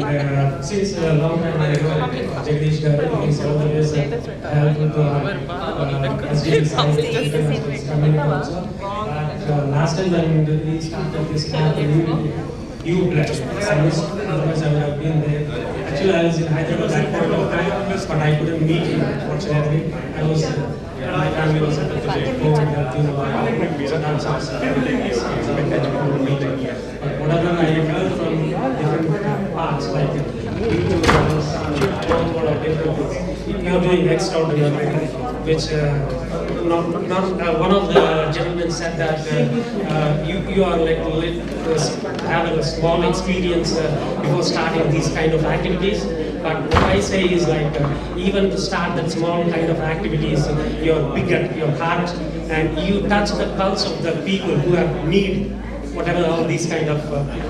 And since a long time ago, Jagdish Garu is always helpful to our SDPs community also. Last time when we started this camp, UBLOOD, I wish otherwise I would have been there. Actually, I was in Hyderabad at that point of time, but I couldn't meet him, unfortunately. My family was at the COVID, sometimes I couldn't meet him. But whatever I heard from different parts, like YouTube, you are doing extraordinary, which one of the gentlemen said that you are like having a small experience before starting these kind of activities. But what I say is like even to start that small kind of activities, you're big at your heart, and you touch the pulse of the people who have need, whatever all these kind of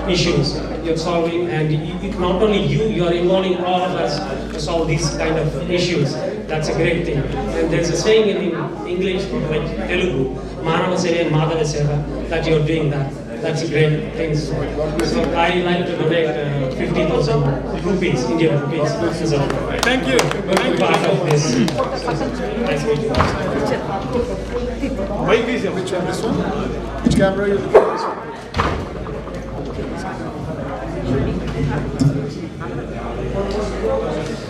issues you're solving, and not only you are involving all of us to solve these kind of issues. That's a great thing. And there's a saying in English, like Telugu, Manava Seva and Madhava Seva, that you're doing that. That's a great thing. So I like to donate 50,000 rupees, Indian rupees. So Thank you. Thank you. Part of this. Nice meeting you. Which one? This one? Which camera are you looking at? This one?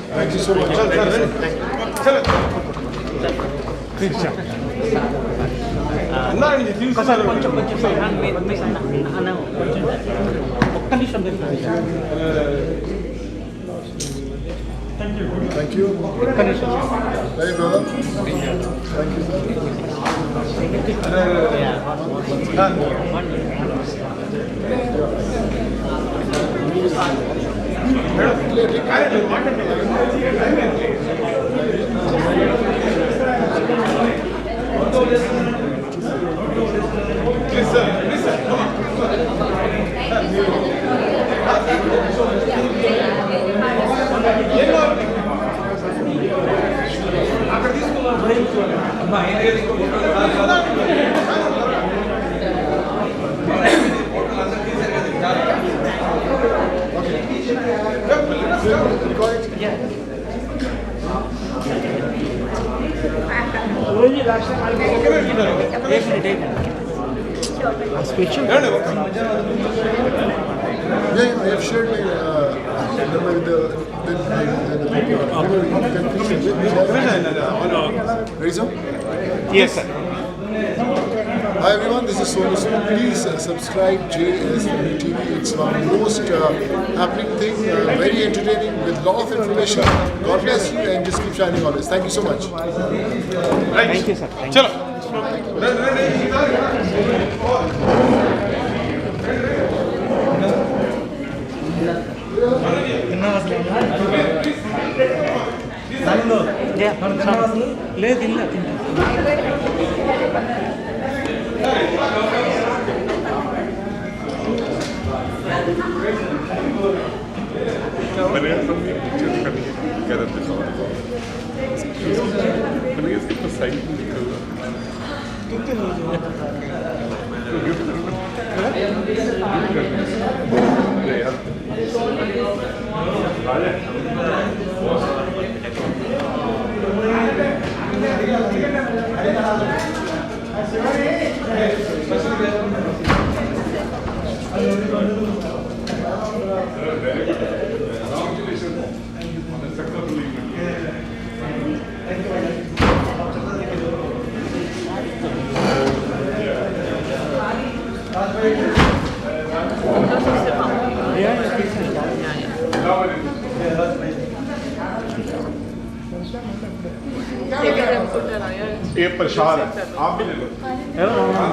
Thank you so much. Thank you. Hey, brother. Thank you, Yeah, I have shared my number with the Reason? Yes, sir. Hi everyone, this is Sonu Sood. Please subscribe JSW TV. It's one of the most happening thing, very entertaining with a lot of information. God bless you and just keep shining always. Thank you so much. Right. Thank you, sir. Thank Chalo. లేదు ಇಲ್ಲ ये प्रसाद है आप भी ले लो हाँ